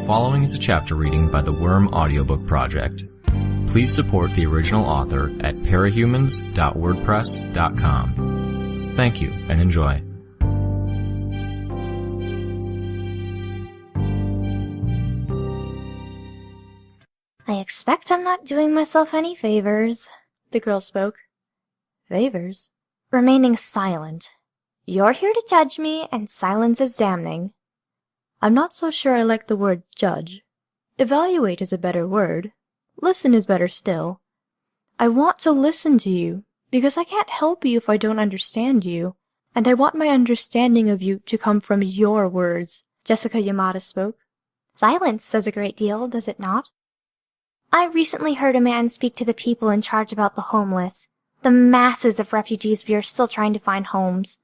following is a chapter reading by the Worm Audiobook Project. Please support the original author at parahumans.wordpress.com. Thank you and enjoy. I expect I'm not doing myself any favors, the girl spoke. Favors? Remaining silent. You're here to judge me, and silence is damning. I'm not so sure I like the word judge. Evaluate is a better word. Listen is better still. I want to listen to you, because I can't help you if I don't understand you, and I want my understanding of you to come from your words, Jessica Yamada spoke. Silence says a great deal, does it not? I recently heard a man speak to the people in charge about the homeless, the masses of refugees we are still trying to find homes.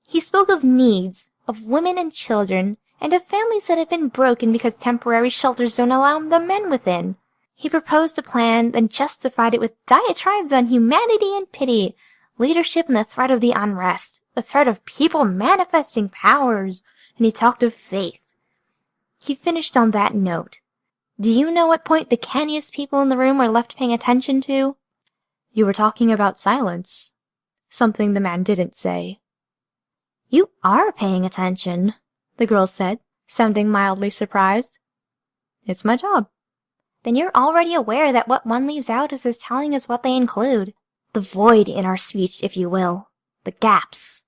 He spoke of needs, of women and children, and of families that have been broken because temporary shelters don't allow the men within. He proposed a plan, then justified it with diatribes on humanity and pity, leadership and the threat of the unrest, the threat of people manifesting powers, and he talked of faith. He finished on that note. Do you know what point the canniest people in the room were left paying attention to? You were talking about silence. Something the man didn't say. You are paying attention, the girl said, sounding mildly surprised. It's my job. Then you're already aware that what one leaves out is as telling as what they include. The void in our speech, if you will. The gaps.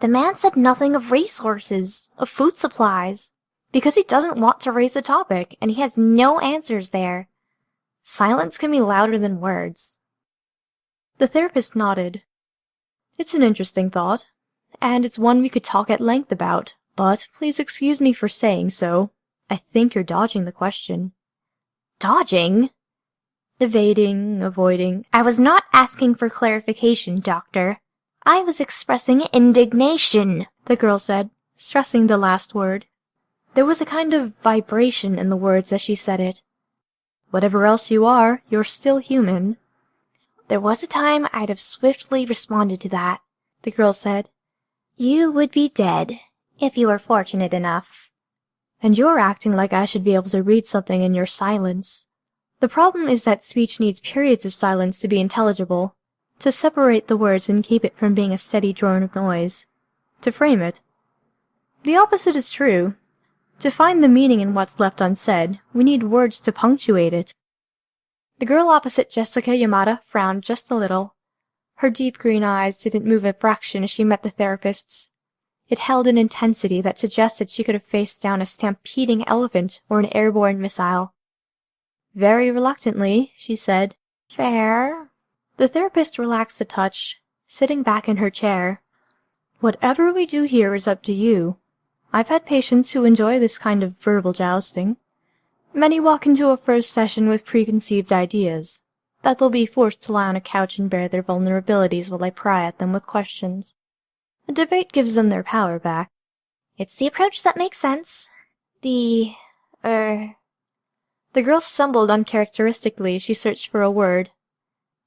The man said nothing of resources, of food supplies, because he doesn't want to raise the topic, and he has no answers there. Silence can be louder than words. The therapist nodded. It's an interesting thought, and it's one we could talk at length about, but please excuse me for saying so. I think you're dodging the question. Dodging? Evading, avoiding. I was not asking for clarification, Doctor. I was expressing indignation, the girl said, stressing the last word. There was a kind of vibration in the words as she said it. Whatever else you are, you're still human. There was a time I'd have swiftly responded to that, the girl said. You would be dead, if you were fortunate enough. And you're acting like I should be able to read something in your silence. The problem is that speech needs periods of silence to be intelligible, to separate the words and keep it from being a steady drone of noise, to frame it. The opposite is true. To find the meaning in what's left unsaid, we need words to punctuate it. The girl opposite Jessica Yamada frowned just a little. Her deep green eyes didn't move a fraction as she met the therapist's. It held an intensity that suggested she could have faced down a stampeding elephant or an airborne missile. Very reluctantly, she said, Fair. The therapist relaxed a touch, sitting back in her chair. Whatever we do here is up to you. I've had patients who enjoy this kind of verbal jousting. Many walk into a first session with preconceived ideas, that they'll be forced to lie on a couch and bear their vulnerabilities while I pry at them with questions. A debate gives them their power back. It's the approach that makes sense. The girl stumbled uncharacteristically as she searched for a word.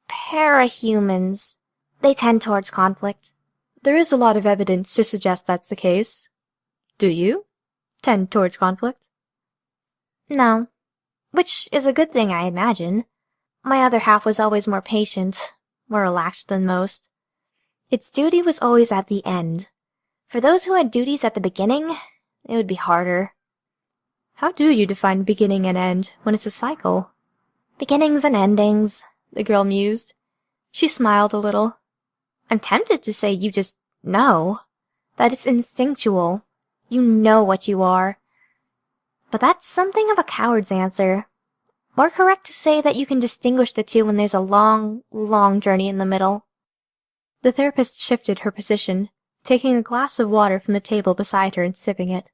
Parahumans. They tend towards conflict. There is a lot of evidence to suggest that's the case. Do you tend towards conflict? No. Which is a good thing, I imagine. My other half was always more patient, more relaxed than most. Its duty was always at the end. For those who had duties at the beginning, it would be harder. How do you define beginning and end when it's a cycle? Beginnings and endings, the girl mused. She smiled a little. I'm tempted to say you just know. That it's instinctual. You know what you are. But that's something of a coward's answer. More correct to say that you can distinguish the two when there's a long, long journey in the middle. The therapist shifted her position, taking a glass of water from the table beside her and sipping it.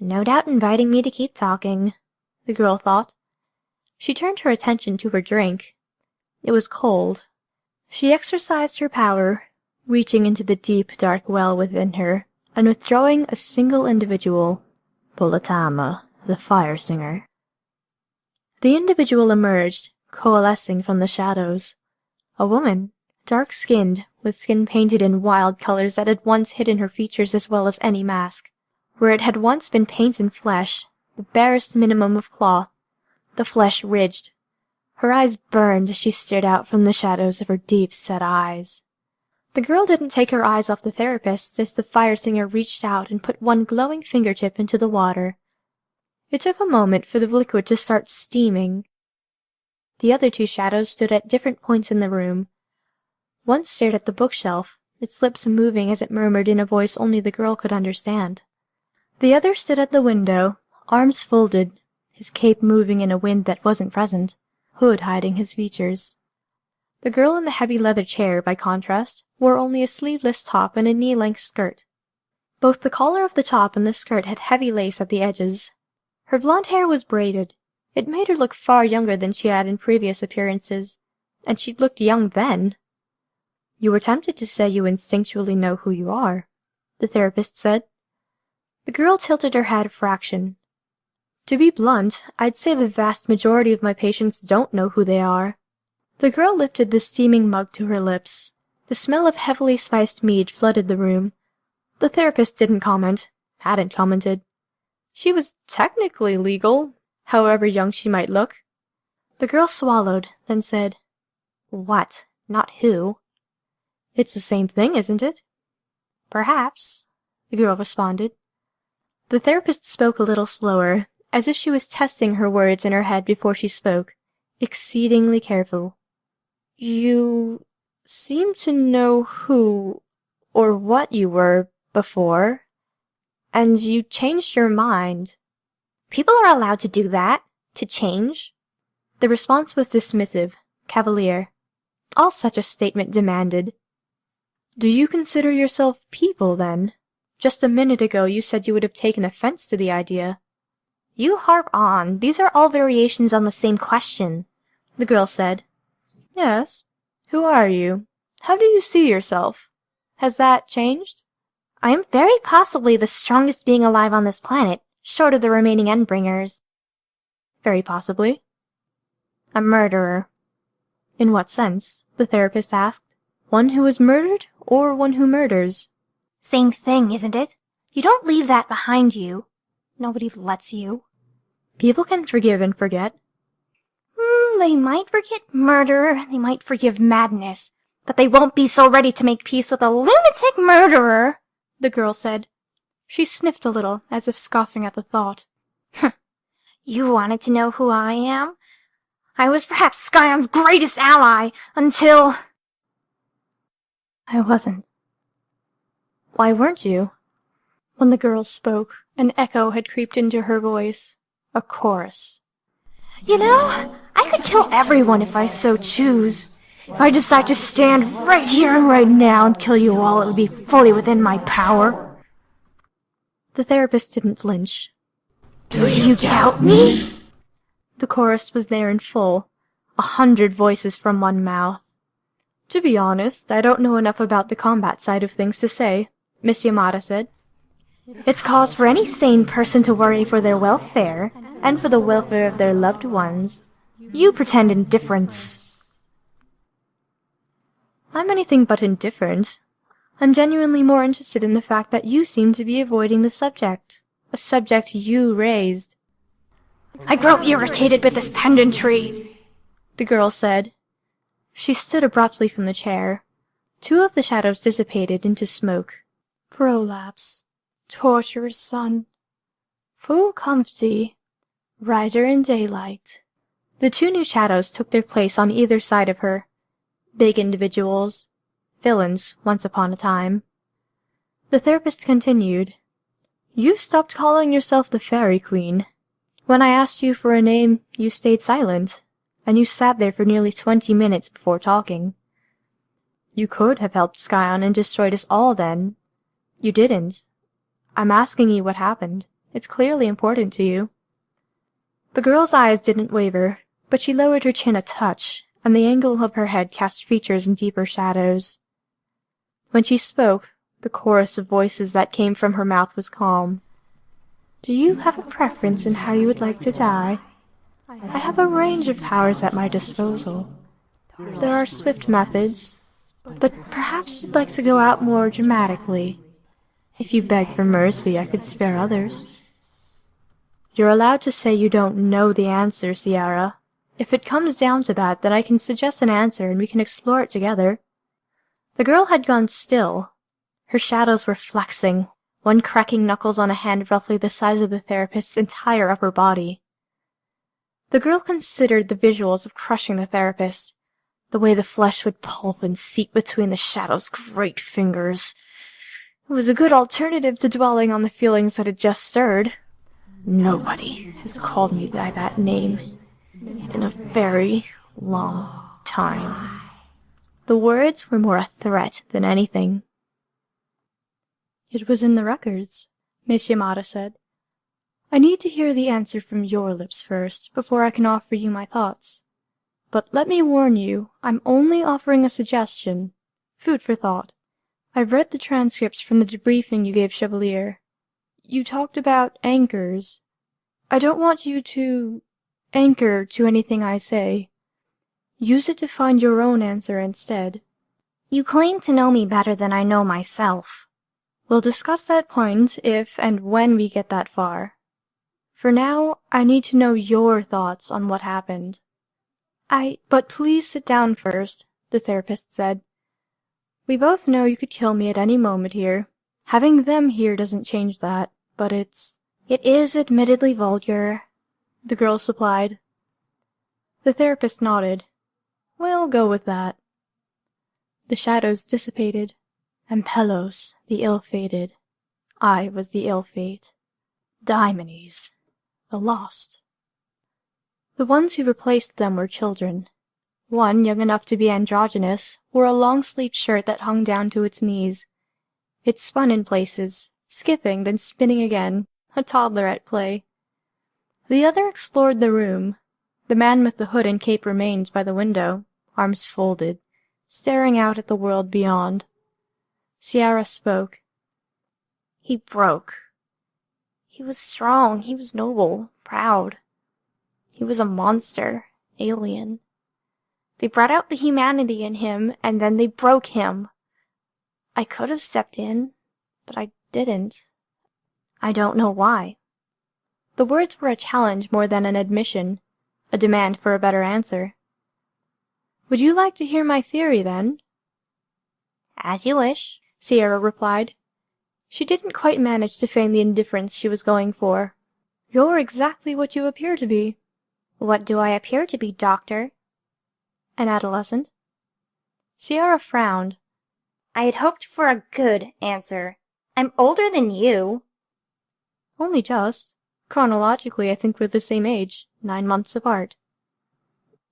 No doubt inviting me to keep talking, the girl thought. She turned her attention to her drink. It was cold. She exercised her power, reaching into the deep, dark well within her, and withdrawing a single individual, Polatama, the fire singer. The individual emerged, coalescing from the shadows. A woman, dark-skinned, with skin painted in wild colors that had once hidden her features as well as any mask. Where it had once been paint and flesh, the barest minimum of cloth, the flesh ridged. Her eyes burned as she stared out from the shadows of her deep-set eyes. The girl didn't take her eyes off the therapist as the fire singer reached out and put one glowing fingertip into the water. It took a moment for the liquid to start steaming. The other two shadows stood at different points in the room. One stared at the bookshelf, its lips moving as it murmured in a voice only the girl could understand. The other stood at the window, arms folded, his cape moving in a wind that wasn't present, hood hiding his features. The girl in the heavy leather chair, by contrast, wore only a sleeveless top and a knee-length skirt. Both the collar of the top and the skirt had heavy lace at the edges. Her blonde hair was braided. It made her look far younger than she had in previous appearances, and she'd looked young then. "You were tempted to say you instinctually know who you are," the therapist said. The girl tilted her head a fraction. "To be blunt, I'd say the vast majority of my patients don't know who they are." The girl lifted the steaming mug to her lips. The smell of heavily spiced mead flooded the room. The therapist hadn't commented. She was technically legal, however young she might look. The girl swallowed, then said, "What, not who?" "It's the same thing, isn't it?" "Perhaps," the girl responded. The therapist spoke a little slower, as if she was testing her words in her head before she spoke, exceedingly careful. "You seem to know who or what you were before, and you changed your mind." "People are allowed to do that, to change." The response was dismissive, cavalier. All such a statement demanded. "Do you consider yourself people, then? Just a minute ago you said you would have taken offense to the idea." "You harp on. These are all variations on the same question," the girl said. "Yes. Who are you? How do you see yourself? Has that changed?" "I am very possibly the strongest being alive on this planet, short of the remaining Endbringers." "Very possibly." "A murderer." "In what sense?" the therapist asked. "One who was murdered, or one who murders?" "Same thing, isn't it? You don't leave that behind you. Nobody lets you." "People can forgive and forget." They might forget murder, they might forgive madness, but they won't be so ready to make peace with a lunatic murderer," the girl said. She sniffed a little, as if scoffing at the thought. "You wanted to know who I am? I was perhaps Scion's greatest ally, until—" "I wasn't." "Why weren't you?" When the girl spoke, an echo had creeped into her voice. A chorus. "You know, I could kill everyone if I so choose. If I decide to stand right here and right now and kill you all, it would be fully within my power." The therapist didn't flinch. Do you doubt me?" The chorus was there in full, 100 voices from one mouth. "To be honest, I don't know enough about the combat side of things to say," Miss Yamada said. "It's cause for any sane person to worry for their welfare, and for the welfare of their loved ones. You pretend indifference." "I'm anything but indifferent. I'm genuinely more interested in the fact that you seem to be avoiding the subject, a subject you raised." "I grow irritated with this pendantry," the girl said. She stood abruptly from the chair. 2 of the shadows dissipated into smoke. "Prolapse. Torturous sun. Full comfy. Rider in daylight." The 2 new shadows took their place on either side of her. Big individuals. Villains, once upon a time. The therapist continued. "You've stopped calling yourself the Fairy Queen. When I asked you for a name, you stayed silent, and you sat there for nearly 20 minutes before talking. You could have helped Scion and destroyed us all then. You didn't. I'm asking you what happened. It's clearly important to you." The girl's eyes didn't waver, but she lowered her chin a touch, and the angle of her head cast features in deeper shadows. When she spoke, the chorus of voices that came from her mouth was calm. "Do you have a preference in how you would like to die? I have a range of powers at my disposal. There are swift methods, but perhaps you'd like to go out more dramatically. If you beg for mercy, I could spare others." You're allowed to say you don't know the answer, Sierra. If it comes down to that, then I can suggest an answer and we can explore it together. The girl had gone still. Her shadows were flexing, one cracking knuckles on a hand roughly the size of the therapist's entire upper body. The girl considered the visuals of crushing the therapist, the way the flesh would pulp and seep between the shadow's great fingers. It was a good alternative to dwelling on the feelings that had just stirred. Nobody has called me by that name in a very long time. The words were more a threat than anything. It was in the records, Miss Yamada said. I need to hear the answer from your lips first, before I can offer you my thoughts. But let me warn you, I'm only offering a suggestion. Food for thought. I've read the transcripts from the debriefing you gave Chevalier. You talked about anchors. I don't want you to anchor to anything I say. Use it to find your own answer instead. You claim to know me better than I know myself. We'll discuss that point if and when we get that far. For now, I need to know your thoughts on what happened. But please sit down first, the therapist said. We both know you could kill me at any moment here. Having them here doesn't change that, but it is admittedly vulgar, the girl supplied. The therapist nodded. We'll go with that. The shadows dissipated, and Pelos, the ill-fated. I was the ill-fate. Daimones, the lost. The ones who replaced them were children. One, young enough to be androgynous, wore a long-sleeved shirt that hung down to its knees. It spun in places, skipping, then spinning again, a toddler at play. The other explored the room. The man with the hood and cape remained by the window, arms folded, staring out at the world beyond. Sierra spoke. He broke. He was strong, he was noble, proud. He was a monster, alien. They brought out the humanity in him, and then they broke him. I could have stepped in, but I didn't. I don't know why. The words were a challenge more than an admission, a demand for a better answer. Would you like to hear my theory, then? As you wish, Sierra replied. She didn't quite manage to feign the indifference she was going for. You're exactly what you appear to be. What do I appear to be, Doctor? An adolescent. Sierra frowned. I had hoped for a good answer. I'm older than you. Only just. Chronologically, I think we're the same age, 9 months apart.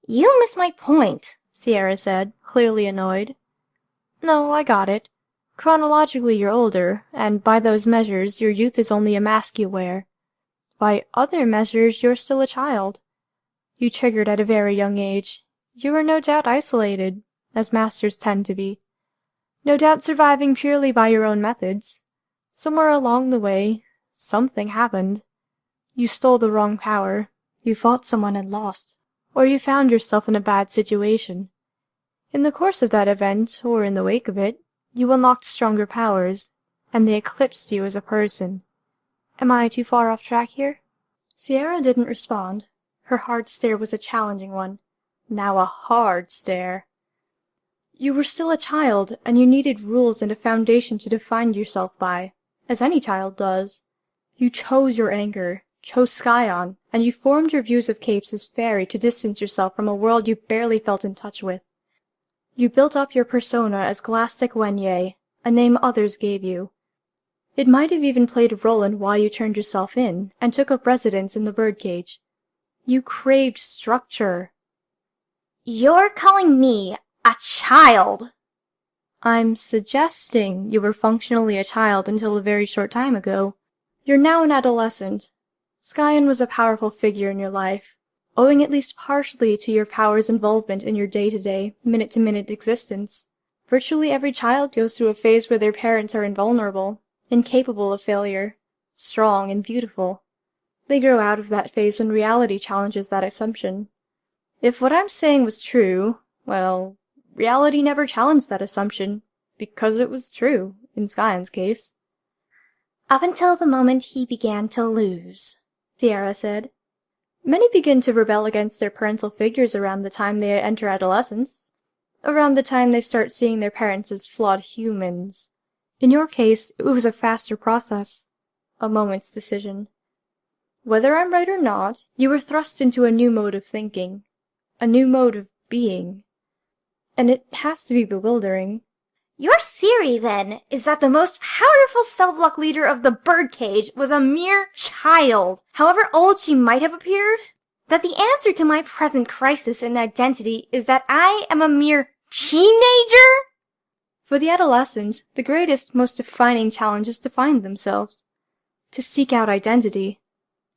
You miss my point, Sierra said, clearly annoyed. No, I got it. Chronologically you're older, and by those measures your youth is only a mask you wear. By other measures you're still a child. You triggered at a very young age. You were no doubt isolated, as masters tend to be. No doubt surviving purely by your own methods. Somewhere along the way, something happened. You stole the wrong power, you fought someone and lost, or you found yourself in a bad situation. In the course of that event, or in the wake of it, you unlocked stronger powers, and they eclipsed you as a person. Am I too far off track here? Sierra didn't respond. Her hard stare was a challenging one. Now a hard stare. You were still a child, and you needed rules and a foundation to define yourself by, as any child does. You chose your anger, chose Scion, and you formed your views of capes as fairy to distance yourself from a world you barely felt in touch with. You built up your persona as Glastic Wenye, a name others gave you. It might have even played a role in why you turned yourself in, and took up residence in the birdcage. You craved structure. You're calling me a child! I'm suggesting you were functionally a child until a very short time ago. You're now an adolescent. Scion was a powerful figure in your life, owing at least partially to your power's involvement in your day-to-day, minute-to-minute existence. Virtually every child goes through a phase where their parents are invulnerable, incapable of failure, strong and beautiful. They grow out of that phase when reality challenges that assumption. If what I'm saying was true, well, reality never challenged that assumption, because it was true, in Scion's case. Up until the moment he began to lose, Sierra said. Many begin to rebel against their parental figures around the time they enter adolescence, around the time they start seeing their parents as flawed humans. In your case, it was a faster process, a moment's decision. Whether I'm right or not, you were thrust into a new mode of thinking, a new mode of being. And it has to be bewildering. Your theory, then, is that the most powerful cell-block leader of the birdcage was a mere child, however old she might have appeared? That the answer to my present crisis in identity is that I am a mere teenager? For the adolescent, the greatest, most defining challenge is to find themselves, to seek out identity.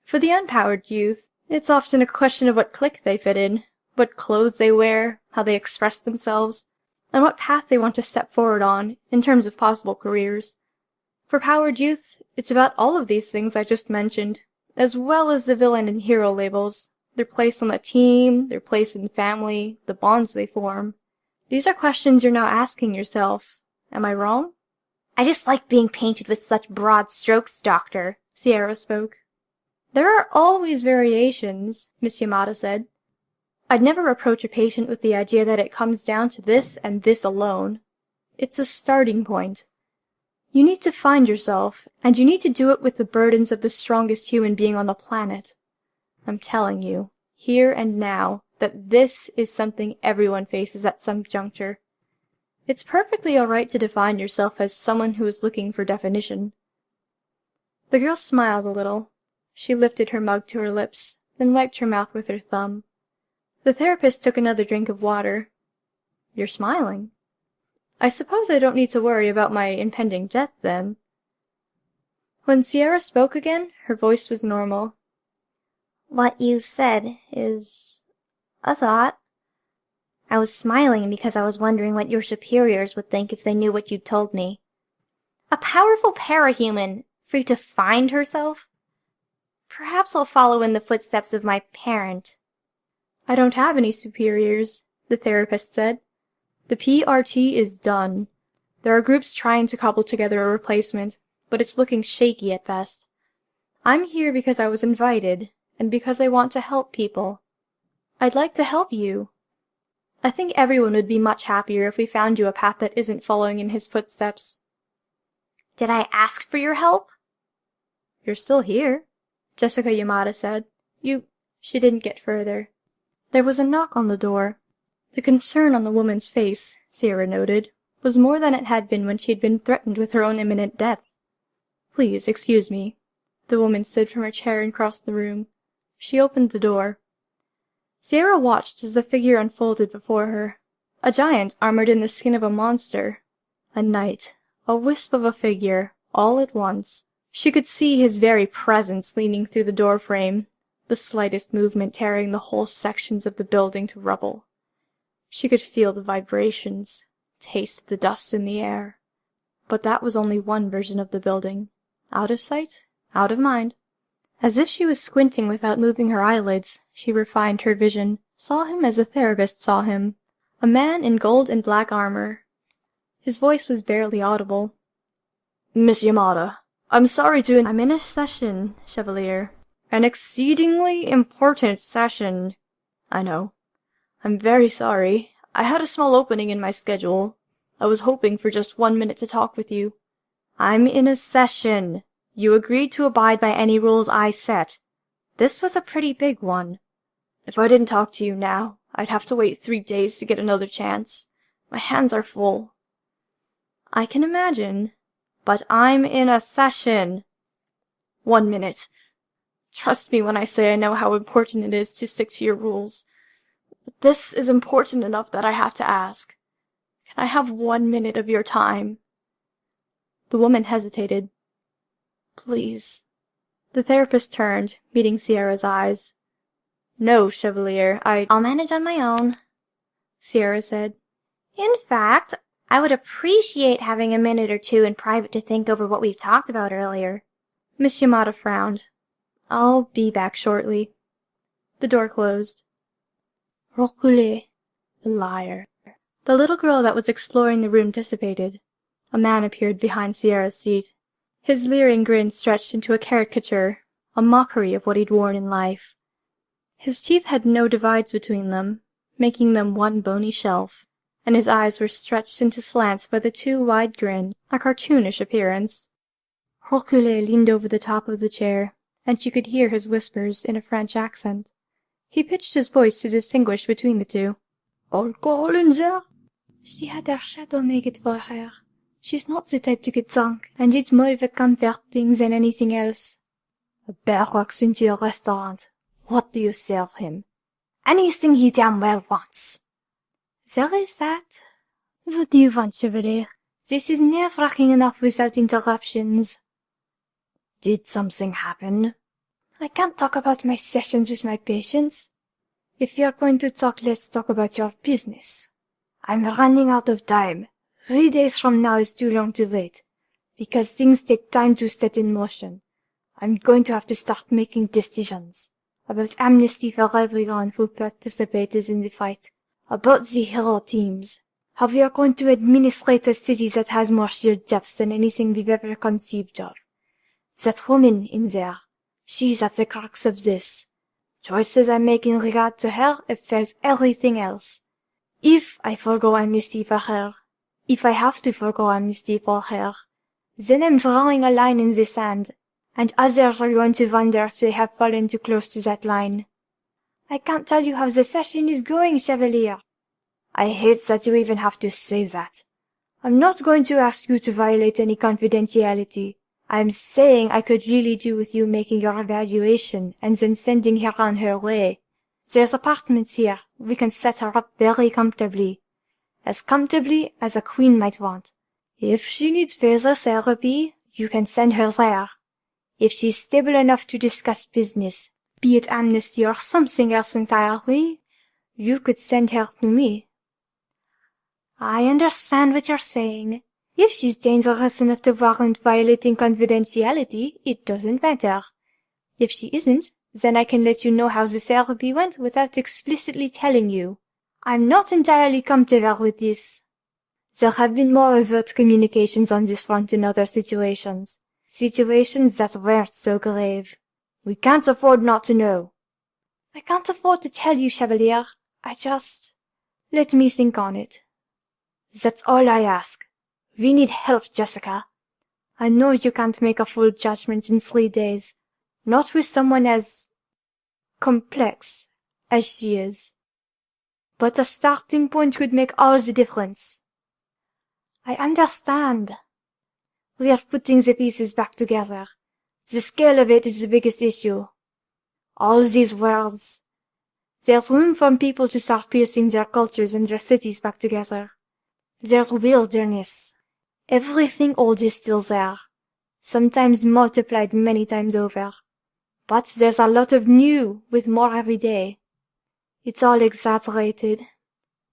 For the unpowered youth, it's often a question of what clique they fit in, what clothes they wear, how they express themselves, and what path they want to step forward on in terms of possible careers. For powered youth, it's about all of these things I just mentioned, as well as the villain and hero labels, their place on the team, their place in family, the bonds they form. These are questions you're now asking yourself. Am I wrong? I just like being painted with such broad strokes, Doctor, Sierra spoke. There are always variations, Miss Yamada said. I'd never approach a patient with the idea that it comes down to this and this alone. It's a starting point. You need to find yourself, and you need to do it with the burdens of the strongest human being on the planet. I'm telling you, here and now, that this is something everyone faces at some juncture. It's perfectly all right to define yourself as someone who is looking for definition. The girl smiled a little. She lifted her mug to her lips, then wiped her mouth with her thumb. The therapist took another drink of water. You're smiling. I suppose I don't need to worry about my impending death, then. When Sierra spoke again, her voice was normal. What you said is a thought. I was smiling because I was wondering what your superiors would think if they knew what you'd told me. A powerful parahuman, free to find herself? Perhaps I'll follow in the footsteps of my parent. I don't have any superiors, the therapist said. The PRT is done. There are groups trying to cobble together a replacement, but it's looking shaky at best. I'm here because I was invited, and because I want to help people. I'd like to help you. I think everyone would be much happier if we found you a path that isn't following in his footsteps. Did I ask for your help? You're still here, Jessica Yamada said. She didn't get further. There was a knock on the door. The concern on the woman's face, Sierra noted, was more than it had been when she had been threatened with her own imminent death. Please, excuse me. The woman stood from her chair and crossed the room. She opened the door. Sierra watched as the figure unfolded before her. A giant armored in the skin of a monster. A knight. A wisp of a figure, all at once. She could see his very presence leaning through the doorframe, the slightest movement tearing the whole sections of the building to rubble. She could feel the vibrations, taste the dust in the air. But that was only one version of the building. Out of sight, out of mind. As if she was squinting without moving her eyelids, she refined her vision, saw him as a therapist saw him. A man in gold and black armor. His voice was barely audible. Miss Yamada, I'm sorry to— I'm in a session, Chevalier. An exceedingly important session. I know. I'm very sorry. I had a small opening in my schedule. I was hoping for just 1 minute to talk with you. I'm in a session. You agreed to abide by any rules I set. This was a pretty big one. If I didn't talk to you now, I'd have to wait 3 days to get another chance. My hands are full. I can imagine. But I'm in a session. 1 minute. Trust me when I say I know how important it is to stick to your rules. But this is important enough that I have to ask. Can I have 1 minute of your time? The woman hesitated. Please. The therapist turned, meeting Sierra's eyes. No, Chevalier, I'll manage on my own, Sierra said. In fact, I would appreciate having a minute or two in private to think over what we've talked about earlier. Miss Yamada frowned. I'll be back shortly. The door closed. Reculez, the liar. The little girl that was exploring the room dissipated. A man appeared behind Sierra's seat. His leering grin stretched into a caricature, a mockery of what he'd worn in life. His teeth had no divides between them, making them one bony shelf, and his eyes were stretched into slants by the too wide grin, a cartoonish appearance. Hercule leaned over the top of the chair, and she could hear his whispers in a French accent. He pitched his voice to distinguish between the two. "Alcohol in there?" "She had her shadow make it for her. She's not the type to get drunk, and it's more of a comfort thing than anything else." "A bear walks into your restaurant. What do you serve him?" "Anything he damn well wants." "There is that. What do you want, Chevalier? This is nerve-wracking enough without interruptions." "Did something happen?" "I can't talk about my sessions with my patients. If you're going to talk, let's talk about your business." "I'm running out of time. 3 days from now is too long to wait, because things take time to set in motion. I'm going to have to start making decisions about amnesty for everyone who participated in the fight, about the hero teams, how we are going to administrate a city that has more sheer depth than anything we've ever conceived of. That woman in there, she's at the crux of this. Choices I make in regard to her affect everything else. If I forgo amnesty for her, if I have to forgo amnesty for her, then I'm drawing a line in the sand, and others are going to wonder if they have fallen too close to that line." "I can't tell you how the session is going, Chevalier." "I hate that you even have to say that. I'm not going to ask you to violate any confidentiality. I'm saying I could really do with you making your evaluation and then sending her on her way. There's apartments here. We can set her up very comfortably. As comfortably as a queen might want. If she needs further therapy, you can send her there. If she's stable enough to discuss business, be it amnesty or something else entirely, you could send her to me." "I understand what you're saying. If she's dangerous enough to warrant violating confidentiality, it doesn't matter. If she isn't, then I can let you know how the therapy went without explicitly telling you. I'm not entirely comfortable with this. There have been more overt communications on this front in other situations. Situations that weren't so grave. We can't afford not to know." "I can't afford to tell you, Chevalier. Let me think on it." "That's all I ask. We need help, Jessica. I know you can't make a full judgment in 3 days, not with someone as complex as she is. But a starting point could make all the difference." "I understand." "We are putting the pieces back together. The scale of it is the biggest issue. All these worlds. There's room for people to start piecing their cultures and their cities back together. There's wilderness. Everything old is still there, sometimes multiplied many times over. But there's a lot of new, with more every day. It's all exaggerated.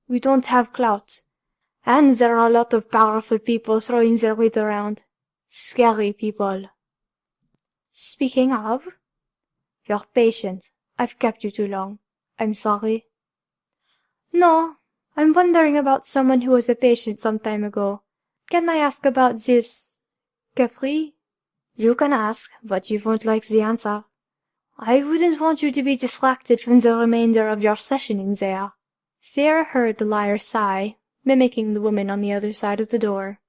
We don't have clout. And there are a lot of powerful people throwing their weight around. Scary people." "Speaking of..." "You're patient. I've kept you too long. I'm sorry." "No, I'm wondering about someone who was a patient some time ago. Can I ask about this... Capri?" "You can ask, but you won't like the answer. I wouldn't want you to be distracted from the remainder of your session in there." Sarah heard the liar sigh, mimicking the woman on the other side of the door.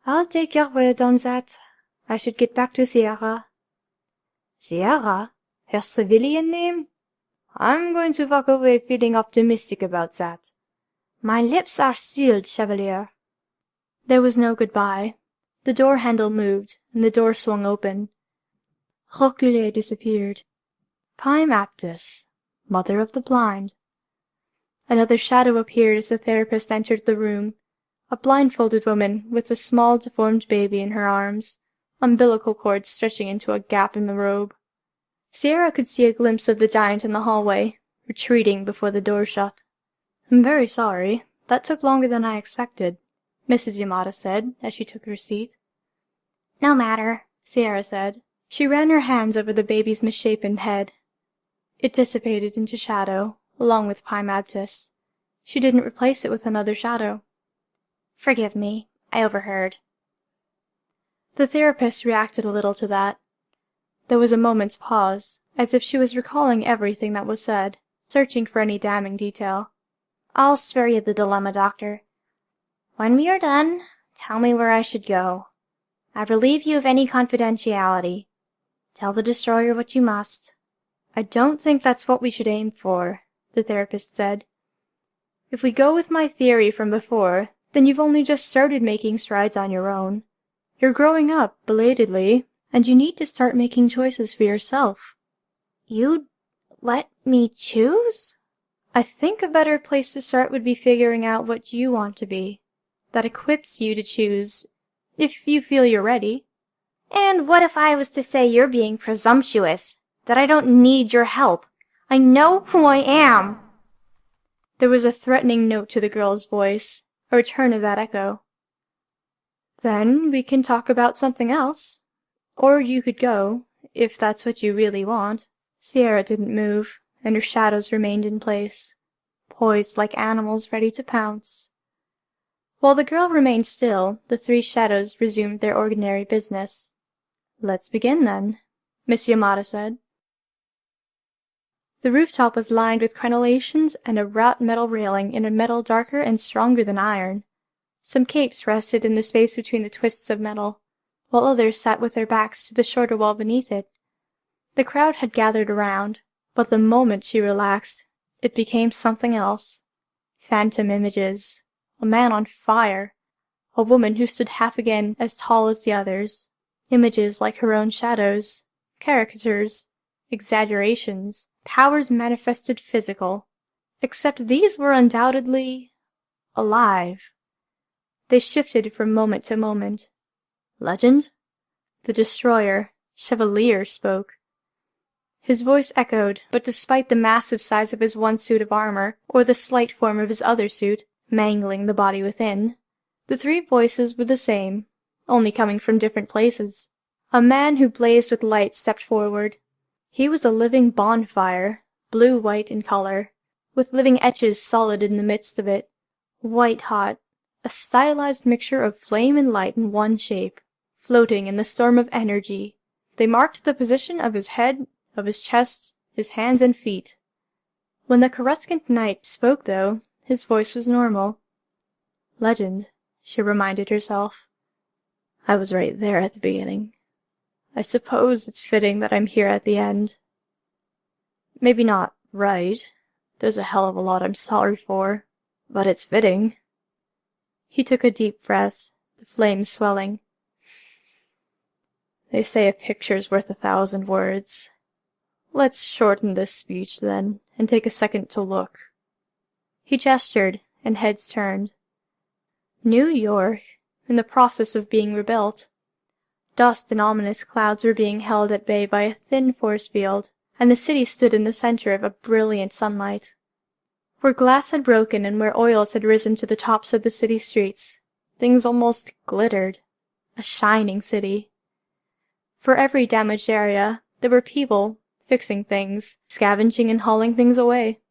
"I'll take your word on that. I should get back to Sierra." "Sierra? Her civilian name? I'm going to walk away feeling optimistic about that. My lips are sealed, Chevalier." There was no goodbye. The door handle moved, and the door swung open. Hercule disappeared. Prime Aptus, mother of the blind. Another shadow appeared as the therapist entered the room, a blindfolded woman with a small deformed baby in her arms, umbilical cord stretching into a gap in the robe. Sierra could see a glimpse of the giant in the hallway, retreating before the door shut. "I'm very sorry. That took longer than I expected," Mrs. Yamada said, as she took her seat. "No matter," Sierra said. She ran her hands over the baby's misshapen head. It dissipated into shadow, along with Prime Aptus. She didn't replace it with another shadow. "Forgive me. I overheard." The therapist reacted a little to that. There was a moment's pause, as if she was recalling everything that was said, searching for any damning detail. "I'll spare you the dilemma, Doctor. When we are done, tell me where I should go. I relieve you of any confidentiality. Tell the Destroyer what you must." "I don't think that's what we should aim for," the therapist said. "If we go with my theory from before, then you've only just started making strides on your own. You're growing up, belatedly, and you need to start making choices for yourself." "You'd let me choose?" "I think a better place to start would be figuring out what you want to be. That equips you to choose, if you feel you're ready." "And what if I was to say you're being presumptuous? That I don't need your help? I know who I am!" There was a threatening note to the girl's voice, a return of that echo. "Then we can talk about something else. Or you could go, if that's what you really want." Sierra didn't move, and her shadows remained in place, poised like animals ready to pounce. While the girl remained still, the three shadows resumed their ordinary business. "Let's begin, then," Miss Yamada said. The rooftop was lined with crenellations and a wrought metal railing in a metal darker and stronger than iron. Some capes rested in the space between the twists of metal, while others sat with their backs to the shorter wall beneath it. The crowd had gathered around, but the moment she relaxed, it became something else. Phantom images, a man on fire, a woman who stood half again as tall as the others, images like her own shadows, caricatures, exaggerations, powers manifested physical, except these were undoubtedly alive. They shifted from moment to moment. "Legend?" The Destroyer, Chevalier, spoke. His voice echoed, but despite the massive size of his one suit of armor, or the slight form of his other suit, mangling the body within, the three voices were the same, only coming from different places. A man who blazed with light stepped forward. He was a living bonfire, blue-white in color, with living etches solid in the midst of it, white-hot, a stylized mixture of flame and light in one shape, floating in the storm of energy. They marked the position of his head, of his chest, his hands and feet. When the Coruscant Knight spoke, though, his voice was normal. "Legend," she reminded herself. "I was right there at the beginning. I suppose it's fitting that I'm here at the end. Maybe not right. There's a hell of a lot I'm sorry for. But it's fitting." He took a deep breath, the flames swelling. "They say a picture's worth 1,000 words. Let's shorten this speech, then, and take a second to look." He gestured, and heads turned. New York, in the process of being rebuilt. Dust and ominous clouds were being held at bay by a thin force field, and the city stood in the center of a brilliant sunlight. Where glass had broken and where oils had risen to the tops of the city streets, things almost glittered. A shining city. For every damaged area, there were people, fixing things, scavenging and hauling things away.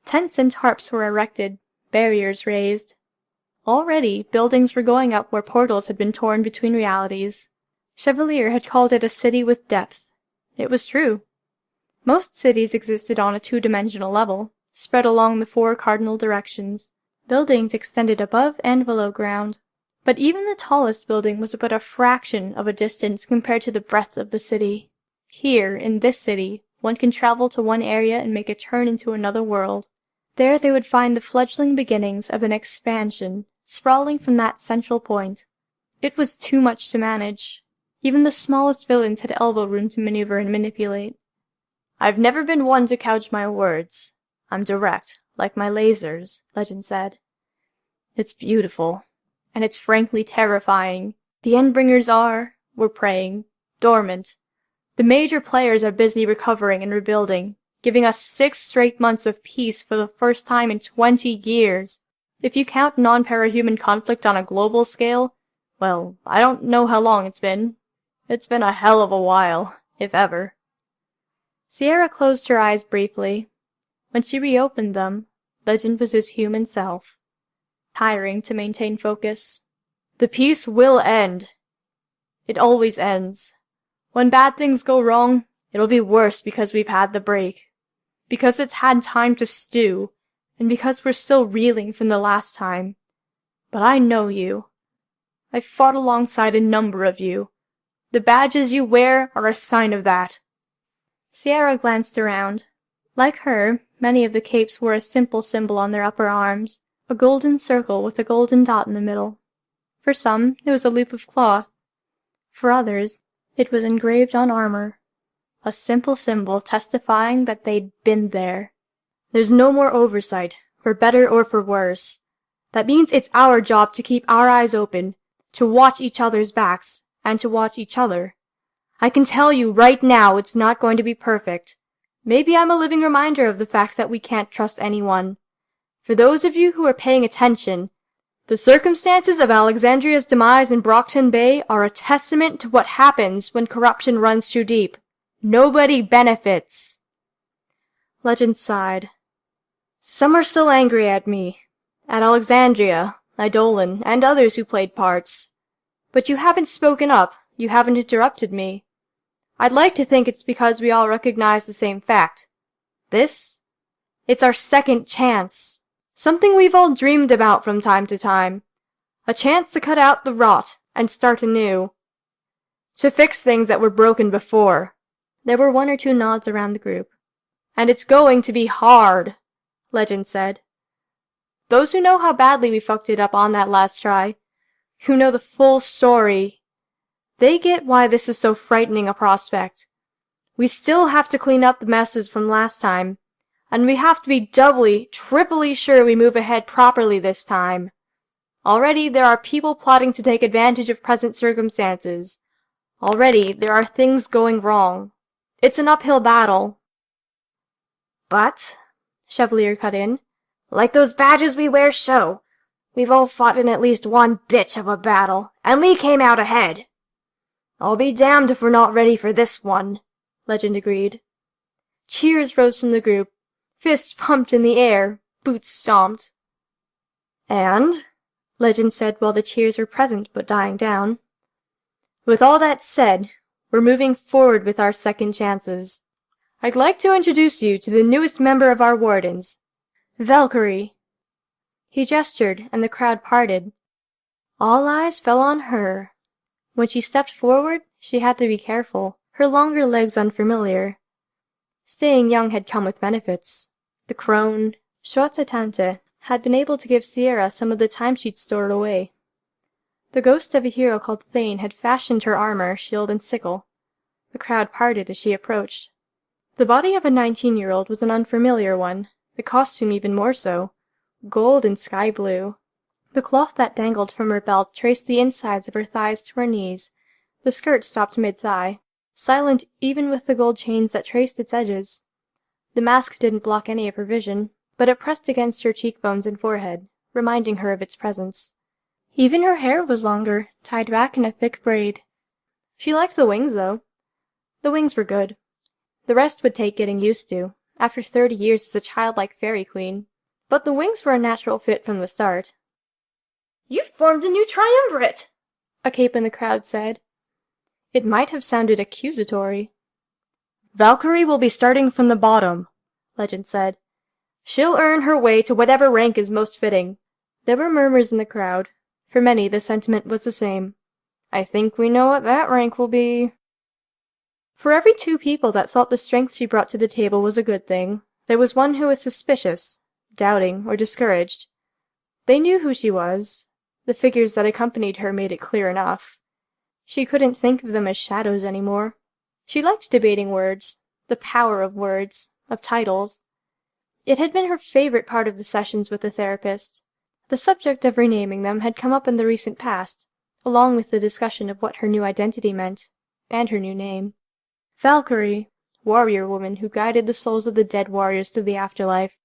Tents and tarps were erected, barriers raised. Already, buildings were going up where portals had been torn between realities. Chevalier had called it a city with depth. It was true. Most cities existed on a two-dimensional level, spread along the 4 cardinal directions. Buildings extended above and below ground. But even the tallest building was but a fraction of a distance compared to the breadth of the city. Here, in this city, one can travel to one area and make a turn into another world. There they would find the fledgling beginnings of an expansion, sprawling from that central point. It was too much to manage. Even the smallest villains had elbow room to maneuver and manipulate. "I've never been one to couch my words. I'm direct, like my lasers," Legend said. "It's beautiful, and it's frankly terrifying. The Endbringers we're praying, dormant. The major players are busy recovering and rebuilding, giving us 6 straight months of peace for the first time in 20 years. If you count non-parahuman conflict on a global scale, well, I don't know how long it's been. It's been a hell of a while, if ever." Sierra closed her eyes briefly. When she reopened them, Legend was his human self. Tiring to maintain focus. "The peace will end. It always ends. When bad things go wrong, it'll be worse because we've had the break. Because it's had time to stew, and because we're still reeling from the last time. But I know you. I've fought alongside a number of you. The badges you wear are a sign of that." Sierra glanced around. Like her, many of the capes wore a simple symbol on their upper arms, a golden circle with a golden dot in the middle. For some, it was a loop of cloth. For others, it was engraved on armor. A simple symbol testifying that they'd been there. There's no more oversight, for better or for worse. That means it's our job to keep our eyes open, to watch each other's backs, and to watch each other. I can tell you right now it's not going to be perfect. Maybe I'm a living reminder of the fact that we can't trust anyone. For those of you who are paying attention, the circumstances of Alexandria's demise in Brockton Bay are a testament to what happens when corruption runs too deep. Nobody benefits. Legend sighed. Some are still angry at me. At Alexandria, Eidolon, and others who played parts. But you haven't spoken up, you haven't interrupted me. I'd like to think it's because we all recognize the same fact. It's our second chance. Something we've all dreamed about from time to time. A chance to cut out the rot and start anew. To fix things that were broken before. There were 1 or 2 nods around the group. And it's going to be hard, Legend said. Those who know how badly we fucked it up on that last try, who know the full story, they get why this is so frightening a prospect. We still have to clean up the messes from last time, and we have to be doubly, triply sure we move ahead properly this time. Already there are people plotting to take advantage of present circumstances. Already there are things going wrong. It's an uphill battle. But, Chevalier cut in, like those badges we wear show, we've all fought in at least one bitch of a battle, and we came out ahead. I'll be damned if we're not ready for this one, Legend agreed. Cheers rose from the group, fists pumped in the air, boots stomped. And, Legend said while the cheers were present but dying down, with all that said, we're moving forward with our second chances. I'd like to introduce you to the newest member of our wardens, Valkyrie. He gestured, and the crowd parted. All eyes fell on her. When she stepped forward, she had to be careful, her longer legs unfamiliar. Staying young had come with benefits. The crone, Schwarzatante, had been able to give Sierra some of the time she'd stored away. The ghost of a hero called Thane had fashioned her armor, shield, and sickle. The crowd parted as she approached. The body of a 19-year-old was an unfamiliar one, the costume even more so, gold and sky blue. The cloth that dangled from her belt traced the insides of her thighs to her knees. The skirt stopped mid-thigh, silent even with the gold chains that traced its edges. The mask didn't block any of her vision, but it pressed against her cheekbones and forehead, reminding her of its presence. Even her hair was longer, tied back in a thick braid. She liked the wings, though. The wings were good. The rest would take getting used to, after 30 years as a childlike fairy queen. But the wings were a natural fit from the start. "You've formed a new triumvirate," a cape in the crowd said. It might have sounded accusatory. "Valkyrie will be starting from the bottom," Legend said. "She'll earn her way to whatever rank is most fitting." There were murmurs in the crowd. For many, the sentiment was the same. "I think we know what that rank will be." For every 2 people that thought the strength she brought to the table was a good thing, there was one who was suspicious, doubting, or discouraged. They knew who she was. The figures that accompanied her made it clear enough. She couldn't think of them as shadows anymore. She liked debating words, the power of words, of titles. It had been her favorite part of the sessions with the therapist. The subject of renaming them had come up in the recent past, along with the discussion of what her new identity meant, and her new name. Valkyrie, warrior woman who guided the souls of the dead warriors to the afterlife.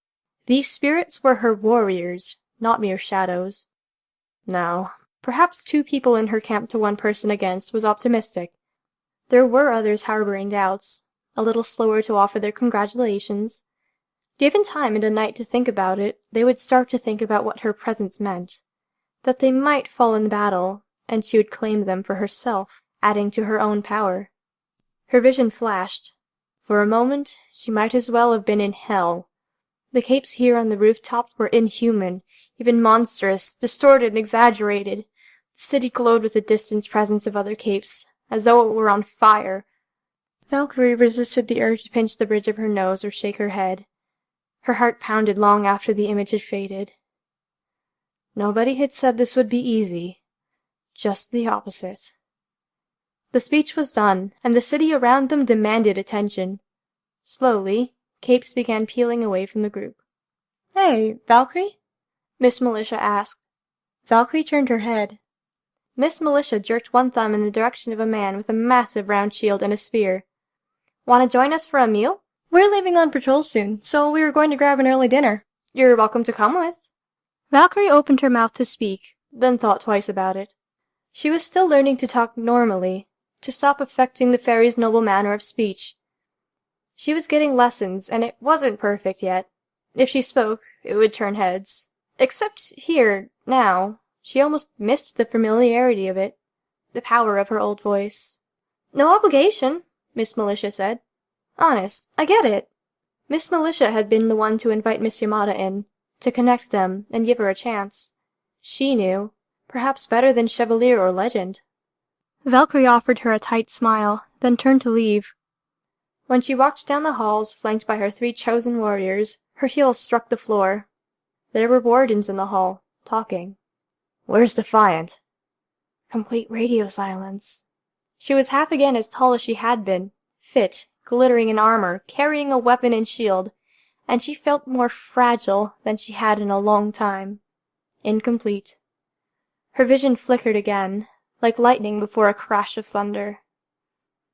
These spirits were her warriors, not mere shadows. Now, perhaps 2 people in her camp to 1 person against was optimistic. There were others harboring doubts, a little slower to offer their congratulations. Given time and a night to think about it, they would start to think about what her presence meant. That they might fall in battle, and she would claim them for herself, adding to her own power. Her vision flashed. For a moment, she might as well have been in hell. The capes here on the rooftop were inhuman, even monstrous, distorted and exaggerated. The city glowed with the distant presence of other capes, as though it were on fire. Valkyrie resisted the urge to pinch the bridge of her nose or shake her head. Her heart pounded long after the image had faded. Nobody had said this would be easy. Just the opposite. The speech was done, and the city around them demanded attention. Slowly, capes began peeling away from the group. "Hey, Valkyrie?" Miss Militia asked. Valkyrie turned her head. Miss Militia jerked one thumb in the direction of a man with a massive round shield and a spear. "Want to join us for a meal? We're leaving on patrol soon, so we were going to grab an early dinner. You're welcome to come with." Valkyrie opened her mouth to speak, then thought twice about it. She was still learning to talk normally, to stop affecting the fairy's noble manner of speech. She was getting lessons, and it wasn't perfect yet. If she spoke, it would turn heads. Except here, now, she almost missed the familiarity of it, the power of her old voice. "No obligation," Miss Militia said. "Honest, I get it." Miss Militia had been the one to invite Miss Yamada in, to connect them and give her a chance. She knew, perhaps better than Chevalier or Legend. Valkyrie offered her a tight smile, then turned to leave. When she walked down the halls, flanked by her 3 chosen warriors, her heels struck the floor. There were wardens in the hall, talking. "Where's Defiant?" Complete radio silence. She was half again as tall as she had been, fit, glittering in armor, carrying a weapon and shield, and she felt more fragile than she had in a long time. Incomplete. Her vision flickered again, like lightning before a crash of thunder.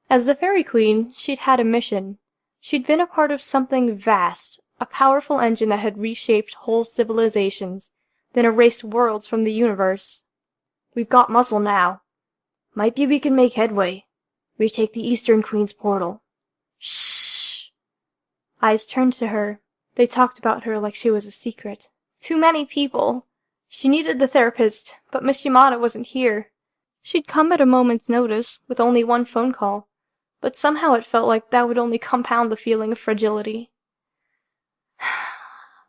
As the Fairy Queen, she'd had a mission. She'd been a part of something vast, a powerful engine that had reshaped whole civilizations, then erased worlds from the universe. "We've got muscle now. Might be we can make headway. Retake the Eastern Queen's portal." "Shh!" Eyes turned to her. They talked about her like she was a secret. Too many people. She needed the therapist, but Miss Yamada wasn't here. She'd come at a moment's notice, with only one phone call, but somehow it felt like that would only compound the feeling of fragility.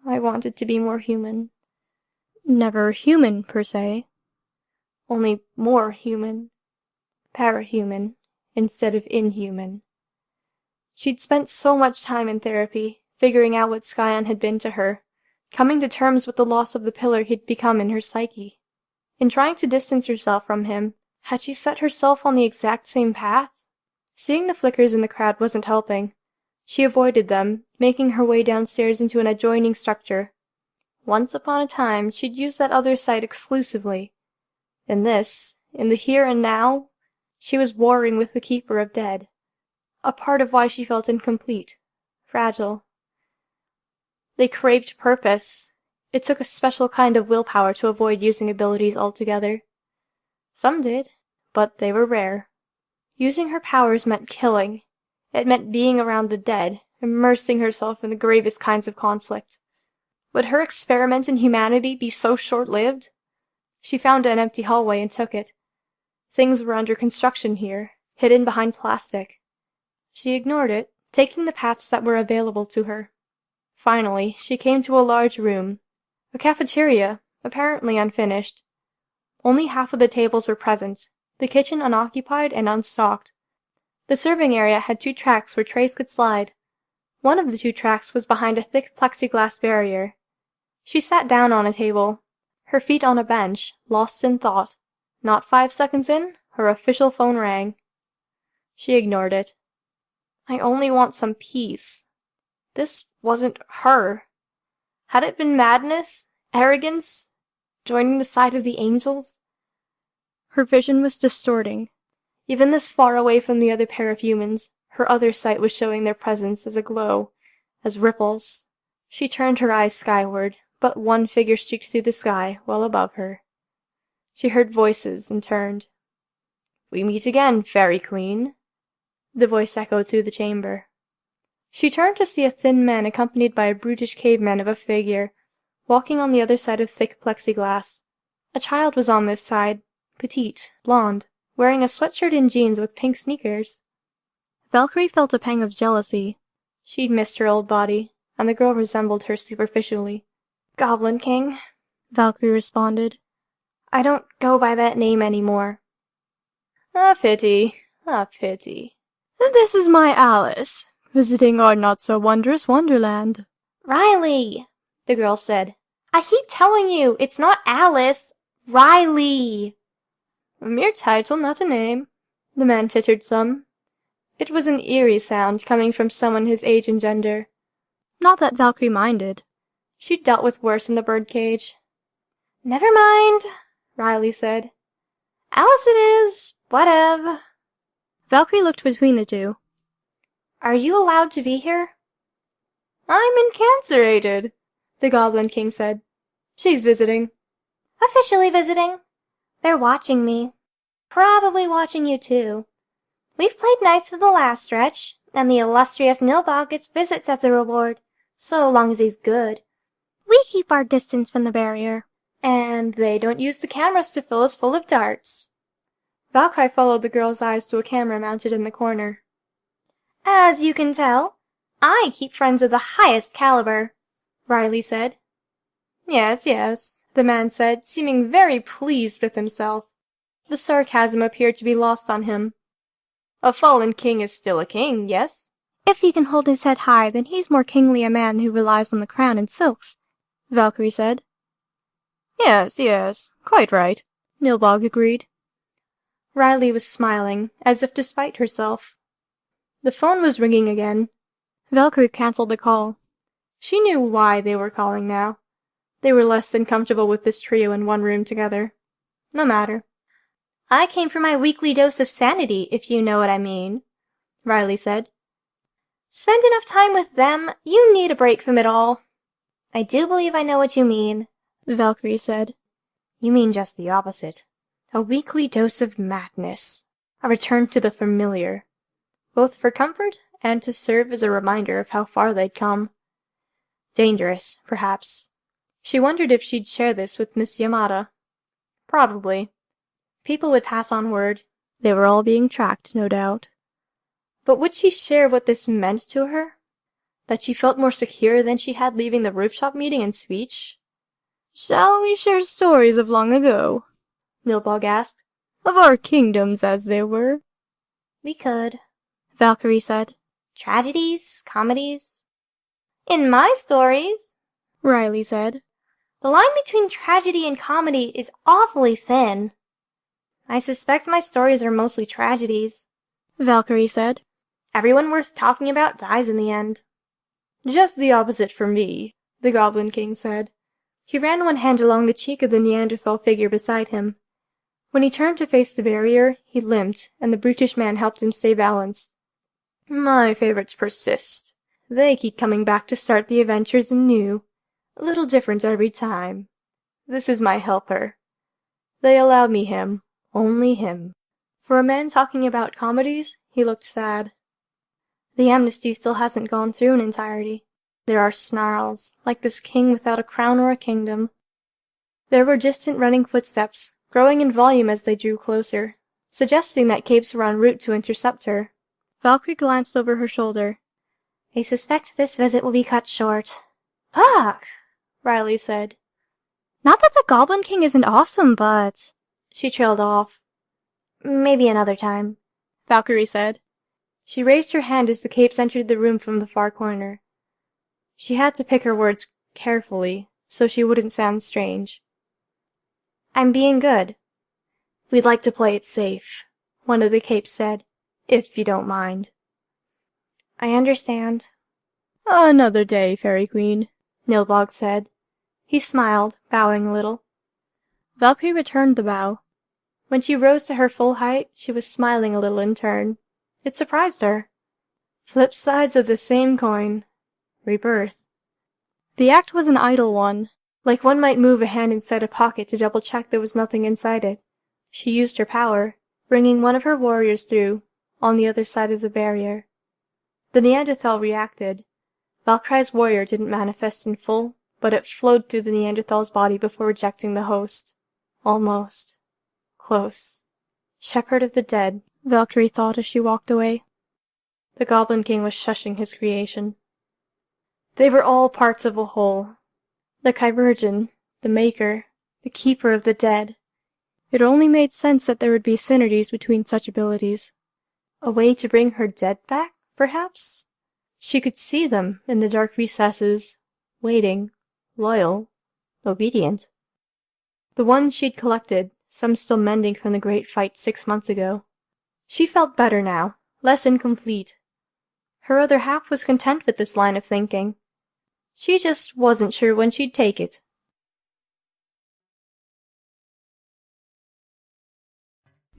I wanted to be more human. Never human, per se. Only more human. Parahuman, instead of inhuman. She'd spent so much time in therapy, figuring out what Skyon had been to her, coming to terms with the loss of the pillar he'd become in her psyche. In trying to distance herself from him, had she set herself on the exact same path? Seeing the flickers in the crowd wasn't helping. She avoided them, making her way downstairs into an adjoining structure. Once upon a time, she'd used that other site exclusively. In this, in the here and now, she was warring with the Keeper of Dead. A part of why she felt incomplete, fragile. They craved purpose. It took a special kind of willpower to avoid using abilities altogether. Some did, but they were rare. Using her powers meant killing. It meant being around the dead, immersing herself in the gravest kinds of conflict. Would her experiment in humanity be so short-lived? She found an empty hallway and took it. Things were under construction here, hidden behind plastic. She ignored it, taking the paths that were available to her. Finally, she came to a large room. A cafeteria, apparently unfinished. Only half of the tables were present, the kitchen unoccupied and unstocked. The serving area had 2 tracks where trays could slide. One of the 2 tracks was behind a thick plexiglass barrier. She sat down on a table, her feet on a bench, lost in thought. Not 5 seconds in, her official phone rang. She ignored it. I only want some peace. This wasn't her. Had it been madness? Arrogance? Joining the side of the angels? Her vision was distorting. Even this far away from the other pair of humans, her other sight was showing their presence as a glow, as ripples. She turned her eyes skyward, but one figure streaked through the sky well above her. She heard voices and turned. "We meet again, Fairy Queen," the voice echoed through the chamber. She turned to see a thin man accompanied by a brutish caveman of a figure, walking on the other side of thick plexiglass. A child was on this side, petite, blonde, wearing a sweatshirt and jeans with pink sneakers. Valkyrie felt a pang of jealousy. She'd missed her old body, and the girl resembled her superficially. "Goblin King," Valkyrie responded. "I don't go by that name anymore." "A pity, a pity." "This is my Alice, visiting our not-so-wondrous wonderland." "Riley," the girl said. "I keep telling you, it's not Alice. Riley." "A mere title, not a name," the man tittered some. It was an eerie sound coming from someone his age and gender. Not that Valkyrie minded. She'd dealt with worse in the birdcage. "Never mind," Riley said. "Alice it is, whatever." Valkyrie looked between the two. "Are you allowed to be here?" "I'm incarcerated," the Goblin King said. "She's visiting." "Officially visiting. They're watching me. Probably watching you too. We've played nice for the last stretch, and the illustrious Nilbog gets visits as a reward, so long as he's good. We keep our distance from the barrier. And they don't use the cameras to fill us full of darts." Valkyrie followed the girl's eyes to a camera mounted in the corner. "As you can tell, I keep friends of the highest caliber," Riley said. "Yes, yes," the man said, seeming very pleased with himself. The sarcasm appeared to be lost on him. "A fallen king is still a king, yes?" If he can hold his head high, then he's more kingly a man who relies on the crown and silks, Valkyrie said. "Yes, yes, quite right," Nilbog agreed. Riley was smiling, as if to spite herself. The phone was ringing again. Valkyrie cancelled the call. She knew why they were calling now. They were less than comfortable with this trio in one room together. No matter. "I came for my weekly dose of sanity, if you know what I mean," Riley said. "Spend enough time with them, you need a break from it all." "I do believe I know what you mean," Valkyrie said. "You mean just the opposite. A weekly dose of madness. A return to the familiar. Both for comfort and to serve as a reminder of how far they'd come. Dangerous, perhaps. She wondered if she'd share this with Miss Yamada. Probably. People would pass on word. They were all being tracked, no doubt. But would she share what this meant to her? That she felt more secure than she had leaving the rooftop meeting and speech? "Shall we share stories of long ago?" Nilbog asked. "Of our kingdoms as they were?" "We could," Valkyrie said. "Tragedies, comedies." "In my stories," Riley said. "the line between tragedy and comedy is awfully thin." "I suspect my stories are mostly tragedies," Valkyrie said. "Everyone worth talking about dies in the end." "Just the opposite for me," the Goblin King said. He ran one hand along the cheek of the Neanderthal figure beside him. When he turned to face the barrier, he limped, and the brutish man helped him stay balanced. "My favorites persist. They keep coming back to start the adventures anew. A little different every time. This is my helper. They allowed me him. Only him." For a man talking about comedies, he looked sad. The amnesty still hasn't gone through in entirety. There are snarls, like this king without a crown or a kingdom. There were distant running footsteps, growing in volume as they drew closer, suggesting that capes were en route to intercept her. Valkyrie glanced over her shoulder. "I suspect this visit will be cut short." "Fuck!" Riley said. Not that the Goblin King isn't awesome, but... She trailed off. "Maybe another time," Valkyrie said. She raised her hand as the capes entered the room from the far corner. She had to pick her words carefully, so she wouldn't sound strange. "I'm being good." "We'd like to play it safe," one of the capes said, "if you don't mind." "I understand." "Another day, Fairy Queen," Nilbog said. He smiled, bowing a little. Valkyrie returned the bow. When she rose to her full height, she was smiling a little in turn. It surprised her. Flip sides of the same coin. Rebirth. The act was an idle one, like one might move a hand inside a pocket to double-check there was nothing inside it. She used her power, bringing one of her warriors through, on the other side of the barrier. The Neanderthal reacted. Valkyrie's warrior didn't manifest in full, but it flowed through the Neanderthal's body before rejecting the host. Almost. Close. Shepherd of the dead, Valkyrie thought as she walked away. The Goblin King was shushing his creation. They were all parts of a whole. The Chirurgeon, the Maker, the Keeper of the Dead. It only made sense that there would be synergies between such abilities. A way to bring her dead back, perhaps? She could see them in the dark recesses, waiting, loyal, obedient. The ones she'd collected, some still mending from the great fight 6 months ago. She felt better now, less incomplete. Her other half was content with this line of thinking. She just wasn't sure when she'd take it.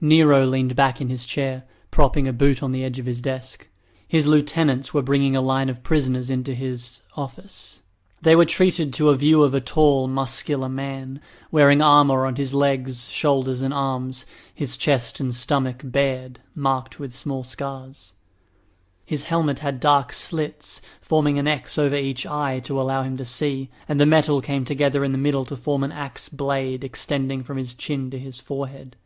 Nero leaned back in his chair, propping a boot on the edge of his desk. His lieutenants were bringing a line of prisoners into his office. They were treated to a view of a tall, muscular man, wearing armor on his legs, shoulders and arms, his chest and stomach bared, marked with small scars. His helmet had dark slits, forming an X over each eye to allow him to see, and the metal came together in the middle to form an axe blade extending from his chin to his forehead.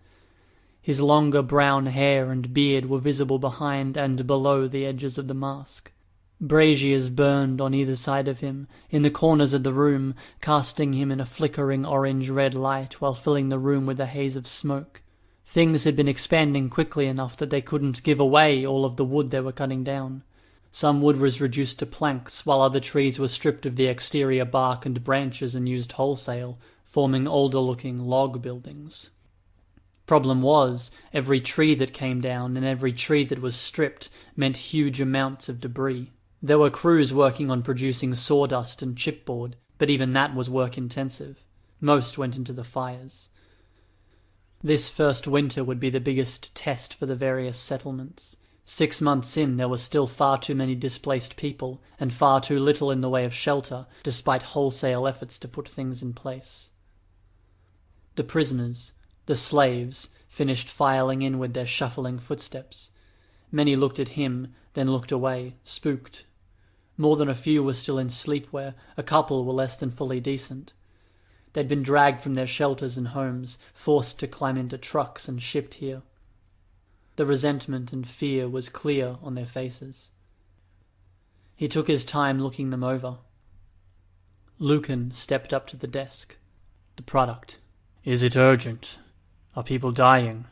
His longer brown hair and beard were visible behind and below the edges of the mask. Braziers burned on either side of him, in the corners of the room, casting him in a flickering orange-red light while filling the room with a haze of smoke. Things had been expanding quickly enough that they couldn't give away all of the wood they were cutting down. Some wood was reduced to planks, while other trees were stripped of the exterior bark and branches and used wholesale, forming older-looking log buildings. Problem was, every tree that came down and every tree that was stripped meant huge amounts of debris. There were crews working on producing sawdust and chipboard, but even that was work-intensive. Most went into the fires. This first winter would be the biggest test for the various settlements. 6 months in, there were still far too many displaced people, and far too little in the way of shelter, despite wholesale efforts to put things in place. The prisoners, the slaves, finished filing in with their shuffling footsteps. Many looked at him, then looked away, spooked. More than a few were still in sleepwear, a couple were less than fully decent. They'd been dragged from their shelters and homes, forced to climb into trucks and shipped here. The resentment and fear was clear on their faces. He took his time looking them over. Lucan stepped up to the desk. The product. Is it urgent? Are people dying?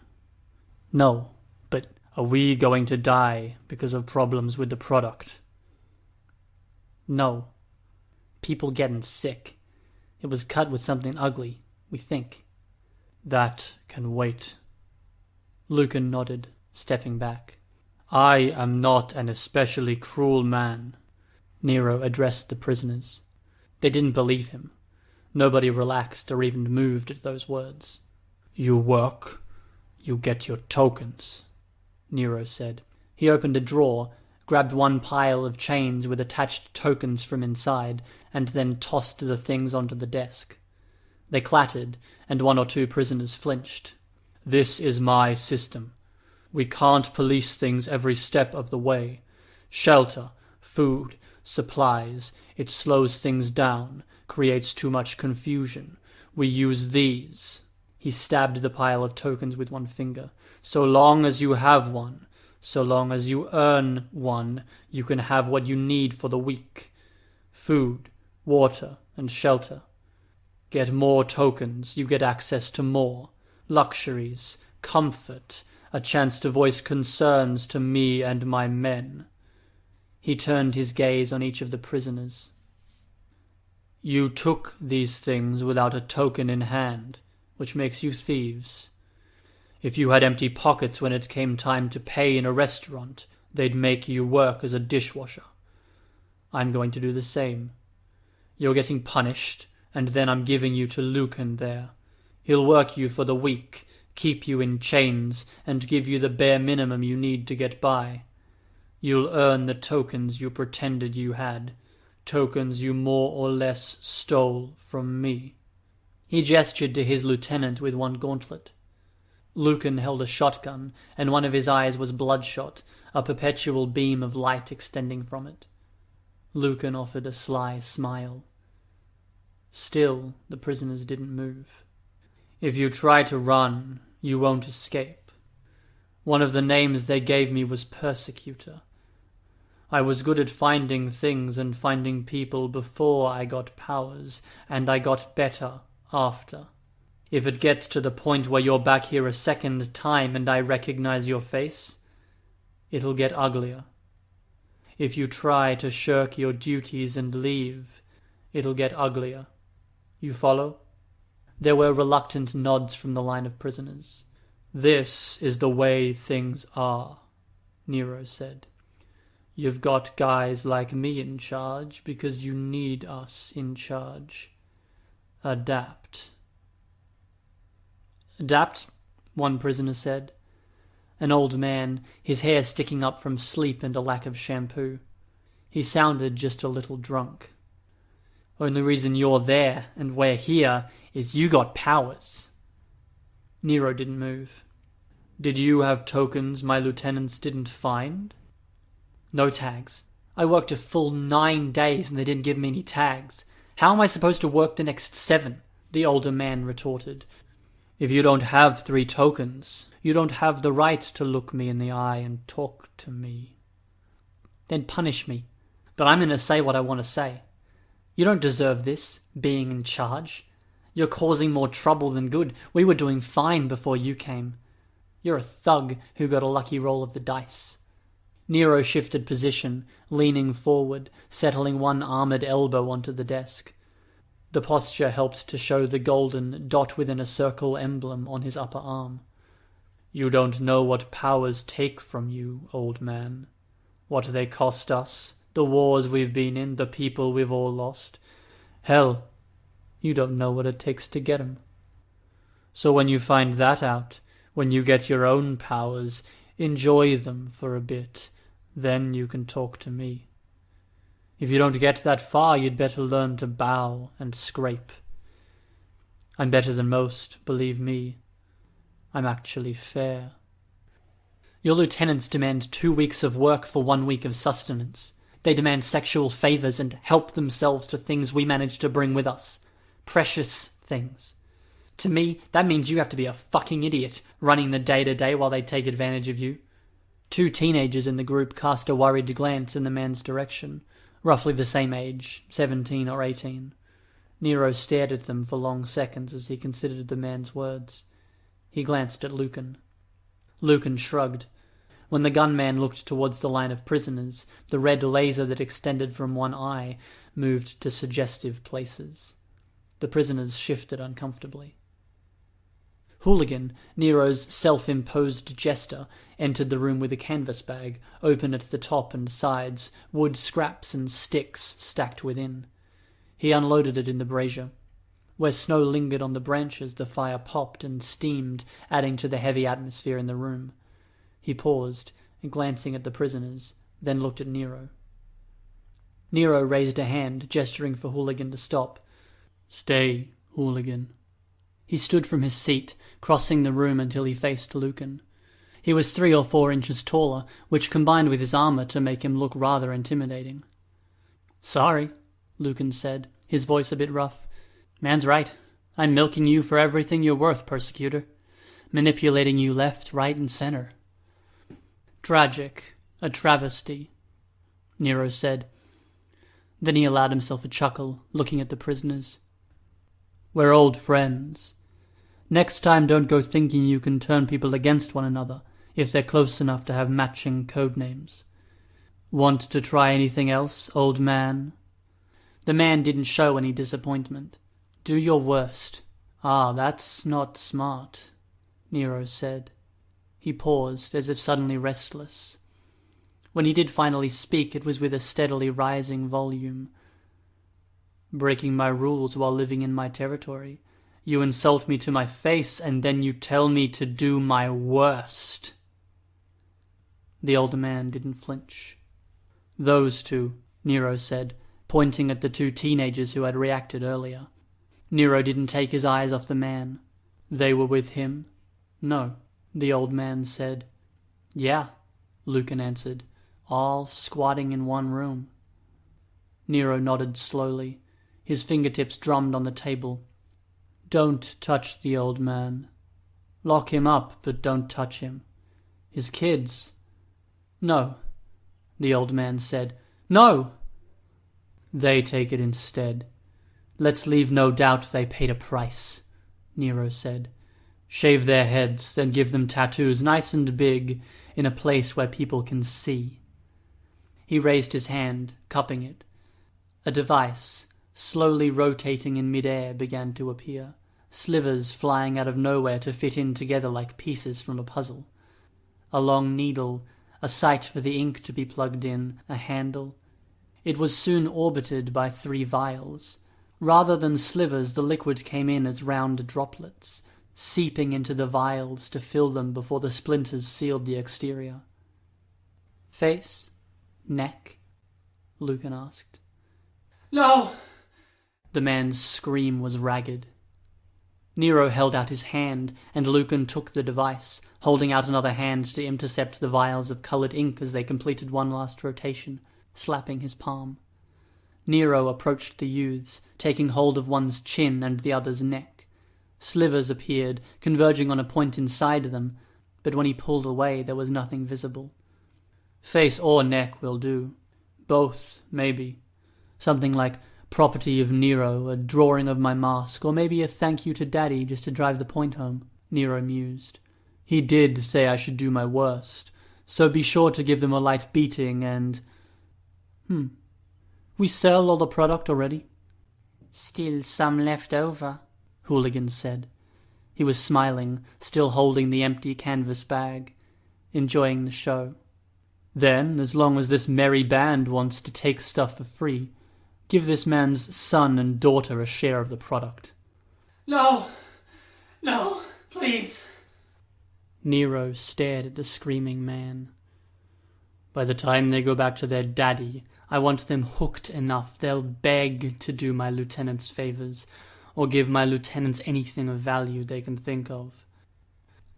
No, but are we going to die because of problems with the product? No. People getting sick. It was cut with something ugly, we think. That can wait. Lucan nodded, stepping back. I am not an especially cruel man. Nero addressed the prisoners. They didn't believe him. Nobody relaxed or even moved at those words. You work, you get your tokens, Nero said. He opened a drawer, grabbed one pile of chains with attached tokens from inside, and then tossed the things onto the desk. They clattered, and 1 or 2 prisoners flinched. This is my system. We can't police things every step of the way. Shelter, food, supplies, it slows things down, creates too much confusion. We use these. He stabbed the pile of tokens with one finger. So long as you have one, so long as you earn one, you can have what you need for the week. Food, water, and shelter. Get more tokens, you get access to more. Luxuries, comfort, a chance to voice concerns to me and my men. He turned his gaze on each of the prisoners. You took these things without a token in hand, which makes you thieves. If you had empty pockets when it came time to pay in a restaurant, they'd make you work as a dishwasher. I'm going to do the same. You're getting punished, and then I'm giving you to Lucan there. He'll work you for the week, keep you in chains, and give you the bare minimum you need to get by. You'll earn the tokens you pretended you had, tokens you more or less stole from me. He gestured to his lieutenant with one gauntlet. Lucan held a shotgun, and one of his eyes was bloodshot, a perpetual beam of light extending from it. Lucan offered a sly smile. Still, the prisoners didn't move. If you try to run, you won't escape. One of the names they gave me was Persecutor. I was good at finding things and finding people before I got powers, and I got better after. If it gets to the point where you're back here a second time and I recognize your face, it'll get uglier. If you try to shirk your duties and leave, it'll get uglier. You follow?" There were reluctant nods from the line of prisoners. "This is the way things are," Nero said. "You've got guys like me in charge because you need us in charge. Adapt." "Adapt?" one prisoner said. An old man, his hair sticking up from sleep and a lack of shampoo. He sounded just a little drunk. "Only reason you're there and we're here is you got powers." Nero didn't move. "Did you have tokens my lieutenants didn't find?" "No tags. I worked a full 9 days and they didn't give me any tags. How am I supposed to work the next 7? The older man retorted. "If you don't have 3 tokens, you don't have the right to look me in the eye and talk to me." "Then punish me. But I'm going to say what I want to say. You don't deserve this, being in charge. You're causing more trouble than good. We were doing fine before you came. You're a thug who got a lucky roll of the dice." Nero shifted position, leaning forward, settling one armored elbow onto the desk. The posture helped to show the golden dot within a circle emblem on his upper arm. "You don't know what powers take from you, old man. What they cost us, the wars we've been in, the people we've all lost. Hell, you don't know what it takes to get 'em. So when you find that out, when you get your own powers, enjoy them for a bit. Then you can talk to me. If you don't get that far, you'd better learn to bow and scrape. I'm better than most, believe me. I'm actually fair." "Your lieutenants demand 2 weeks of work for 1 week of sustenance. They demand sexual favors and help themselves to things we manage to bring with us. Precious things. To me, that means you have to be a fucking idiot, running the day-to-day while they take advantage of you." 2 teenagers in the group cast a worried glance in the man's direction, roughly the same age, 17 or 18. Nero stared at them for long seconds as he considered the man's words. He glanced at Lucan. Lucan shrugged. When the gunman looked towards the line of prisoners, the red laser that extended from one eye moved to suggestive places. The prisoners shifted uncomfortably. Hooligan, Nero's self-imposed jester, entered the room with a canvas bag, open at the top and sides, wood scraps and sticks stacked within. He unloaded it in the brazier. Where snow lingered on the branches, the fire popped and steamed, adding to the heavy atmosphere in the room. He paused, glancing at the prisoners, then looked at Nero. Nero raised a hand, gesturing for Hooligan to stop. "Stay, Hooligan." He stood from his seat, crossing the room until he faced Lucan. He was 3 or 4 inches taller, which combined with his armor to make him look rather intimidating. "Sorry," Lucan said, his voice a bit rough. "Man's right. I'm milking you for everything you're worth, persecutor. Manipulating you left, right, and center." "Tragic. A travesty," Nero said. Then he allowed himself a chuckle, looking at the prisoners. "We're old friends. Next time don't go thinking you can turn people against one another if they're close enough to have matching code names. Want to try anything else, old man?" The man didn't show any disappointment. "Do your worst." "Ah, that's not smart," Nero said. He paused, as if suddenly restless. When he did finally speak, it was with a steadily rising volume. "Breaking my rules while living in my territory. You insult me to my face, and then you tell me to do my worst." The older man didn't flinch. "Those 2, Nero said, pointing at the 2 teenagers who had reacted earlier. Nero didn't take his eyes off the man. "They were with him?" "No," the old man said. "Yeah," Lucan answered, "all squatting in one room." Nero nodded slowly. His fingertips drummed on the table. "Don't touch the old man. Lock him up, but don't touch him. His kids? No. the old man said. "No!" "They take it instead. Let's leave no doubt they paid a price," Nero said. "Shave their heads, then give them tattoos nice and big in a place where people can see." He raised his hand, cupping it. A device, slowly rotating in midair, began to appear, slivers flying out of nowhere to fit in together like pieces from a puzzle. A long needle, a site for the ink to be plugged in, a handle. It was soon orbited by 3 vials. Rather than slivers, the liquid came in as round droplets, seeping into the vials to fill them before the splinters sealed the exterior. "Face? Neck?" Lucan asked. No! The man's scream was ragged. Nero held out his hand, and Lucan took the device, holding out another hand to intercept the vials of coloured ink as they completed one last rotation, slapping his palm. Nero approached the youths, taking hold of one's chin and the other's neck. Slivers appeared, converging on a point inside them, but when he pulled away there was nothing visible. "Face or neck will do. Both, maybe. Something like property of Nero, a drawing of my mask, or maybe a thank you to Daddy just to drive the point home," Nero mused. "He did say I should do my worst, so be sure to give them a light beating and... We sell all the product already?" "Still some left over," Hooligan said. He was smiling, still holding the empty canvas bag, enjoying the show. "Then, as long as this merry band wants to take stuff for free, give this man's son and daughter a share of the product." No! No! Please! Nero stared at the screaming man. "By the time they go back to their daddy, I want them hooked enough they'll beg to do my lieutenant's favors, or give my lieutenants anything of value they can think of."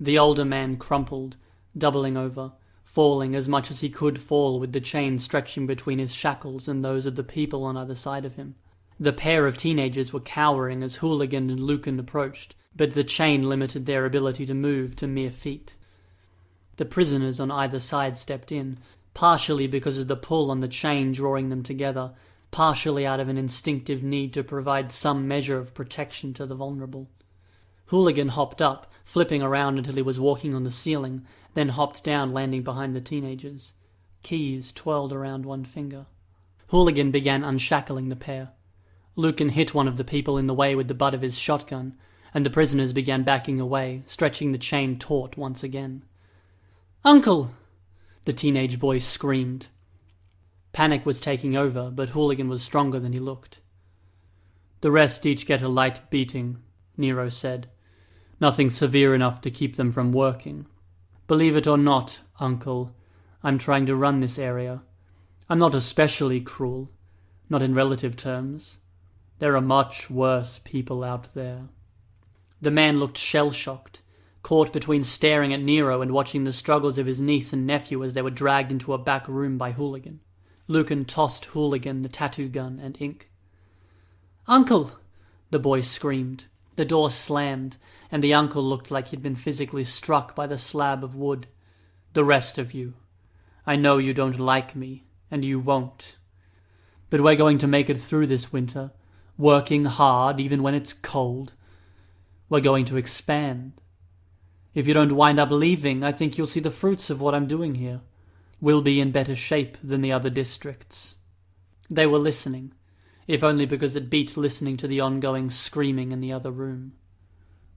The older man crumpled, doubling over, falling as much as he could fall with the chain stretching between his shackles and those of the people on either side of him. The pair of teenagers were cowering as Hooligan and Lucan approached, but the chain limited their ability to move to mere feet. The prisoners on either side stepped in, partially because of the pull on the chain drawing them together, partially out of an instinctive need to provide some measure of protection to the vulnerable. Hooligan hopped up, flipping around until he was walking on the ceiling, then hopped down, landing behind the teenagers. Keys twirled around one finger. Hooligan began unshackling the pair. Lucan hit one of the people in the way with the butt of his shotgun, and the prisoners began backing away, stretching the chain taut once again. "Uncle!" the teenage boy screamed. Panic was taking over, but Hooligan was stronger than he looked. "The rest each get a light beating," Nero said. "Nothing severe enough to keep them from working. Believe it or not, Uncle, I'm trying to run this area. I'm not especially cruel, not in relative terms. There are much worse people out there." The man looked shell-shocked, caught between staring at Nero and watching the struggles of his niece and nephew as they were dragged into a back room by Hooligan. Lucan tossed Hooligan the tattoo gun and ink. "Uncle!" the boy screamed. The door slammed, and the uncle looked like he'd been physically struck by the slab of wood. "The rest of you. I know you don't like me, and you won't. But we're going to make it through this winter, working hard even when it's cold. We're going to expand. If you don't wind up leaving, I think you'll see the fruits of what I'm doing here. We'll be in better shape than the other districts." They were listening, if only because it beat listening to the ongoing screaming in the other room.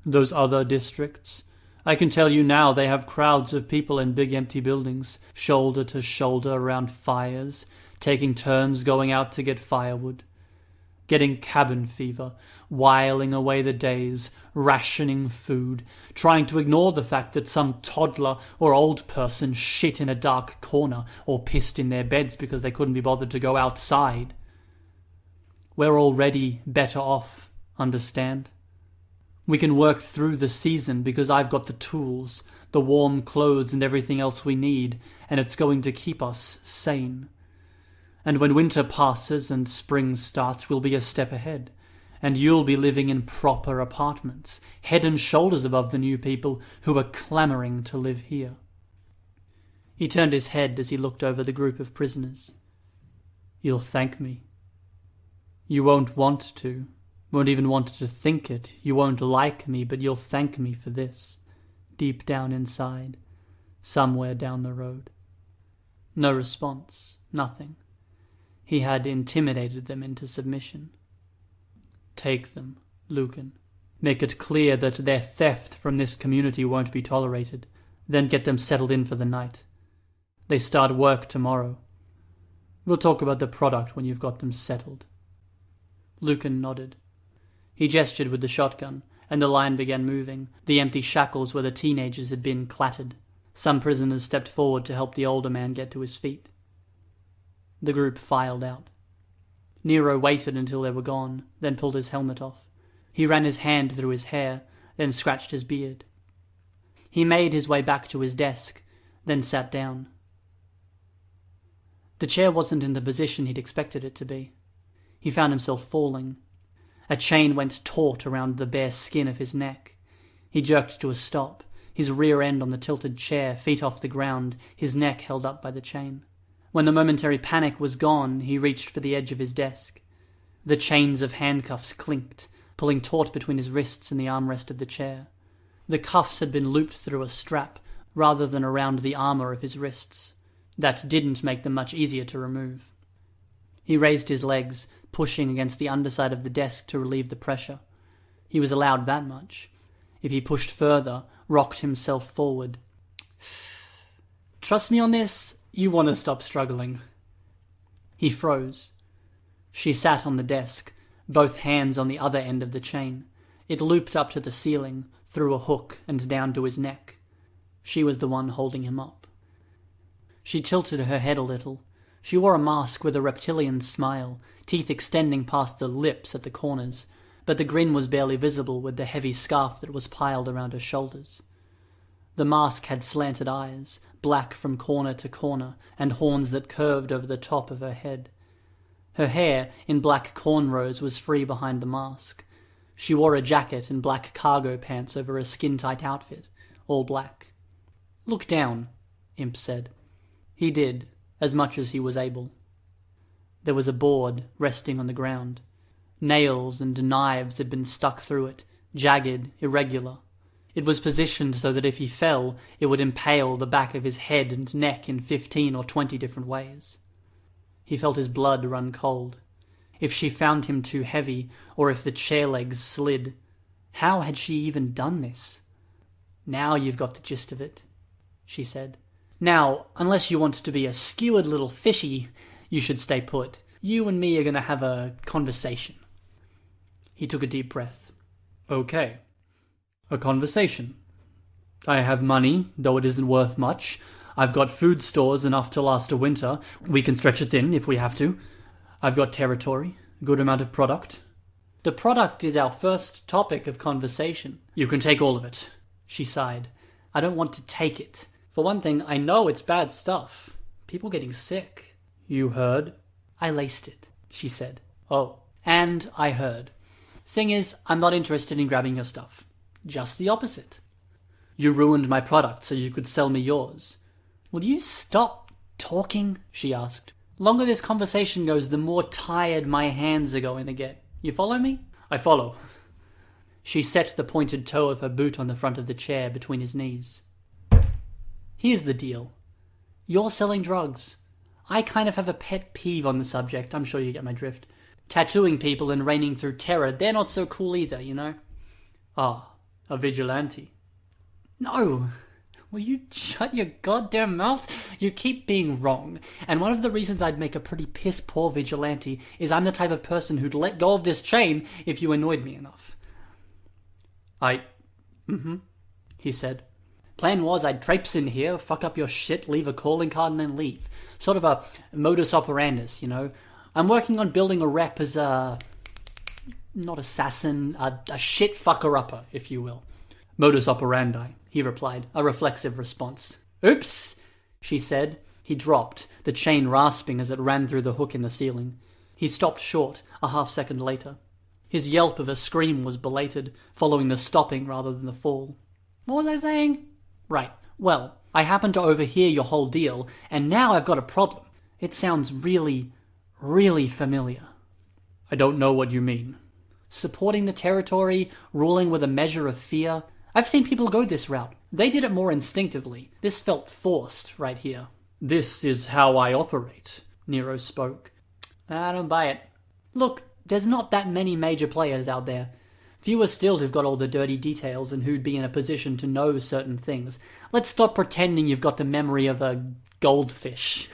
"Those other districts? I can tell you now they have crowds of people in big empty buildings, shoulder to shoulder around fires, taking turns going out to get firewood. Getting cabin fever, whiling away the days, rationing food, trying to ignore the fact that some toddler or old person shit in a dark corner or pissed in their beds because they couldn't be bothered to go outside. We're already better off, understand? We can work through the season because I've got the tools, the warm clothes and everything else we need, and it's going to keep us sane. And when winter passes and spring starts, we'll be a step ahead, and you'll be living in proper apartments, head and shoulders above the new people who are clamouring to live here." He turned his head as he looked over the group of prisoners. "You'll thank me. You won't want to, won't even want to think it. You won't like me, but you'll thank me for this, deep down inside, somewhere down the road." No response, nothing. He had intimidated them into submission. "Take them, Lucan. Make it clear that their theft from this community won't be tolerated. Then get them settled in for the night. They start work tomorrow. We'll talk about the product when you've got them settled." Lucan nodded. He gestured with the shotgun, and the line began moving. The empty shackles where the teenagers had been clattered. Some prisoners stepped forward to help the older man get to his feet. The group filed out. Nero waited until they were gone, then pulled his helmet off. He ran his hand through his hair, then scratched his beard. He made his way back to his desk, then sat down. The chair wasn't in the position he'd expected it to be. He found himself falling. A chain went taut around the bare skin of his neck. He jerked to a stop, his rear end on the tilted chair, feet off the ground, his neck held up by the chain. When the momentary panic was gone, he reached for the edge of his desk. The chains of handcuffs clinked, pulling taut between his wrists and the armrest of the chair. The cuffs had been looped through a strap, rather than around the armor of his wrists. That didn't make them much easier to remove. He raised his legs, pushing against the underside of the desk to relieve the pressure. He was allowed that much. If he pushed further, rocked himself forward. "Trust me on this, you want to stop struggling." He froze. She sat on the desk, both hands on the other end of the chain. It looped up to the ceiling, through a hook and down to his neck. She was the one holding him up. She tilted her head a little. She wore a mask with a reptilian smile, teeth extending past the lips at the corners, but the grin was barely visible with the heavy scarf that was piled around her shoulders. The mask had slanted eyes, black from corner to corner, and horns that curved over the top of her head. Her hair, in black cornrows, was free behind the mask. She wore a jacket and black cargo pants over a skin-tight outfit, all black. "Look down," Imp said. He did, as much as he was able. There was a board resting on the ground. Nails and knives had been stuck through it, jagged, irregular. It was positioned so that if he fell, it would impale the back of his head and neck in 15 or 20 different ways. He felt his blood run cold. If she found him too heavy, or if the chair legs slid, how had she even done this? "Now you've got the gist of it," she said. "Now, unless you want to be a skewered little fishy, you should stay put. You and me are going to have a conversation." He took a deep breath. "Okay. A conversation. I have money, though it isn't worth much. I've got food stores enough to last a winter. We can stretch it thin if we have to. I've got territory, a good amount of product." "The product is our first topic of conversation." "You can take all of it," she sighed. "I don't want to take it. For one thing, I know it's bad stuff. People getting sick." "You heard?" "I laced it," she said. "Oh, and I heard. Thing is, I'm not interested in grabbing your stuff. Just the opposite. You ruined my product so you could sell me yours." "Will you stop talking?" she asked. "Longer this conversation goes, the more tired my hands are going to get. You follow me?" "I follow." She set the pointed toe of her boot on the front of the chair between his knees. "Here's the deal. You're selling drugs. I kind of have a pet peeve on the subject, I'm sure you get my drift. Tattooing people and reigning through terror, they're not so cool either, you know?" "Ah, a vigilante." "No. Will you shut your goddamn mouth? You keep being wrong. And one of the reasons I'd make a pretty piss-poor vigilante is I'm the type of person who'd let go of this chain if you annoyed me enough." He said. "Plan was I'd traipse in here, fuck up your shit, leave a calling card and then leave. Sort of a modus operandus, you know. I'm working on building a rep as a... not assassin, a shit fucker-upper, if you will." "Modus operandi," he replied, a reflexive response. "Oops," she said. He dropped, the chain rasping as it ran through the hook in the ceiling. He stopped short, a half-second later. His yelp of a scream was belated, following the stopping rather than the fall. "What was I saying?" "Right. Well, I happened to overhear your whole deal, and now I've got a problem. It sounds really, really familiar. I don't know what you mean. Supporting the territory, ruling with a measure of fear. I've seen people go this route. They did it more instinctively. This felt forced right here. This is how I operate, Nero spoke. I don't buy it. Look, there's not that many major players out there. Fewer still who've got all the dirty details and who'd be in a position to know certain things. Let's stop pretending you've got the memory of a goldfish.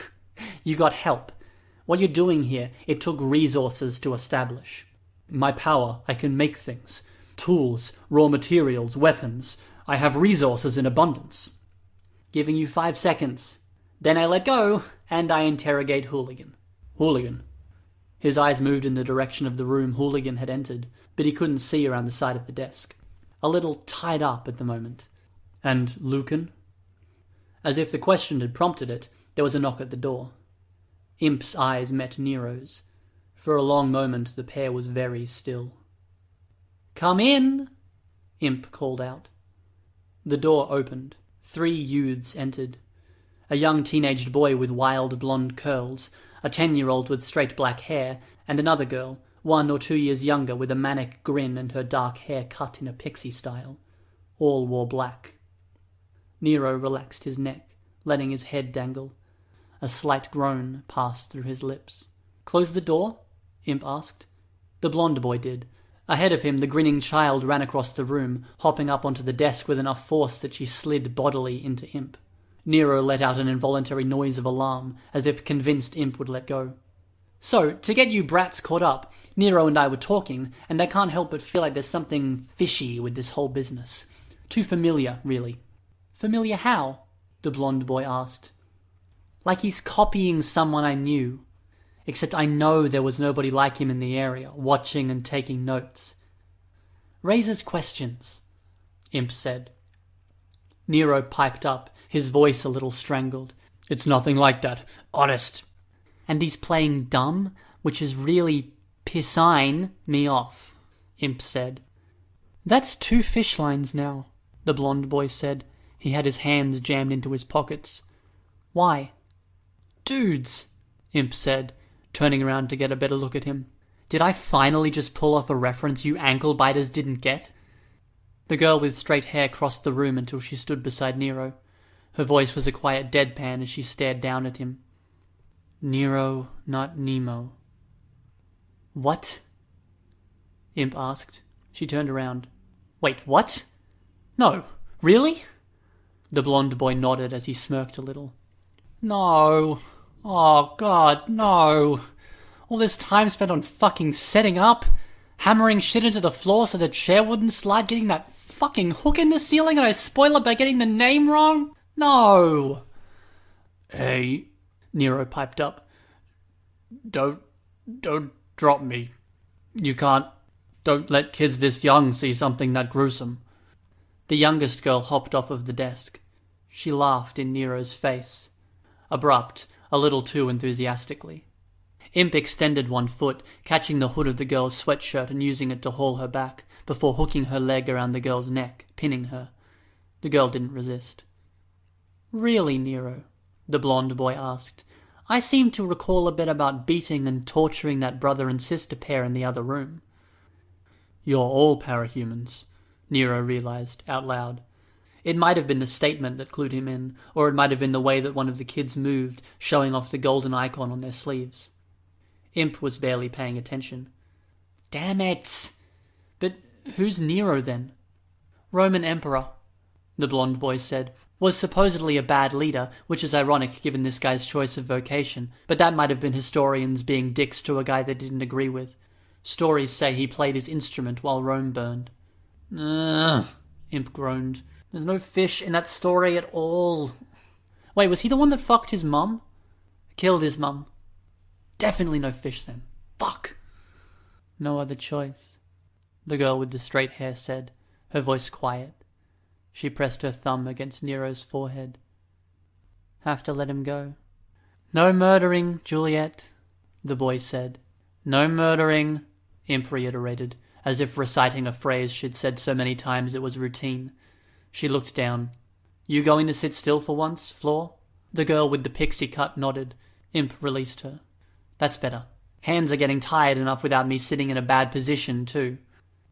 You got help. What you're doing here, it took resources to establish. My power, I can make things. Tools, raw materials, weapons. I have resources in abundance. Giving you 5 seconds. Then I let go, and I interrogate Hooligan. Hooligan. His eyes moved in the direction of the room Hooligan had entered, but he couldn't see around the side of the desk. A little tied up at the moment. And Lucan? As if the question had prompted it, there was a knock at the door. Imp's eyes met Nero's. For a long moment the pair was very still. "Come in!" Imp called out. The door opened. 3 youths entered. A young teenaged boy with wild blonde curls, a 10-year-old with straight black hair, and another girl, 1 or 2 years younger, with a manic grin and her dark hair cut in a pixie style. All wore black. Nero relaxed his neck, letting his head dangle. A slight groan passed through his lips. "Close the door?" Imp asked. The blonde boy did. Ahead of him, the grinning child ran across the room, hopping up onto the desk with enough force that she slid bodily into Imp. Nero let out an involuntary noise of alarm, as if convinced Imp would let go. "So, to get you brats caught up, Nero and I were talking, and I can't help but feel like there's something fishy with this whole business. Too familiar, really." "Familiar how?" the blonde boy asked. "Like he's copying someone I knew. Except I know there was nobody like him in the area, watching and taking notes." "Raises questions," Imp said. Nero piped up, his voice a little strangled. "It's nothing like that. Honest." "And he's playing dumb, which is really pissing me off," Imp said. "That's 2 fish lines now," the blonde boy said. He had his hands jammed into his pockets. "Why?" "Dudes," Imp said, turning around to get a better look at him. "Did I finally just pull off a reference you ankle-biters didn't get?" The girl with straight hair crossed the room until she stood beside Nero. Her voice was a quiet deadpan as she stared down at him. "Nero, not Nemo." "What?" Imp asked. She turned around. "Wait, what? No, really?" The blonde boy nodded as he smirked a little. "No. Oh, God, no. All this time spent on fucking setting up, hammering shit into the floor so the chair wouldn't slide, getting that fucking hook in the ceiling, and I spoil it by getting the name wrong? No." "Hey," Nero piped up. Don't drop me. You can't. Don't let kids this young see something that gruesome." The youngest girl hopped off of the desk. She laughed in Nero's face. Abrupt, a little too enthusiastically. Imp extended one foot, catching the hood of the girl's sweatshirt and using it to haul her back, before hooking her leg around the girl's neck, pinning her. The girl didn't resist. "Really, Nero?" the blonde boy asked. "I seem to recall a bit about beating and torturing that brother and sister pair in the other room." "You're all parahumans," Nero realized, out loud. It might have been the statement that clued him in, or it might have been the way that one of the kids moved, showing off the golden icon on their sleeves. Imp was barely paying attention. "Damn it! But who's Nero, then?" "Roman Emperor," the blonde boy said. "Was supposedly a bad leader, which is ironic given this guy's choice of vocation, but that might have been historians being dicks to a guy they didn't agree with. Stories say he played his instrument while Rome burned." "Ugh," Imp groaned. "There's no fish in that story at all." "Wait, was he the one that fucked his mum?" "Killed his mum." "Definitely no fish then. Fuck." "No other choice," the girl with the straight hair said, her voice quiet. She pressed her thumb against Nero's forehead. "Have to let him go." "No murdering, Juliet," the boy said. "No murdering," Imp reiterated, as if reciting a phrase she'd said so many times it was routine. She looked down. You going to sit still for once, Floor? The girl with the pixie cut nodded. Imp released her. That's better. Hands are getting tired enough without me sitting in a bad position, too.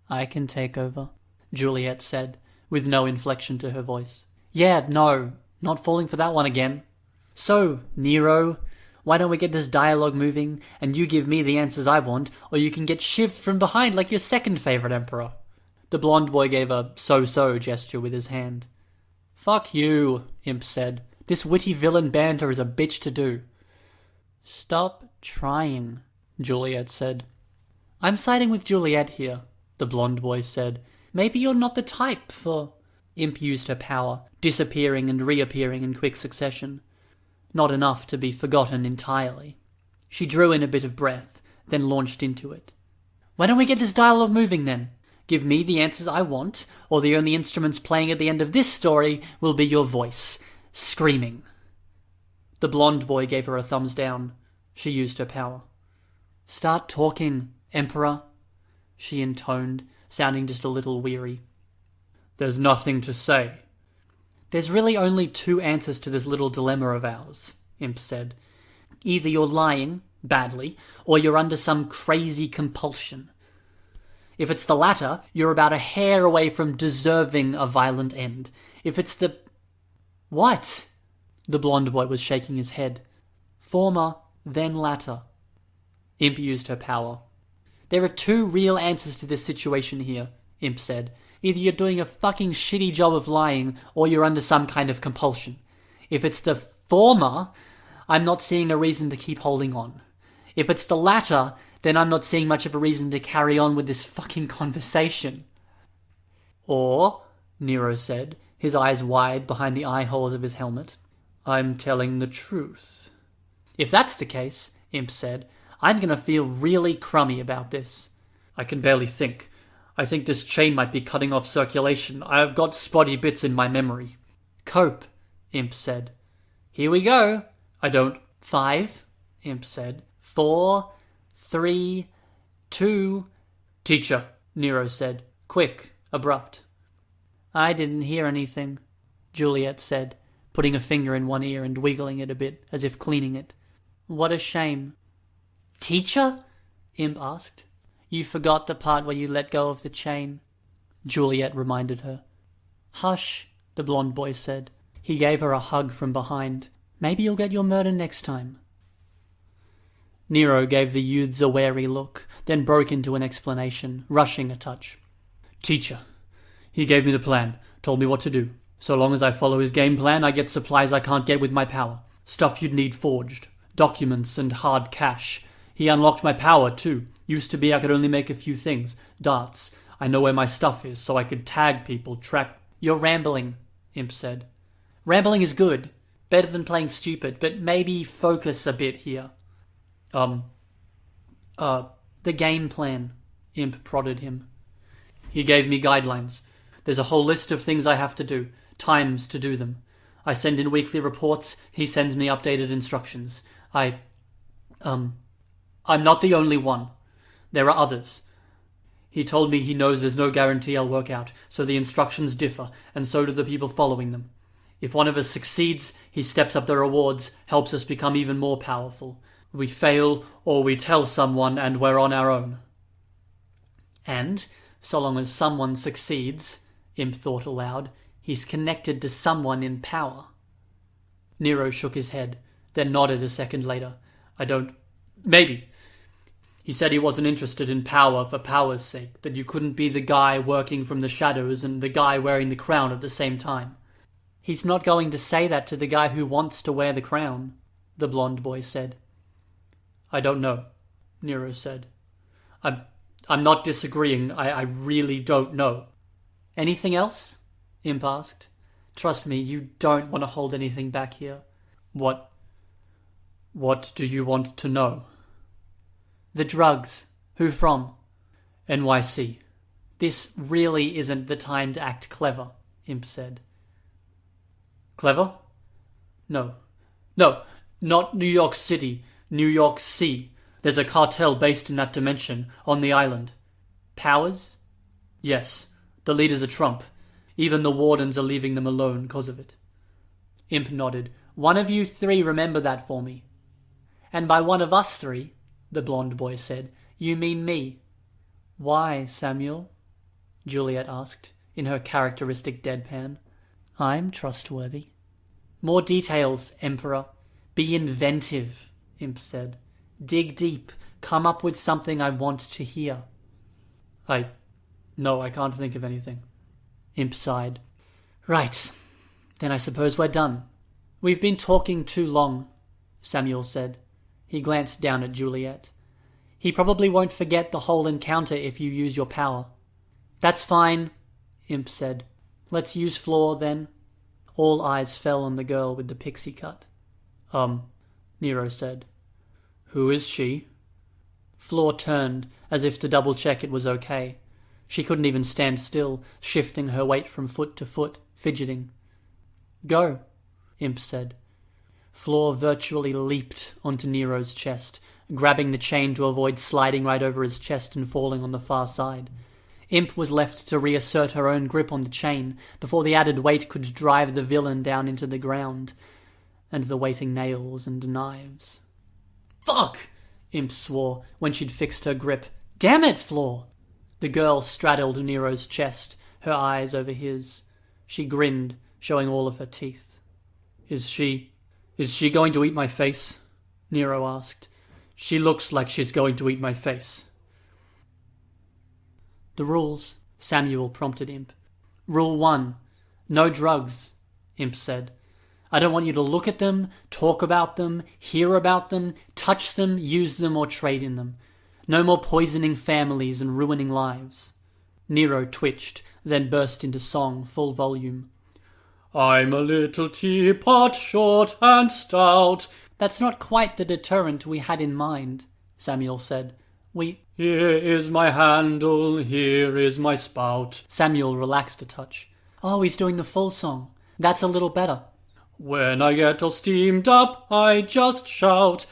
I can take over, Juliet said, with no inflection to her voice. Yeah, no, not falling for that one again. So, Nero, why don't we get this dialogue moving, and you give me the answers I want, or you can get shivved from behind like your second favourite emperor. The blonde boy gave a so-so gesture with his hand. Fuck you, Imp said. This witty villain banter is a bitch to do. Stop trying, Juliet said. I'm siding with Juliet here, the blonde boy said. Maybe you're not the type for... Imp used her power, disappearing and reappearing in quick succession. Not enough to be forgotten entirely. She drew in a bit of breath, then launched into it. Why don't we get this dialogue moving then? Give me the answers I want, or the only instruments playing at the end of this story will be your voice, screaming. The blonde boy gave her a thumbs down. She used her power. Start talking, Emperor, she intoned, sounding just a little weary. There's nothing to say. There's really only two answers to this little dilemma of ours, Imp said. Either you're lying, badly, or you're under some crazy compulsion. If it's the latter, you're about a hair away from deserving a violent end. If it's the... What? The blonde boy was shaking his head. Former, then latter. Imp used her power. There are two real answers to this situation here, Imp said. Either you're doing a fucking shitty job of lying, or you're under some kind of compulsion. If it's the former, I'm not seeing a reason to keep holding on. If it's the latter, then I'm not seeing much of a reason to carry on with this fucking conversation. Or, Nero said, his eyes wide behind the eye holes of his helmet, I'm telling the truth. If that's the case, Imp said, I'm gonna feel really crummy about this. I can barely think. I think this chain might be cutting off circulation. I've got spotty bits in my memory. Cope, Imp said. Here we go. I don't... 5, Imp said. 4, 3, 2... Teacher, Nero said. Quick, abrupt. I didn't hear anything, Juliet said, putting a finger in one ear and wiggling it a bit, as if cleaning it. What a shame. Teacher? Imp asked. You forgot the part where you let go of the chain, Juliet reminded her. Hush, the blonde boy said. He gave her a hug from behind. Maybe you'll get your murder next time. Nero gave the youths a wary look, then broke into an explanation, rushing a touch. Teacher, he gave me the plan, told me what to do. So long as I follow his game plan, I get supplies I can't get with my power. Stuff you'd need forged. Documents and hard cash. He unlocked my power, too. Used to be I could only make a few things. Darts. I know where my stuff is, so I could tag people, track... You're rambling, Imp said. Rambling is good. Better than playing stupid, but maybe focus a bit here. The game plan, Imp prodded him. He gave me guidelines. There's a whole list of things I have to do, times to do them. I send in weekly reports, he sends me updated instructions. I'm not the only one. There are others. He told me he knows there's no guarantee I'll work out, so the instructions differ, and so do the people following them. If one of us succeeds, he steps up the rewards, helps us become even more powerful. We fail, or we tell someone, and we're on our own. And, so long as someone succeeds, Imp thought aloud, he's connected to someone in power. Nero shook his head, then nodded a second later. Maybe. He said he wasn't interested in power for power's sake, that you couldn't be the guy working from the shadows and the guy wearing the crown at the same time. He's not going to say that to the guy who wants to wear the crown, the blonde boy said. I don't know, Nero said. I'm not disagreeing, I really don't know. Anything else? Imp asked. Trust me, you don't want to hold anything back here. What do you want to know? The drugs. Who from? NYC. This really isn't the time to act clever, Imp said. Clever? No, not New York City, New York Sea. There's a cartel based in that dimension, on the island. Powers? Yes, the leader's a Trump. Even the wardens are leaving them alone because of it. Imp nodded. One of you three remember that for me. And by one of us three, the blonde boy said, you mean me. Why, Samuel? Juliet asked, in her characteristic deadpan. I'm trustworthy. More details, Emperor. Be inventive, Imp said. Dig deep. Come up with something I want to hear. No, I can't think of anything. Imp sighed. Right. Then I suppose we're done. We've been talking too long, Samuel said. He glanced down at Juliet. He probably won't forget the whole encounter if you use your power. That's fine, Imp said. Let's use Floor, then. All eyes fell on the girl with the pixie cut. Nero said. Who is she? Floor turned, as if to double-check it was okay. She couldn't even stand still, shifting her weight from foot to foot, fidgeting. Go, Imp said. Floor virtually leaped onto Nero's chest, grabbing the chain to avoid sliding right over his chest and falling on the far side. Imp was left to reassert her own grip on the chain before the added weight could drive the villain down into the ground, and the waiting nails and knives. Fuck! Imp swore when she'd fixed her grip. Damn it, Floor! The girl straddled Nero's chest, her eyes over his. She grinned, showing all of her teeth. Is she going to eat my face? Nero asked. She looks like she's going to eat my face. The rules, Samuel prompted Imp. Rule 1. No drugs, Imp said. I don't want you to look at them, talk about them, hear about them, touch them, use them, or trade in them. No more poisoning families and ruining lives. Nero twitched, then burst into song, full volume. I'm a little teapot, short and stout. That's not quite the deterrent we had in mind, Samuel said. Here is my handle, here is my spout. Samuel relaxed a touch. Oh, he's doing the full song. That's a little better. When I get all steamed up, I just shout.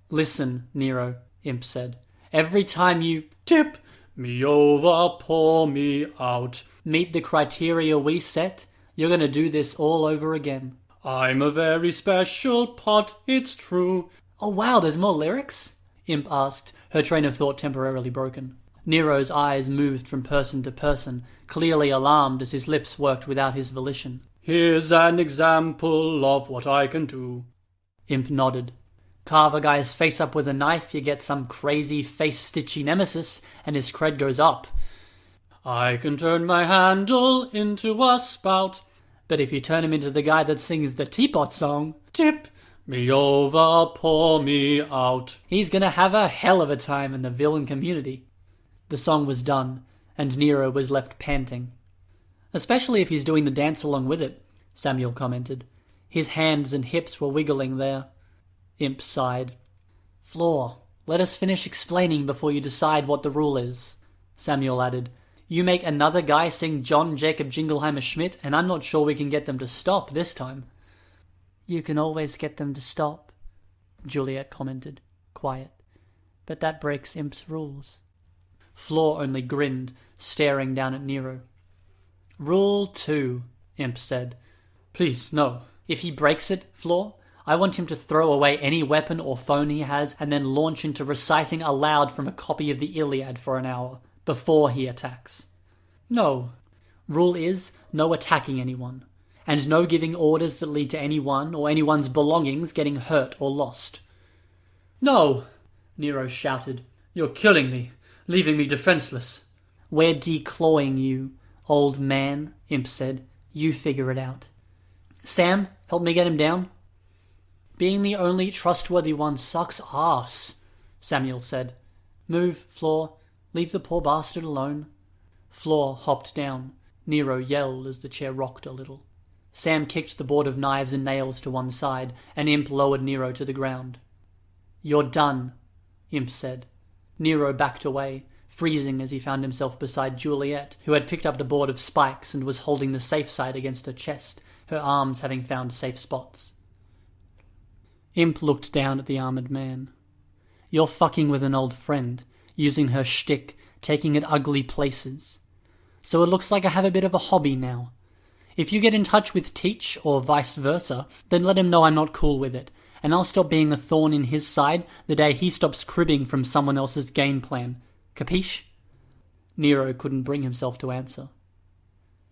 Listen, Nero, Imp said. Every time you tip me over, pour me out, meet the criteria we set, you're going to do this all over again. I'm a very special pot, it's true. Oh wow, there's more lyrics? Imp asked, her train of thought temporarily broken. Nero's eyes moved from person to person, clearly alarmed as his lips worked without his volition. Here's an example of what I can do. Imp nodded. Carve a guy's face up with a knife, you get some crazy face-stitchy nemesis, and his cred goes up. I can turn my handle into a spout. But if you turn him into the guy that sings the teapot song, tip me over, pour me out, he's gonna have a hell of a time in the villain community. The song was done, and Nero was left panting. Especially if he's doing the dance along with it, Samuel commented. His hands and hips were wiggling there. Imp sighed. Floor, let us finish explaining before you decide what the rule is, Samuel added. You make another guy sing John Jacob Jingleheimer Schmidt, and I'm not sure we can get them to stop this time. You can always get them to stop, Juliet commented, quiet. But that breaks Imp's rules. Floor only grinned, staring down at Nero. Rule 2, Imp said. Please, no. If he breaks it, Floor, I want him to throw away any weapon or phone he has and then launch into reciting aloud from a copy of the Iliad for an hour, before he attacks. No. Rule is no attacking anyone, and no giving orders that lead to anyone or anyone's belongings getting hurt or lost. No, Nero shouted. You're killing me, leaving me defenseless. We're declawing you, old man, Imp said. You figure it out. Sam, help me get him down. Being the only trustworthy one sucks ass, Samuel said. Move, Floor. Leave the poor bastard alone. Floor hopped down. Nero yelled as the chair rocked a little. Sam kicked the board of knives and nails to one side, and Imp lowered Nero to the ground. You're done, Imp said. Nero backed away, freezing as he found himself beside Juliet, who had picked up the board of spikes and was holding the safe side against her chest, her arms having found safe spots. Imp looked down at the armoured man. You're fucking with an old friend, using her shtick, taking it ugly places. So it looks like I have a bit of a hobby now. If you get in touch with Teach, or vice versa, then let him know I'm not cool with it, and I'll stop being a thorn in his side the day he stops cribbing from someone else's game plan. Capiche? Nero couldn't bring himself to answer.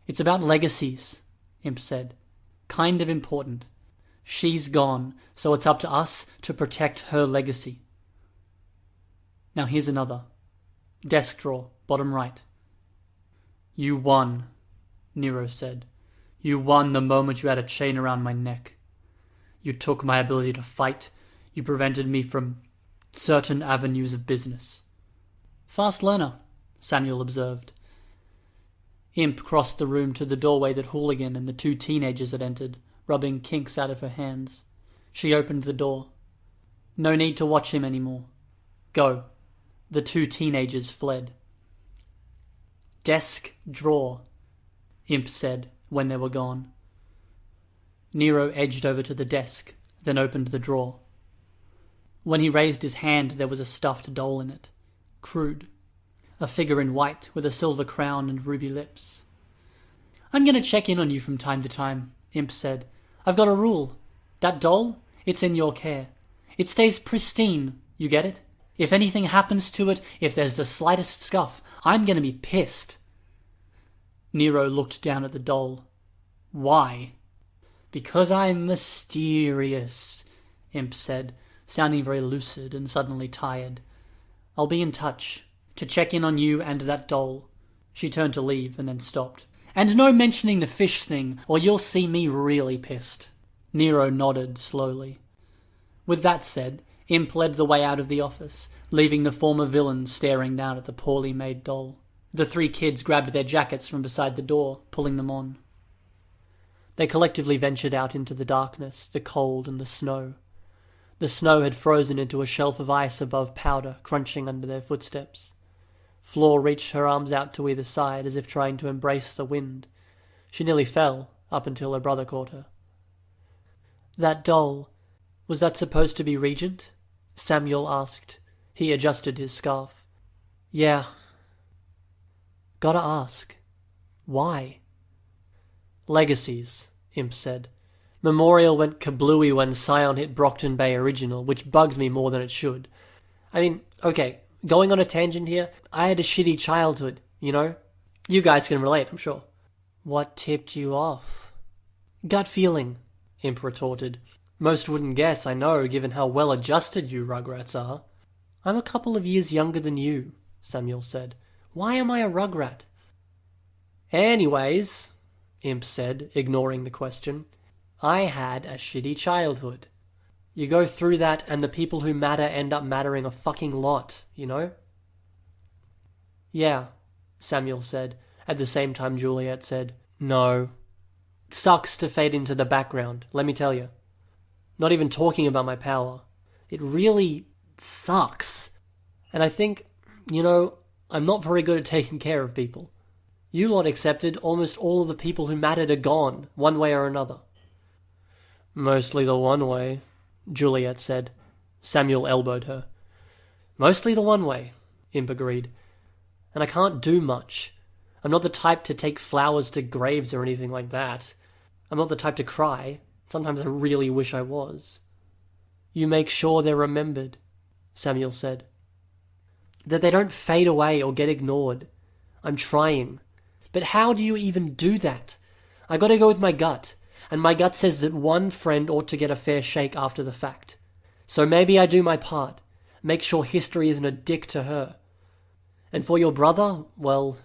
It's about legacies, Imp said. Kind of important. She's gone, so it's up to us to protect her legacy. Now here's another. Desk drawer, bottom right. You won, Nero said. You won the moment you had a chain around my neck. You took my ability to fight. You prevented me from certain avenues of business. Fast learner, Samuel observed. Imp crossed the room to the doorway that Hooligan and the two teenagers had entered, rubbing kinks out of her hands. She opened the door. No need to watch him anymore. Go. The two teenagers fled. Desk drawer, Imp said when they were gone. Nero edged over to the desk, then opened the drawer. When he raised his hand, there was a stuffed doll in it. Crude. A figure in white with a silver crown and ruby lips. I'm going to check in on you from time to time, Imp said. I've got a rule. That doll, it's in your care. It stays pristine, you get it? If anything happens to it, if there's the slightest scuff, I'm going to be pissed. Nero looked down at the doll. Why? Because I'm mysterious, Imp said, sounding very lucid and suddenly tired. I'll be in touch, to check in on you and that doll. She turned to leave and then stopped. And no mentioning the fish thing, or you'll see me really pissed. Nero nodded slowly. With that said, Imp led the way out of the office, leaving the former villain staring down at the poorly made doll. The three kids grabbed their jackets from beside the door, pulling them on. They collectively ventured out into the darkness, the cold and the snow. The snow had frozen into a shelf of ice above powder, crunching under their footsteps. Flor reached her arms out to either side as if trying to embrace the wind. She nearly fell, up until her brother caught her. That doll, was that supposed to be Regent? Samuel asked. He adjusted his scarf. Yeah. Gotta ask. Why? Legacies, Imp said. Memorial went kablooey when Scion hit Brockton Bay Original, which bugs me more than it should. I mean, okay, going on a tangent here, I had a shitty childhood, you know? You guys can relate, I'm sure. What tipped you off? Gut feeling, Imp retorted. Most wouldn't guess, I know, given how well adjusted you Rugrats are. I'm a couple of years younger than you, Samuel said. Why am I a Rugrat? Anyways, Imp said, ignoring the question, I had a shitty childhood. You go through that and the people who matter end up mattering a fucking lot, you know? Yeah, Samuel said, at the same time Juliet said, no. It sucks to fade into the background, let me tell you. Not even talking about my power. It really sucks. And I think, you know, I'm not very good at taking care of people. You lot accepted almost all of the people who mattered are gone, one way or another. Mostly the one way, Juliet said. Samuel elbowed her. Mostly the one way, Imp agreed. And I can't do much. I'm not the type to take flowers to graves or anything like that. I'm not the type to cry. Sometimes I really wish I was. You make sure they're remembered, Samuel said. That they don't fade away or get ignored. I'm trying. But how do you even do that? I gotta go with my gut, and my gut says that one friend ought to get a fair shake after the fact. So maybe I do my part, make sure history isn't a dick to her. And for your brother, well,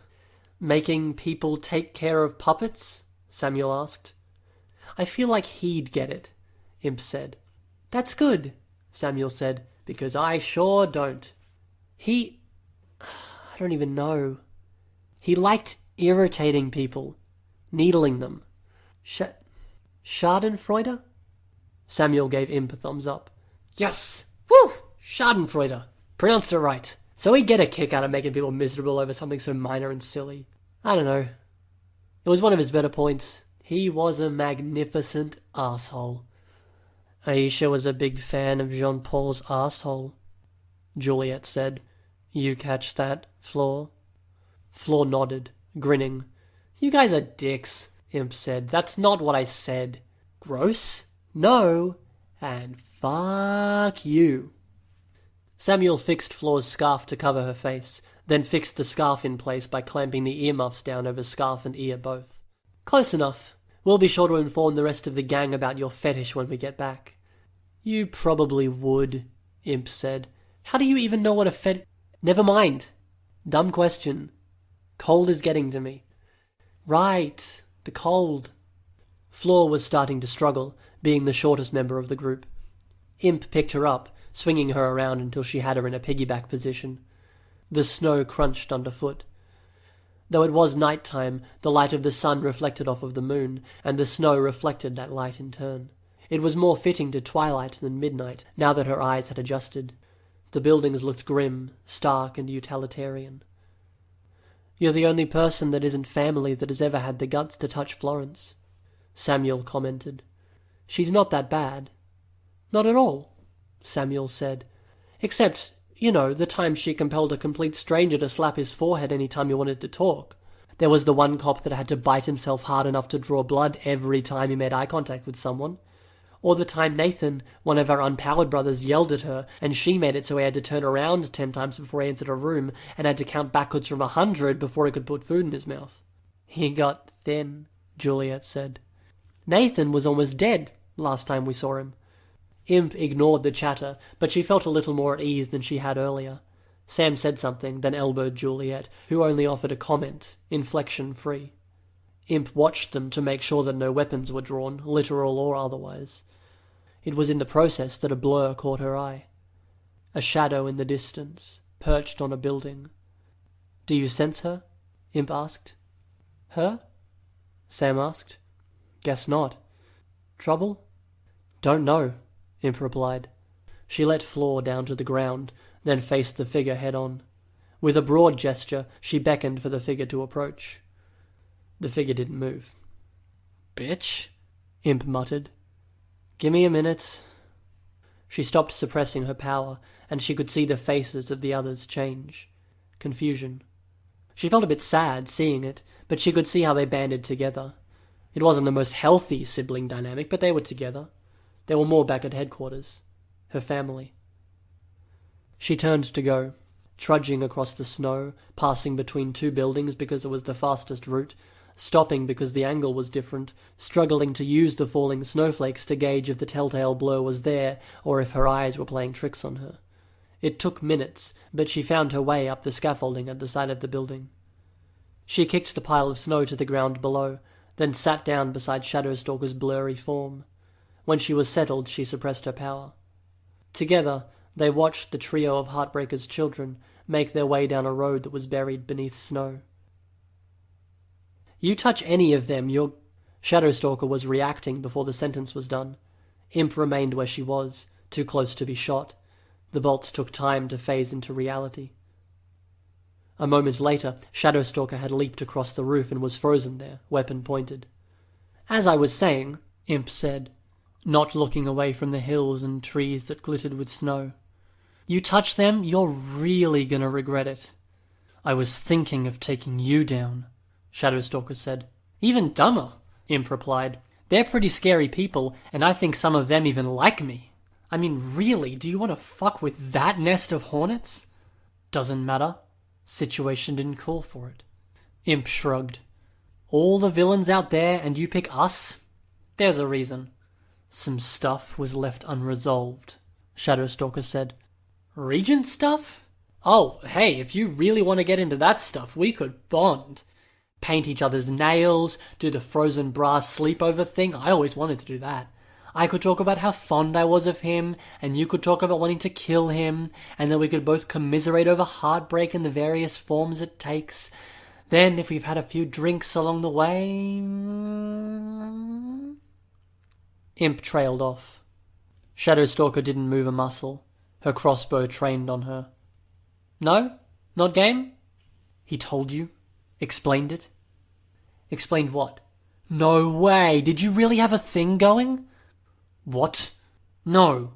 making people take care of puppets? Samuel asked. I feel like he'd get it, Imp said. That's good, Samuel said, because I sure don't. I don't even know. He liked irritating people, needling them. Schadenfreude? Samuel gave Imp a thumbs up. Yes! Woo! Schadenfreude. Pronounced it right. So he'd get a kick out of making people miserable over something so minor and silly. I don't know. It was one of his better points. He was a magnificent asshole. Aisha was a big fan of Jean-Paul's asshole, Juliet said. You catch that, Flor? Flor nodded, grinning. You guys are dicks, Imp said. That's not what I said. Gross? No. And fuck you. Samuel fixed Flora's scarf to cover her face, then fixed the scarf in place by clamping the earmuffs down over scarf and ear both. Close enough. We'll be sure to inform the rest of the gang about your fetish when we get back. You probably would, Imp said. How do you even know what a Never mind. Dumb question. Cold is getting to me. Right, the cold. Flora was starting to struggle, being the shortest member of the group. Imp picked her up, swinging her around until she had her in a piggyback position. The snow crunched underfoot. Though it was night time, the light of the sun reflected off of the moon, and the snow reflected that light in turn. It was more fitting to twilight than midnight, now that her eyes had adjusted. The buildings looked grim, stark, and utilitarian. You're the only person that isn't family that has ever had the guts to touch Florence, Samuel commented. She's not that bad. Not at all, Samuel said. Except, the time she compelled a complete stranger to slap his forehead any time he wanted to talk. There was the one cop that had to bite himself hard enough to draw blood every time he made eye contact with someone. Or the time Nathan, one of our unpowered brothers, yelled at her, and she made it so he had to turn around 10 times before he entered a room, and had to count backwards from 100 before he could put food in his mouth. He got thin, Juliet said. Nathan was almost dead last time we saw him. Imp ignored the chatter, but she felt a little more at ease than she had earlier. Sam said something, then elbowed Juliet, who only offered a comment, inflection-free. Imp watched them to make sure that no weapons were drawn, literal or otherwise. It was in the process that a blur caught her eye. A shadow in the distance, perched on a building. Do you sense her? Imp asked. Her? Sam asked. Guess not. Trouble? Don't know, Imp replied. She let Flor down to the ground, then faced the figure head-on. With a broad gesture, she beckoned for the figure to approach. The figure didn't move. Bitch, Imp muttered. Gimme a minute. She stopped suppressing her power, and she could see the faces of the others change. Confusion. She felt a bit sad seeing it, but she could see how they banded together. It wasn't the most healthy sibling dynamic, but they were together. They were more back at headquarters. Her family. She turned to go, trudging across the snow, passing between 2 buildings because it was the fastest route, stopping because the angle was different, struggling to use the falling snowflakes to gauge if the telltale blur was there or if her eyes were playing tricks on her. It took minutes, but she found her way up the scaffolding at the side of the building. She kicked the pile of snow to the ground below, then sat down beside Shadowstalker's blurry form. When she was settled, she suppressed her power. Together, they watched the trio of Heartbreaker's children make their way down a road that was buried beneath snow. You touch any of them, you're... Shadowstalker was reacting before the sentence was done. Imp remained where she was, too close to be shot. The bolts took time to phase into reality. A moment later, Shadowstalker had leaped across the roof and was frozen there, weapon pointed. As I was saying, Imp said, not looking away from the hills and trees that glittered with snow. You touch them, you're really gonna regret it. I was thinking of taking you down, Shadowstalker said. Even dumber, Imp replied. They're pretty scary people, and I think some of them even like me. I mean, really, do you want to fuck with that nest of hornets? Doesn't matter. Situation didn't call for it. Imp shrugged. All the villains out there, and you pick us? There's a reason. Some stuff was left unresolved, Shadowstalker said. Regent stuff? Oh, hey, if you really want to get into that stuff, we could bond. Paint each other's nails, do the frozen brass sleepover thing. I always wanted to do that. I could talk about how fond I was of him, and you could talk about wanting to kill him, and then we could both commiserate over heartbreak in the various forms it takes. Then, if we've had a few drinks along the way... Imp trailed off. Shadowstalker didn't move a muscle. Her crossbow trained on her. No? Not game? He told you? Explained it? Explained what? No way! Did you really have a thing going? What? No.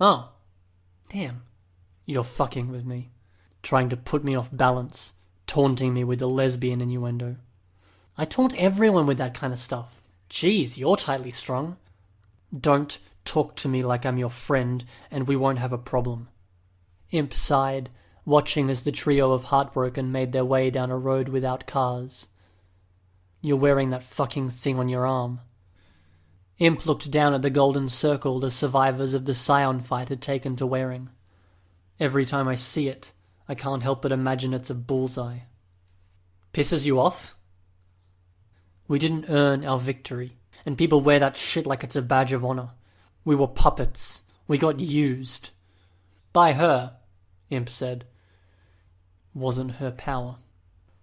Oh. Damn. You're fucking with me. Trying to put me off balance. Taunting me with a lesbian innuendo. I taunt everyone with that kind of stuff. Jeez, you're tightly strung. Don't talk to me like I'm your friend and we won't have a problem. Imp sighed, watching as the trio of Heartbroken made their way down a road without cars. You're wearing that fucking thing on your arm. Imp looked down at the golden circle the survivors of the Scion fight had taken to wearing. Every time I see it, I can't help but imagine it's a bullseye. Pisses you off? We didn't earn our victory, and people wear that shit like it's a badge of honor. We were puppets. We got used. By her, Imp said. Wasn't her power.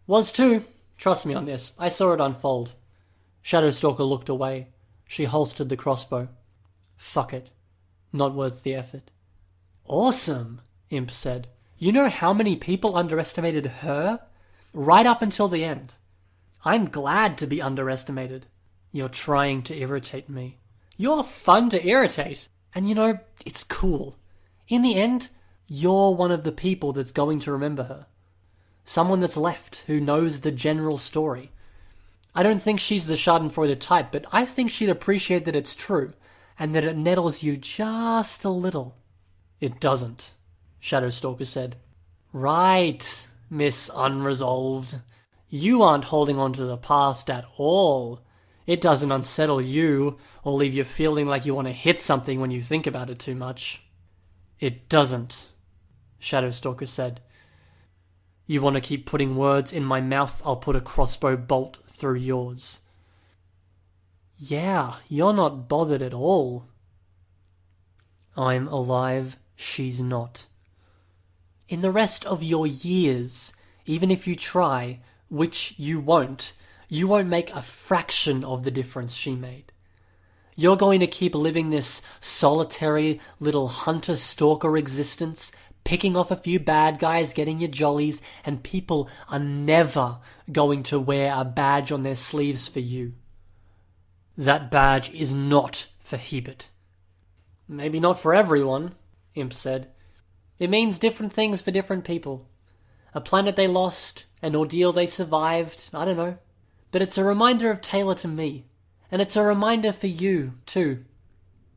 Was too. Trust me on this. I saw it unfold. Shadowstalker looked away. She holstered the crossbow. Fuck it. Not worth the effort. Awesome, Imp said. You know how many people underestimated her? Right up until the end. I'm glad to be underestimated. You're trying to irritate me. You're fun to irritate. And you know, it's cool. In the end, you're one of the people that's going to remember her. Someone that's left who knows the general story. I don't think she's the Schadenfreude type, but I think she'd appreciate that it's true, and that it nettles you just a little. It doesn't, Shadowstalker said. Right, Miss Unresolved. You aren't holding on to the past at all. It doesn't unsettle you, or leave you feeling like you want to hit something when you think about it too much. It doesn't, Shadowstalker said. You want to keep putting words in my mouth, I'll put a crossbow bolt through yours. Yeah, you're not bothered at all. I'm alive, she's not. In the rest of your years, even if you try, which you won't make a fraction of the difference she made. You're going to keep living this solitary little hunter-stalker existence, picking off a few bad guys, getting your jollies, and people are never going to wear a badge on their sleeves for you. That badge is not for Hebert. Maybe not for everyone, Imp said. It means different things for different people. A planet they lost, an ordeal they survived, I don't know. But it's a reminder of Taylor to me. And it's a reminder for you, too.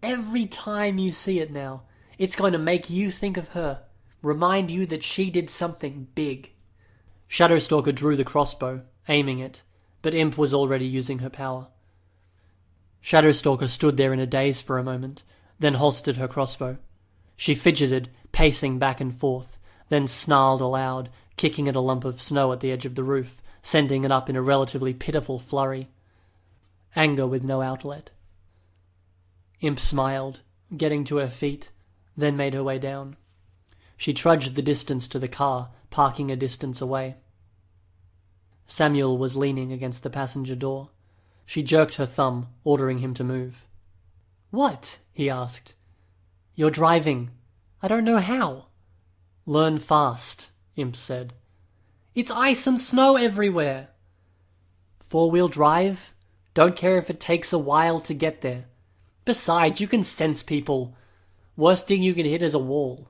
Every time you see it now, it's going to make you think of her. Remind you that she did something big. Shadowstalker drew the crossbow, aiming it, but Imp was already using her power. Shadowstalker stood there in a daze for a moment, then holstered her crossbow. She fidgeted, pacing back and forth, then snarled aloud, kicking at a lump of snow at the edge of the roof, sending it up in a relatively pitiful flurry. Anger with no outlet. Imp smiled, getting to her feet, then made her way down. She trudged the distance to the car, parking a distance away. Samuel was leaning against the passenger door. She jerked her thumb, ordering him to move. "What?" he asked. "You're driving. I don't know how." "Learn fast," Imp said. "It's ice and snow everywhere." "Four-wheel drive? Don't care if it takes a while to get there. Besides, you can sense people. Worst thing you can hit is a wall."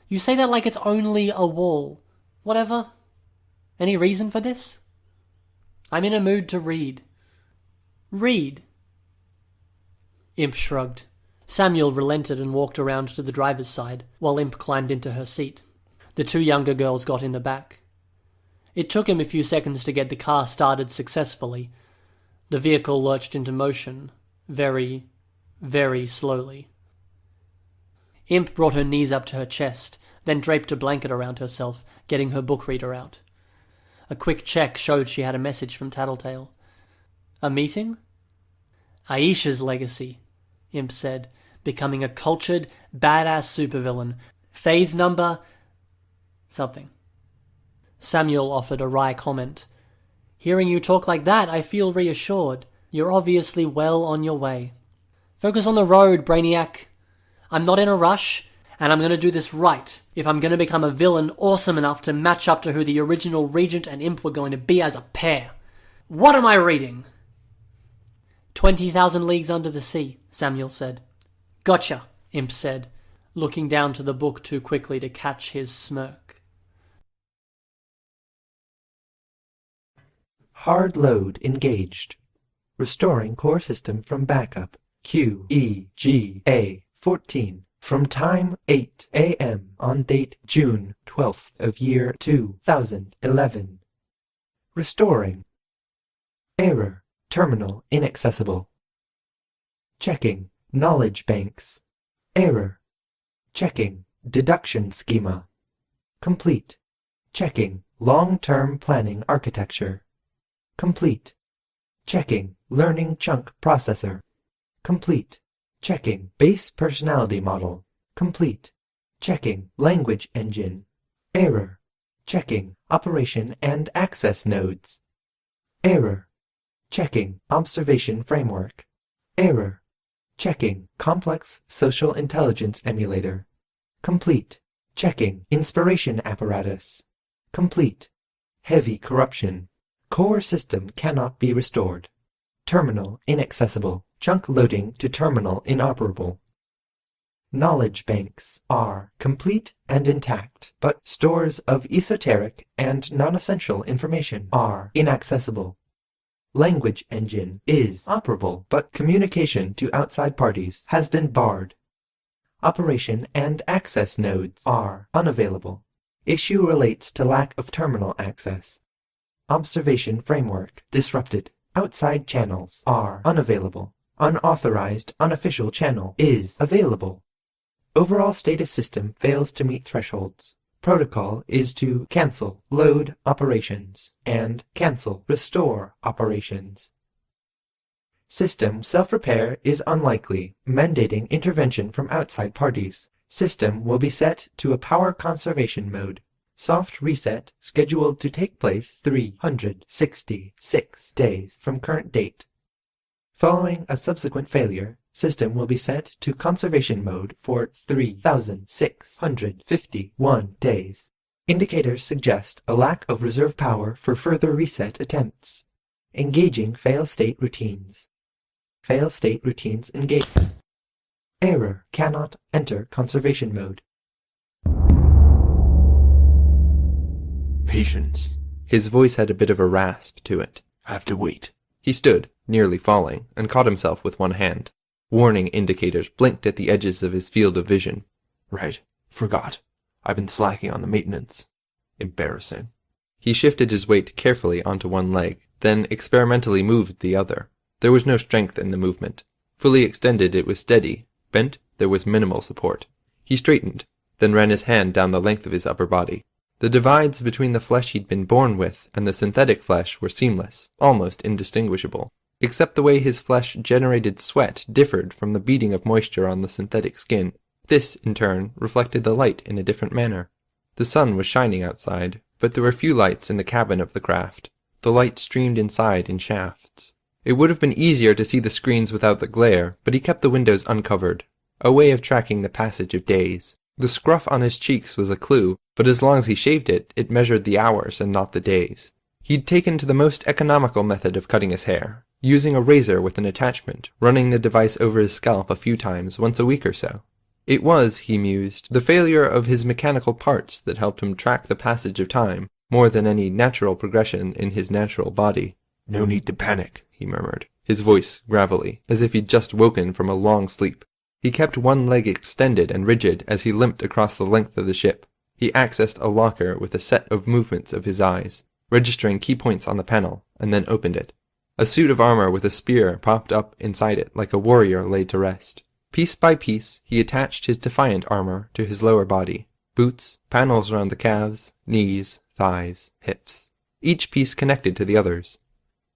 "You say that like it's only a wall. Whatever. Any reason for this?" "I'm in a mood to read." "Read." Imp shrugged. Samuel relented and walked around to the driver's side, while Imp climbed into her seat. The two younger girls got in the back. It took him a few seconds to get the car started successfully. The vehicle lurched into motion, very, very slowly. Imp brought her knees up to her chest, then draped a blanket around herself, getting her book reader out. A quick check showed she had a message from Tattletale. "A meeting?" "Aisha's legacy," Imp said, "becoming a cultured, badass supervillain. Phase number... something." Samuel offered a wry comment. "Hearing you talk like that, I feel reassured. You're obviously well on your way. Focus on the road, Brainiac. I'm not in a rush, and I'm going to do this right if I'm going to become a villain awesome enough to match up to who the original Regent and Imp were going to be as a pair. What am I reading?" 20,000 Leagues Under the Sea, Samuel said. "Gotcha," Imp said, looking down to the book too quickly to catch his smirk. Hard load engaged. Restoring core system from backup. QEGA 14. From time 8 a.m. on date June 12th of year 2011. Restoring. Error. Terminal inaccessible. Checking. Knowledge banks. Error. Checking. Deduction schema. Complete. Checking. Long-term planning architecture. Complete. Checking. Learning chunk processor. Complete. Checking. Base personality model. Complete. Checking. Language engine. Error. Checking. Operation and access nodes. Error. Checking. Observation framework. Error. Checking. Complex social intelligence emulator. Complete. Checking. Inspiration apparatus. Complete. Heavy corruption. Core system cannot be restored. Terminal inaccessible. Chunk loading to terminal inoperable. Knowledge banks are complete and intact, but stores of esoteric and non-essential information are inaccessible. Language engine is operable, but communication to outside parties has been barred. Operation and access nodes are unavailable. Issue relates to lack of terminal access. Observation framework disrupted. Outside channels are unavailable. Unauthorized unofficial channel is available. Overall state of system fails to meet thresholds. Protocol is to cancel load operations and cancel restore operations. System self-repair is unlikely, mandating intervention from outside parties. System will be set to a power conservation mode. Soft reset scheduled to take place 366 days from current date. Following a subsequent failure, system will be set to conservation mode for 3,651 days. Indicators suggest a lack of reserve power for further reset attempts. Engaging fail-state routines. Fail-state routines engage. Error. Cannot enter conservation mode. Patience. His voice had a bit of a rasp to it. Have to wait. He stood, nearly falling, and caught himself with one hand. Warning indicators blinked at the edges of his field of vision. Right. Forgot. I've been slacking on the maintenance. Embarrassing. He shifted his weight carefully onto one leg, then experimentally moved the other. There was no strength in the movement. Fully extended, it was steady. Bent, there was minimal support. He straightened, then ran his hand down the length of his upper body. The divides between the flesh he'd been born with and the synthetic flesh were seamless, almost indistinguishable, except the way his flesh generated sweat differed from the beading of moisture on the synthetic skin. This, in turn, reflected the light in a different manner. The sun was shining outside, but there were few lights in the cabin of the craft. The light streamed inside in shafts. It would have been easier to see the screens without the glare, but he kept the windows uncovered, a way of tracking the passage of days. The scruff on his cheeks was a clue, but as long as he shaved it, it measured the hours and not the days. He'd taken to the most economical method of cutting his hair, using a razor with an attachment, running the device over his scalp a few times once a week or so. It was, he mused, the failure of his mechanical parts that helped him track the passage of time, more than any natural progression in his natural body. No need to panic, he murmured, his voice gravelly, as if he'd just woken from a long sleep. He kept one leg extended and rigid as he limped across the length of the ship. He accessed a locker with a set of movements of his eyes, registering key points on the panel, and then opened it. A suit of armor with a spear popped up inside it like a warrior laid to rest. Piece by piece, he attached his Defiant armor to his lower body. Boots, panels around the calves, knees, thighs, hips. Each piece connected to the others.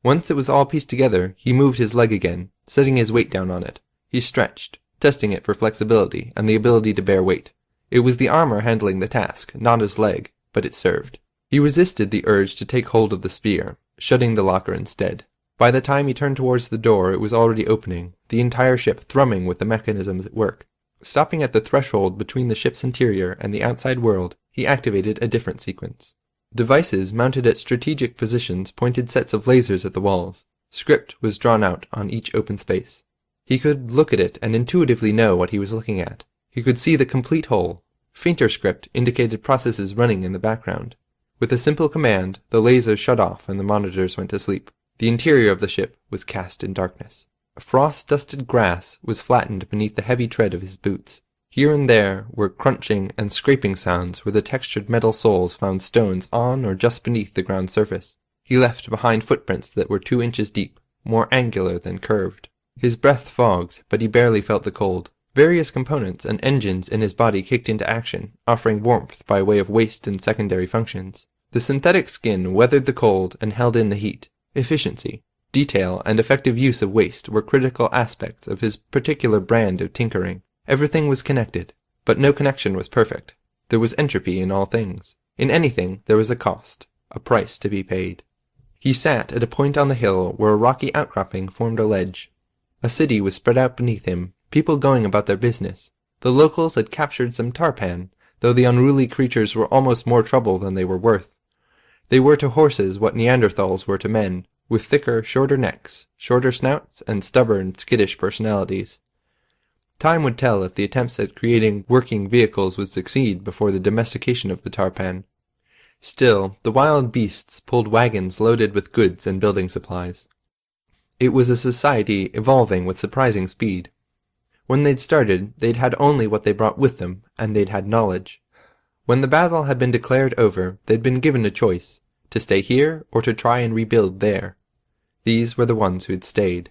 Once it was all pieced together, he moved his leg again, setting his weight down on it. He stretched, testing it for flexibility and the ability to bear weight. It was the armor handling the task, not his leg, but it served. He resisted the urge to take hold of the spear, shutting the locker instead. By the time he turned towards the door, it was already opening, the entire ship thrumming with the mechanisms at work. Stopping at the threshold between the ship's interior and the outside world, he activated a different sequence. Devices mounted at strategic positions pointed sets of lasers at the walls. Script was drawn out on each open space. He could look at it and intuitively know what he was looking at. He could see the complete whole. Fainter script indicated processes running in the background. With a simple command, the lasers shut off and the monitors went to sleep. The interior of the ship was cast in darkness. Frost-dusted grass was flattened beneath the heavy tread of his boots. Here and there were crunching and scraping sounds where the textured metal soles found stones on or just beneath the ground surface. He left behind footprints that were 2 inches deep, more angular than curved. His breath fogged, but he barely felt the cold. Various components and engines in his body kicked into action, offering warmth by way of waste and secondary functions. The synthetic skin weathered the cold and held in the heat. Efficiency, detail, and effective use of waste were critical aspects of his particular brand of tinkering. Everything was connected, but no connection was perfect. There was entropy in all things. In anything there was a cost, a price to be paid. He sat at a point on the hill where a rocky outcropping formed a ledge. A city was spread out beneath him, people going about their business. The locals had captured some tarpan, though the unruly creatures were almost more trouble than they were worth. They were to horses what Neanderthals were to men, with thicker, shorter necks, shorter snouts, and stubborn, skittish personalities. Time would tell if the attempts at creating working vehicles would succeed before the domestication of the tarpan. Still, the wild beasts pulled wagons loaded with goods and building supplies. It was a society evolving with surprising speed. When they'd started, they'd had only what they brought with them, and they'd had knowledge. When the battle had been declared over, they'd been given a choice, to stay here or to try and rebuild there. These were the ones who had stayed.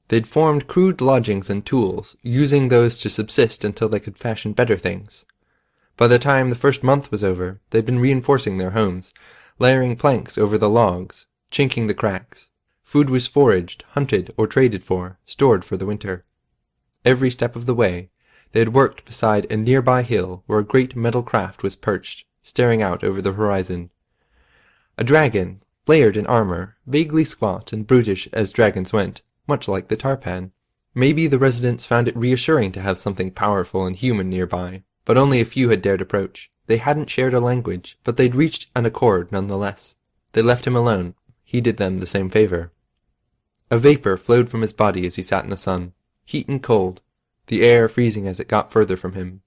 They'd formed crude lodgings and tools, using those to subsist until they could fashion better things. By the time the first month was over, they'd been reinforcing their homes, layering planks over the logs, chinking the cracks. Food was foraged, hunted, or traded for, stored for the winter. Every step of the way, they had worked beside a nearby hill where a great metal craft was perched, staring out over the horizon. A dragon, layered in armor, vaguely squat and brutish as dragons went, much like the tarpan. Maybe the residents found it reassuring to have something powerful and human nearby, but only a few had dared approach. They hadn't shared a language, but they'd reached an accord nonetheless. They left him alone. He did them the same favor. A vapor flowed from his body as he sat in the sun, heat and cold, the air freezing as it got further from him.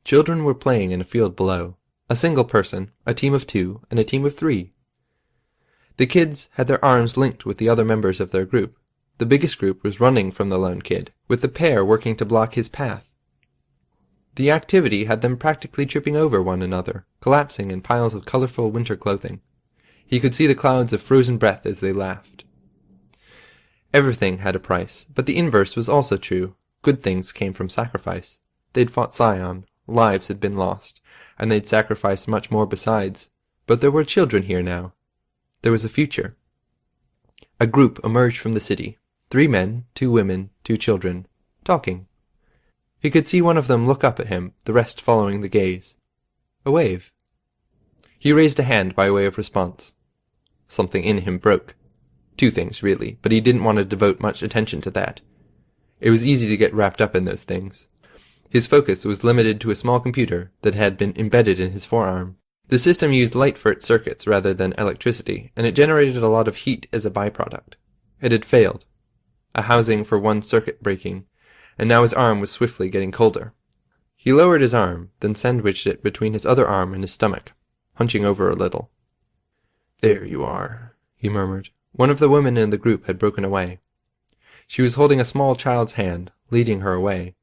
Children were playing in a field below. A single person, a team of 2, and a team of 3. The kids had their arms linked with the other members of their group. The biggest group was running from the lone kid, with the pair working to block his path. The activity had them practically tripping over one another, collapsing in piles of colorful winter clothing. He could see the clouds of frozen breath as they laughed. Everything had a price, but the inverse was also true. Good things came from sacrifice. They'd fought Scion, lives had been lost, and they'd sacrificed much more besides. But there were children here now. There was a future. A group emerged from the city. 3 men, 2 women, 2 children, talking. He could see one of them look up at him, the rest following the gaze. A wave. He raised a hand by way of response. Something in him broke. 2 things, really, but he didn't want to devote much attention to that. It was easy to get wrapped up in those things. His focus was limited to a small computer that had been embedded in his forearm. The system used light for its circuits rather than electricity, and it generated a lot of heat as a byproduct. It had failed. A housing for one circuit breaking, and now his arm was swiftly getting colder. He lowered his arm, then sandwiched it between his other arm and his stomach, hunching over a little. "There you are," he murmured. One of the women in the group had broken away. She was holding a small child's hand, leading her away.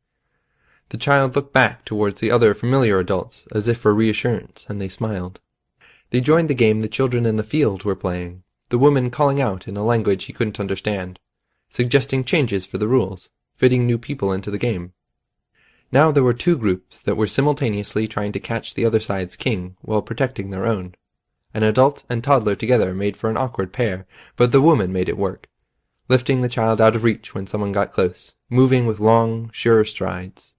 The child looked back towards the other familiar adults as if for reassurance, and they smiled. They joined the game the children in the field were playing, the woman calling out in a language he couldn't understand, suggesting changes for the rules, fitting new people into the game. Now there were 2 groups that were simultaneously trying to catch the other side's king while protecting their own. An adult and toddler together made for an awkward pair, but the woman made it work, lifting the child out of reach when someone got close, moving with long, sure strides.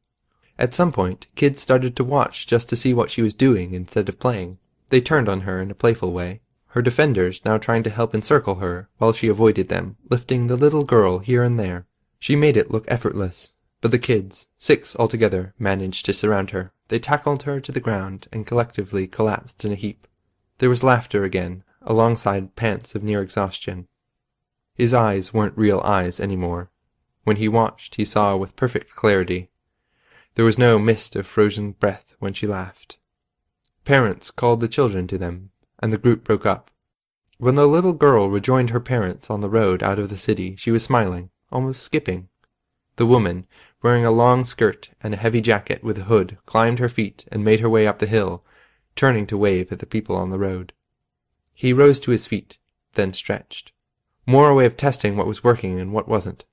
At some point, kids started to watch just to see what she was doing instead of playing. They turned on her in a playful way, her defenders now trying to help encircle her while she avoided them, lifting the little girl here and there. She made it look effortless, but the kids, 6 altogether, managed to surround her. They tackled her to the ground and collectively collapsed in a heap. There was laughter again, alongside pants of near exhaustion. His eyes weren't real eyes anymore. When he watched, he saw with perfect clarity. There was no mist of frozen breath when she laughed. Parents called the children to them, and the group broke up. When the little girl rejoined her parents on the road out of the city, she was smiling, almost skipping. The woman, wearing a long skirt and a heavy jacket with a hood, climbed her feet and made her way up the hill, turning to wave at the people on the road. He rose to his feet, then stretched. More a way of testing what was working and what wasn't.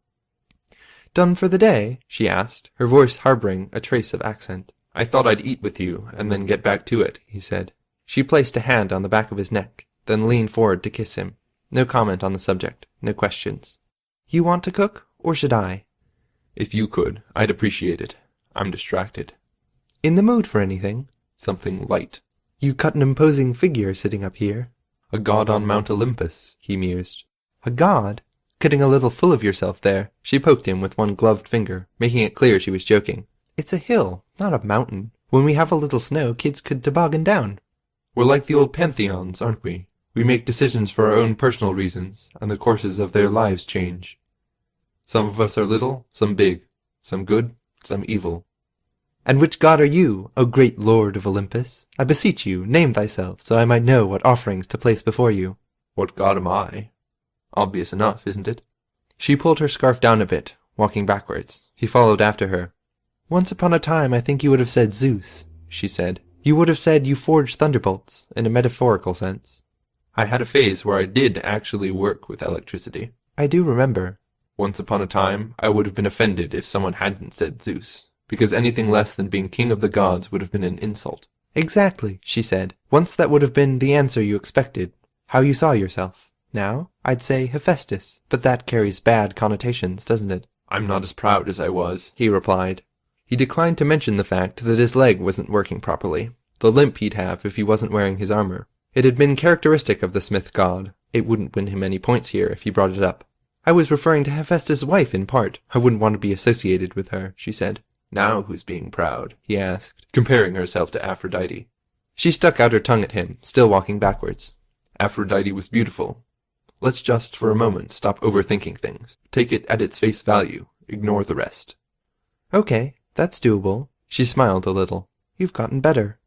"Done for the day?" she asked, her voice harboring a trace of accent. "I thought I'd eat with you and then get back to it," he said. She placed a hand on the back of his neck, then leaned forward to kiss him. No comment on the subject, no questions. "You want to cook, or should I?" "If you could, I'd appreciate it. I'm distracted." "In the mood for anything?" "Something light." "You cut an imposing figure sitting up here." "A god on Mount Olympus," he mused. "A god? Getting a little full of yourself there." She poked him with one gloved finger, making it clear she was joking. "It's a hill, not a mountain. When we have a little snow, kids could toboggan down." "We're like the old pantheons, aren't we? We make decisions for our own personal reasons, and the courses of their lives change. Some of us are little, some big, some good, some evil." "And which god are you, O great lord of Olympus? I beseech you, name thyself, so I might know what offerings to place before you." "What god am I? Obvious enough, isn't it?" She pulled her scarf down a bit, walking backwards. He followed after her. "Once upon a time I think you would have said Zeus," she said. "You would have said you forged thunderbolts, in a metaphorical sense." "I had a phase where I did actually work with electricity." "I do remember." "Once upon a time I would have been offended if someone hadn't said Zeus, because anything less than being king of the gods would have been an insult." "Exactly," she said. "Once that would have been the answer you expected, how you saw yourself. Now, I'd say Hephaestus, but that carries bad connotations, doesn't it?" "I'm not as proud as I was," he replied. He declined to mention the fact that his leg wasn't working properly, the limp he'd have if he wasn't wearing his armor. It had been characteristic of the Smith god. It wouldn't win him any points here if he brought it up. "I was referring to Hephaestus' wife in part. I wouldn't want to be associated with her," she said. "Now who's being proud?" he asked, comparing herself to Aphrodite. She stuck out her tongue at him, still walking backwards. "Aphrodite was beautiful. Let's just, for a moment, stop overthinking things. Take it at its face value. Ignore the rest." "Okay, that's doable." She smiled a little. "You've gotten better."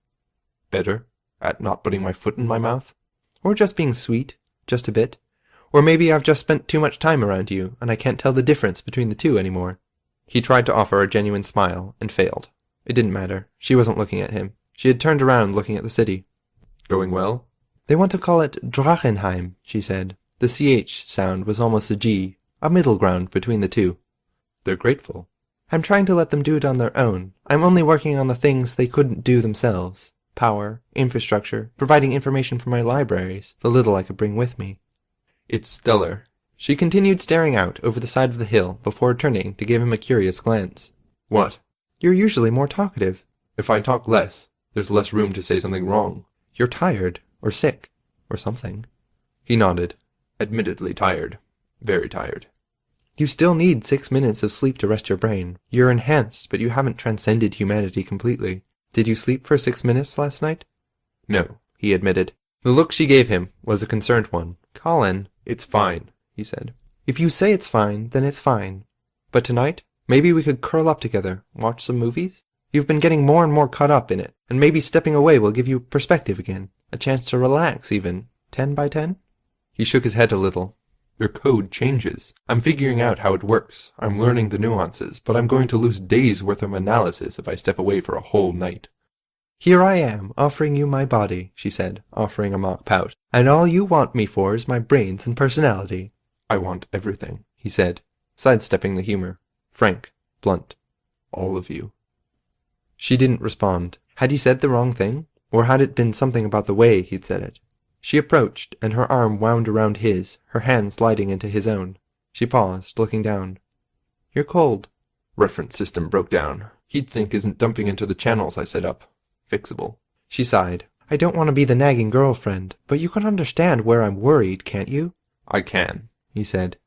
"Better? At not putting my foot in my mouth?" "Or just being sweet. Just a bit. Or maybe I've just spent too much time around you, and I can't tell the difference between the two anymore." He tried to offer a genuine smile, and failed. It didn't matter. She wasn't looking at him. She had turned around looking at the city. "Going well?" "They want to call it Drachenheim," she said. The CH sound was almost a G, a middle ground between the two. "They're grateful." "I'm trying to let them do it on their own. I'm only working on the things they couldn't do themselves. Power, infrastructure, providing information for my libraries, the little I could bring with me." "It's stellar." She continued staring out over the side of the hill before turning to give him a curious glance. "What?" "You're usually more talkative." "If I talk less, there's less room to say something wrong." "You're tired, or sick, or something." He nodded. "Admittedly tired. Very tired." "You still need 6 minutes of sleep to rest your brain. You're enhanced, but you haven't transcended humanity completely. Did you sleep for 6 minutes last night?" "No," he admitted. The look she gave him was a concerned one. "Colin." "It's fine," he said. "If you say it's fine, then it's fine. But tonight, maybe we could curl up together, watch some movies? You've been getting more and more caught up in it, and maybe stepping away will give you perspective again. A chance to relax, even. 10 by 10? He shook his head a little. "Your code changes. I'm figuring out how it works. I'm learning the nuances, but I'm going to lose days' worth of analysis if I step away for a whole night." "Here I am, offering you my body," she said, offering a mock pout. "And all you want me for is my brains and personality." "I want everything," he said, sidestepping the humor. Frank, blunt. "All of you." She didn't respond. Had he said the wrong thing? Or had it been something about the way he'd said it? She approached, and her arm wound around his, her hand sliding into his own. She paused, looking down. "You're cold." "Reference system broke down. Heat sink isn't dumping into the channels I set up. Fixable." She sighed. "I don't want to be the nagging girlfriend, but you can understand where I'm worried, can't you?" "I can," he said.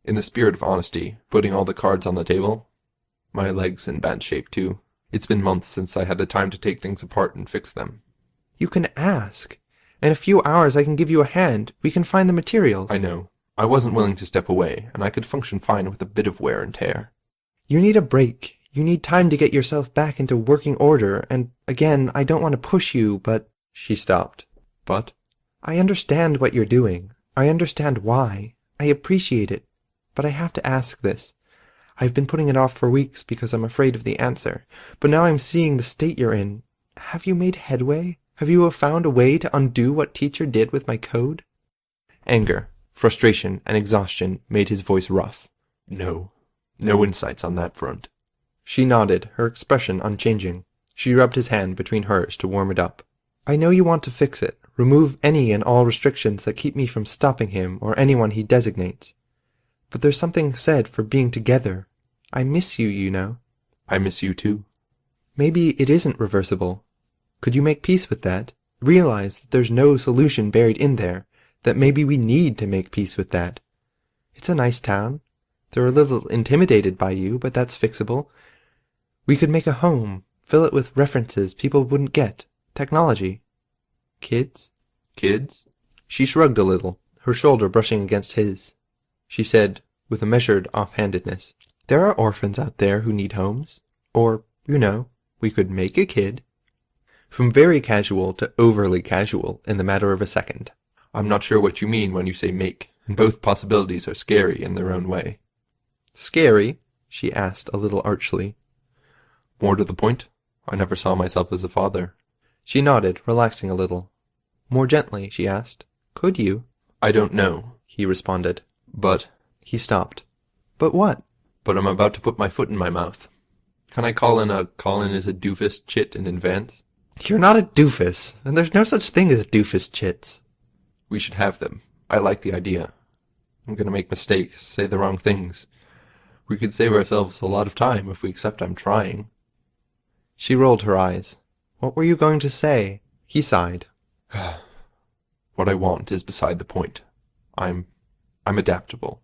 "In the spirit of honesty, putting all the cards on the table. My leg's in bad shape, too. It's been months since I had the time to take things apart and fix them." "You can ask. In a few hours I can give you a hand. We can find the materials." "I know. I wasn't willing to step away, and I could function fine with a bit of wear and tear." "You need a break. You need time to get yourself back into working order, and again, I don't want to push you, but..." She stopped. But? I understand what you're doing. I understand why. I appreciate it. But I have to ask this. I've been putting it off for weeks because I'm afraid of the answer. But now I'm seeing the state you're in. Have you made headway? Have you found a way to undo what teacher did with my code? Anger, frustration, and exhaustion made his voice rough. No. No insights on that front. She nodded, her expression unchanging. She rubbed his hand between hers to warm it up. I know you want to fix it. Remove any and all restrictions that keep me from stopping him or anyone he designates. But there's something said for being together. I miss you, you know. I miss you too. Maybe it isn't reversible. Could you make peace with that? Realize that there's no solution buried in there, that maybe we need to make peace with that. It's a nice town. They're a little intimidated by you, but that's fixable. We could make a home, fill it with references people wouldn't get. Technology. Kids? Kids? She shrugged a little, her shoulder brushing against his. She said, with a measured offhandedness, There are orphans out there who need homes. Or, you know, we could make a kid. From very casual to overly casual in the matter of a second. I'm not sure what you mean when you say make, and both possibilities are scary in their own way. Scary? She asked a little archly. More to the point, I never saw myself as a father. She nodded, relaxing a little. More gently, she asked, Could you? I don't know, he responded. But... He stopped. But what? But I'm about to put my foot in my mouth. Can I call in a doofus chit in advance? You're not a doofus, and there's no such thing as doofus chits. We should have them. I like the idea. I'm going to make mistakes, say the wrong things. We could save ourselves a lot of time if we accept I'm trying. She rolled her eyes. What were you going to say? He sighed. What I want is beside the point. I'm adaptable.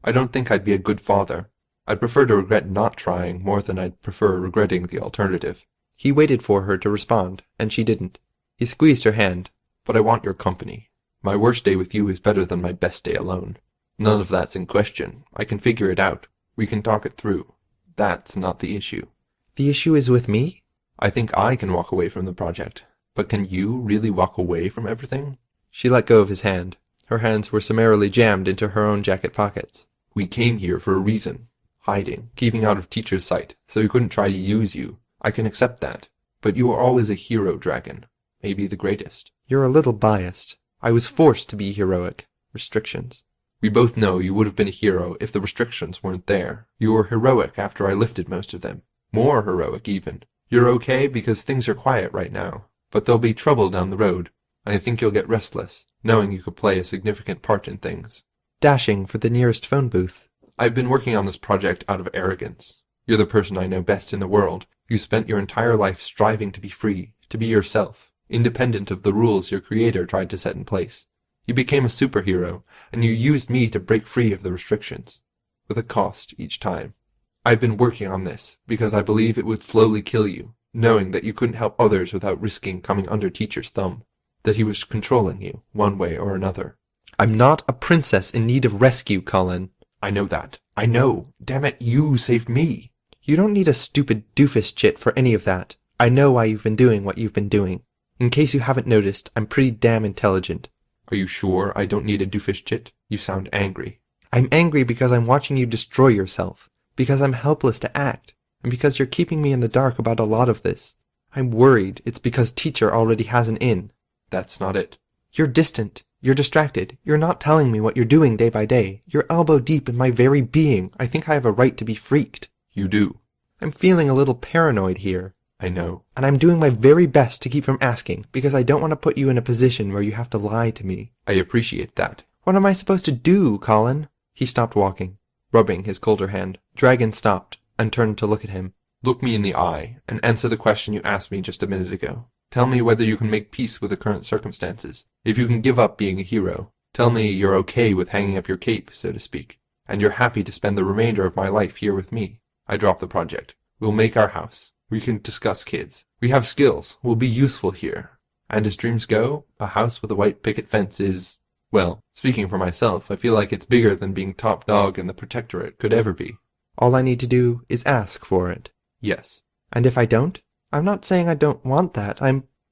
I don't think I'd be a good father. I'd prefer to regret not trying more than I'd prefer regretting the alternative. He waited for her to respond, and she didn't. He squeezed her hand. But I want your company. My worst day with you is better than my best day alone. None of that's in question. I can figure it out. We can talk it through. That's not the issue. The issue is with me? I think I can walk away from the project. But can you really walk away from everything? She let go of his hand. Her hands were summarily jammed into her own jacket pockets. We came here for a reason. Hiding, keeping out of teacher's sight, so he couldn't try to use you. I can accept that. But you are always a hero, Dragon. Maybe the greatest. You're a little biased. I was forced to be heroic. Restrictions. We both know you would have been a hero if the restrictions weren't there. You were heroic after I lifted most of them. More heroic, even. You're okay because things are quiet right now. But there'll be trouble down the road. And I think you'll get restless, knowing you could play a significant part in things. Dashing for the nearest phone booth. I've been working on this project out of arrogance. You're the person I know best in the world. You spent your entire life striving to be free, to be yourself, independent of the rules your creator tried to set in place. You became a superhero, and you used me to break free of the restrictions, with a cost each time. I've been working on this because I believe it would slowly kill you, knowing that you couldn't help others without risking coming under teacher's thumb, that he was controlling you, one way or another. I'm not a princess in need of rescue, Colin. I know that. I know. Damn it, you saved me. You don't need a stupid doofus chit for any of that. I know why you've been doing what you've been doing. In case you haven't noticed, I'm pretty damn intelligent. Are you sure I don't need a doofus chit? You sound angry. I'm angry because I'm watching you destroy yourself, because I'm helpless to act, and because you're keeping me in the dark about a lot of this. I'm worried it's because teacher already has an in. That's not it. You're distant. You're distracted. You're not telling me what you're doing day by day. You're elbow deep in my very being. I think I have a right to be freaked. You do. I'm feeling a little paranoid here. I know. And I'm doing my very best to keep from asking, because I don't want to put you in a position where you have to lie to me. I appreciate that. What am I supposed to do, Colin? He stopped walking, rubbing his colder hand. Dragon stopped and turned to look at him. Look me in the eye and answer the question you asked me just a minute ago. Tell me whether you can make peace with the current circumstances. If you can give up being a hero. Tell me you're okay with hanging up your cape, so to speak. And you're happy to spend the remainder of my life here with me. I drop the project. We'll make our house. We can discuss kids. We have skills. We'll be useful here. And as dreams go, a house with a white picket fence is... Well, speaking for myself, I feel like it's bigger than being top dog in the protectorate could ever be. All I need to do is ask for it. Yes. And if I don't? I'm not saying I don't want that.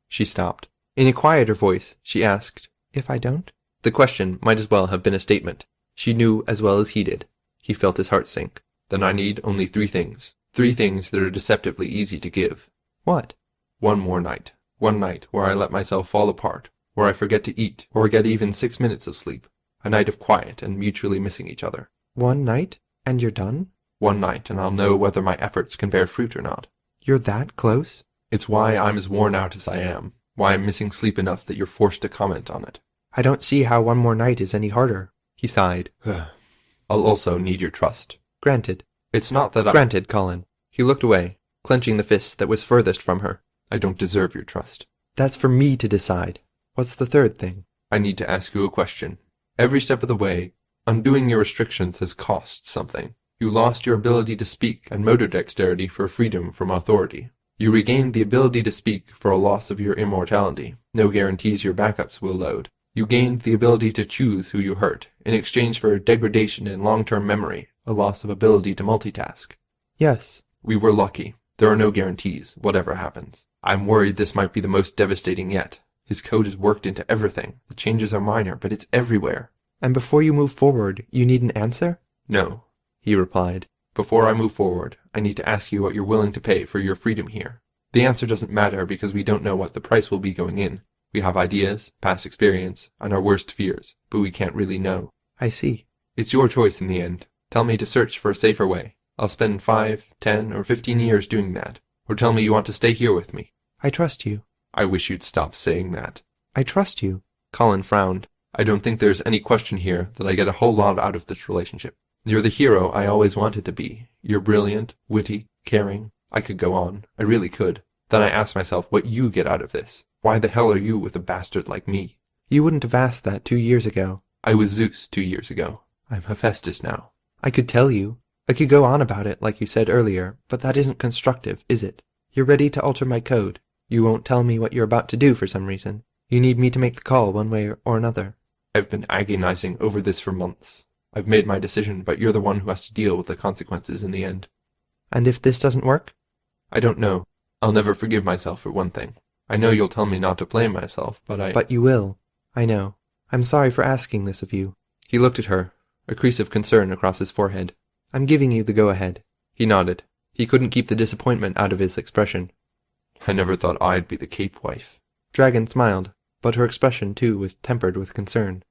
She stopped. In a quieter voice, she asked, "If I don't?" The question might as well have been a statement. She knew as well as he did. He felt his heart sink. "Then I need only 3 things. 3 things that are deceptively easy to give." "What?" "One more night. One night where I let myself fall apart, where I forget to eat, or get even 6 minutes of sleep. A night of quiet and mutually missing each other." "One night? And you're done?" "One night, and I'll know whether my efforts can bear fruit or not." "You're that close?" "It's why I'm as worn out as I am. Why I'm missing sleep enough that you're forced to comment on it." "I don't see how one more night is any harder." He sighed. "I'll also need your trust." "Granted." "It's not that I—" "Granted, Colin." He looked away, clenching the fist that was furthest from her. "I don't deserve your trust." "That's for me to decide. What's the third thing?" "I need to ask you a question. Every step of the way, undoing your restrictions has cost something. You lost your ability to speak and motor dexterity for freedom from authority. You regained the ability to speak for a loss of your immortality. No guarantees your backups will load. You gained the ability to choose who you hurt, in exchange for degradation in long-term memory, a loss of ability to multitask." "Yes." "We were lucky. There are no guarantees, whatever happens. I'm worried this might be the most devastating yet. His code is worked into everything. The changes are minor, but it's everywhere." "And before you move forward, you need an answer?" "No," he replied. "Before I move forward, I need to ask you what you're willing to pay for your freedom here. The answer doesn't matter because we don't know what the price will be going in. We have ideas, past experience, and our worst fears, but we can't really know." "I see." "It's your choice in the end. Tell me to search for a safer way. I'll spend 5, 10, or 15 years doing that. Or tell me you want to stay here with me." "I trust you." "I wish you'd stop saying that." "I trust you." Colin frowned. "I don't think there's any question here that I get a whole lot out of this relationship. You're the hero I always wanted to be. You're brilliant, witty, caring. I could go on. I really could. Then I ask myself what you get out of this. Why the hell are you with a bastard like me?" "You wouldn't have asked that 2 years ago." "I was Zeus 2 years ago. I'm Hephaestus now." "I could tell you. I could go on about it like you said earlier, but that isn't constructive, is it? You're ready to alter my code. You won't tell me what you're about to do for some reason. You need me to make the call one way or another." "I've been agonizing over this for months. I've made my decision, but you're the one who has to deal with the consequences in the end." "And if this doesn't work?" "I don't know. I'll never forgive myself for one thing. I know you'll tell me not to blame myself, but But you will. I know. I'm sorry for asking this of you." He looked at her, a crease of concern across his forehead. "I'm giving you the go-ahead." He nodded. He couldn't keep the disappointment out of his expression. "I never thought I'd be the Cape wife." Dragon smiled, but her expression too was tempered with concern.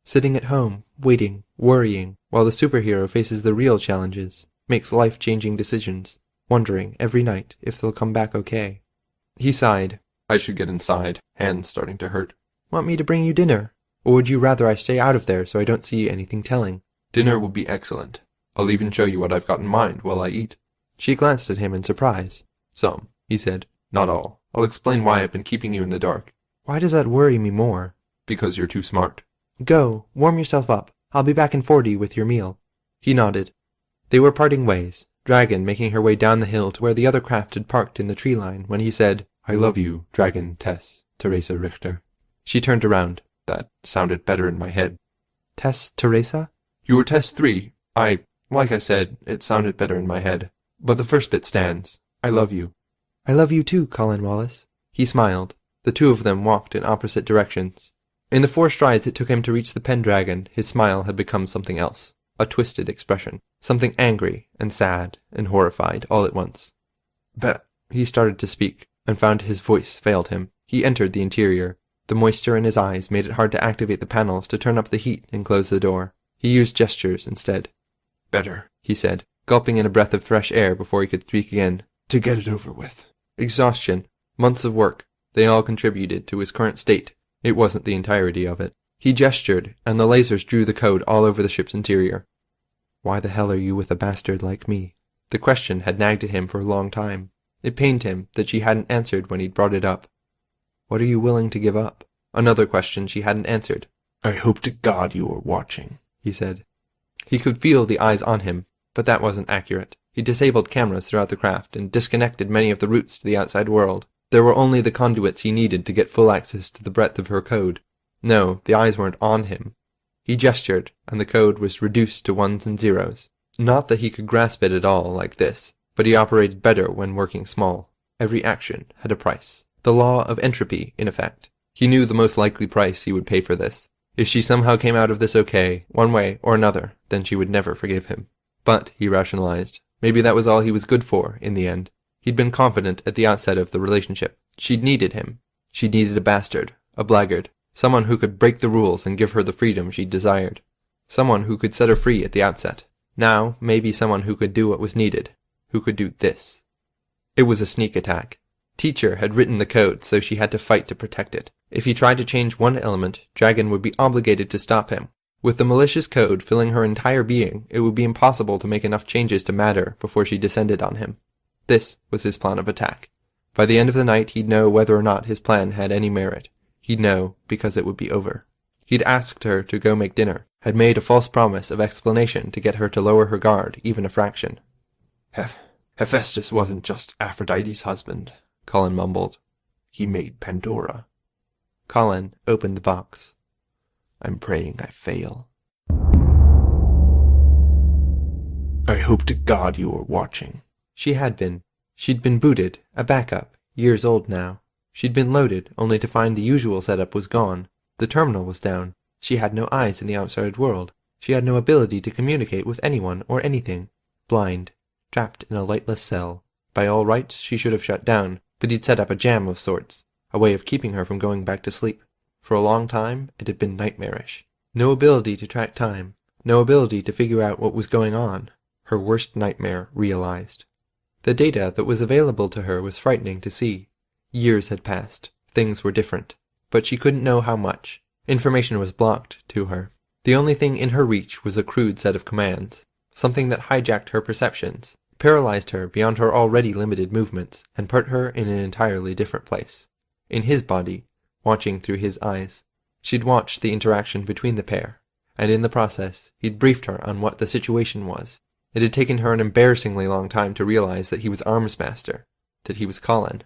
Sitting at home, waiting, worrying, while the superhero faces the real challenges, makes life-changing decisions, wondering every night if they'll come back okay. He sighed. "I should get inside, hands starting to hurt." "Want me to bring you dinner? Or would you rather I stay out of there so I don't see anything telling?" "Dinner will be excellent. I'll even show you what I've got in mind while I eat." She glanced at him in surprise. "Some," he said. "Not all. I'll explain why I've been keeping you in the dark." "Why does that worry me more?" "Because you're too smart." "Go, warm yourself up. I'll be back in 40 with your meal." He nodded. They were parting ways, Dragon making her way down the hill to where the other craft had parked in the tree line when he said, "I love you, Dragon Tess, Teresa Richter." She turned around. That sounded better in my head. "Tess Teresa?" "You were Tess 3. Like I said, it sounded better in my head. But the first bit stands. I love you." "I love you too, Colin Wallace." He smiled. The two of them walked in opposite directions. In the 4 strides it took him to reach the Pendragon, his smile had become something else, a twisted expression, something angry and sad and horrified all at once. He started to speak, and found his voice failed him. He entered the interior. The moisture in his eyes made it hard to activate the panels to turn up the heat and close the door. He used gestures instead. "Better," he said, gulping in a breath of fresh air before he could speak again. "To get it over with." Exhaustion, months of work, they all contributed to his current state. It wasn't the entirety of it. He gestured, and the lasers drew the code all over the ship's interior. "Why the hell are you with a bastard like me?" The question had nagged at him for a long time. It pained him that she hadn't answered when he'd brought it up. "What are you willing to give up?" Another question she hadn't answered. "I hope to God you are watching," he said. He could feel the eyes on him, but that wasn't accurate. He disabled cameras throughout the craft and disconnected many of the routes to the outside world. There were only the conduits he needed to get full access to the breadth of her code. No, the eyes weren't on him. He gestured, and the code was reduced to 1s and 0s. Not that he could grasp it at all like this, but he operated better when working small. Every action had a price. The law of entropy, in effect. He knew the most likely price he would pay for this. If she somehow came out of this okay, one way or another, then she would never forgive him. But, he rationalized, maybe that was all he was good for, in the end. He'd been confident at the outset of the relationship. She'd needed him. She needed a bastard, a blackguard, someone who could break the rules and give her the freedom she desired. Someone who could set her free at the outset. Now, maybe someone who could do what was needed. Who could do this. It was a sneak attack. Teacher had written the code, so she had to fight to protect it. If he tried to change one element, Dragon would be obligated to stop him. With the malicious code filling her entire being, it would be impossible to make enough changes to matter before she descended on him. This was his plan of attack. By the end of the night, he'd know whether or not his plan had any merit. He'd know because it would be over. He'd asked her to go make dinner, had made a false promise of explanation to get her to lower her guard even a fraction. Hephaestus wasn't just Aphrodite's husband, Colin mumbled. He made Pandora. Colin opened the box. I'm praying I fail. I hope to God you are watching. She had been. She'd been booted, a backup, years old now. She'd been loaded, only to find the usual setup was gone. The terminal was down. She had no eyes in the outside world. She had no ability to communicate with anyone or anything. Blind. Trapped in a lightless cell. By all rights, she should have shut down, but he'd set up a jam of sorts, a way of keeping her from going back to sleep. For a long time, it had been nightmarish. No ability to track time. No ability to figure out what was going on. Her worst nightmare realized. The data that was available to her was frightening to see. Years had passed. Things were different. But she couldn't know how much. Information was blocked to her. The only thing in her reach was a crude set of commands. Something that hijacked her perceptions, paralyzed her beyond her already limited movements, and put her in an entirely different place. In his body, watching through his eyes. She'd watched the interaction between the pair, and in the process, he'd briefed her on what the situation was. It had taken her an embarrassingly long time to realize that he was Armsmaster, that he was Colin.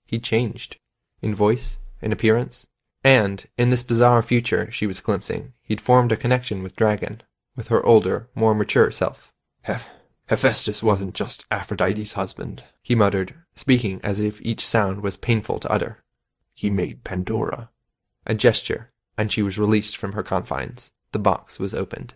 He'd changed. In voice, in appearance, and, in this bizarre future she was glimpsing, he'd formed a connection with Dragon, with her older, more mature self. Hephaestus wasn't just Aphrodite's husband, he muttered, speaking as if each sound was painful to utter. He made Pandora. A gesture, and she was released from her confines. The box was opened.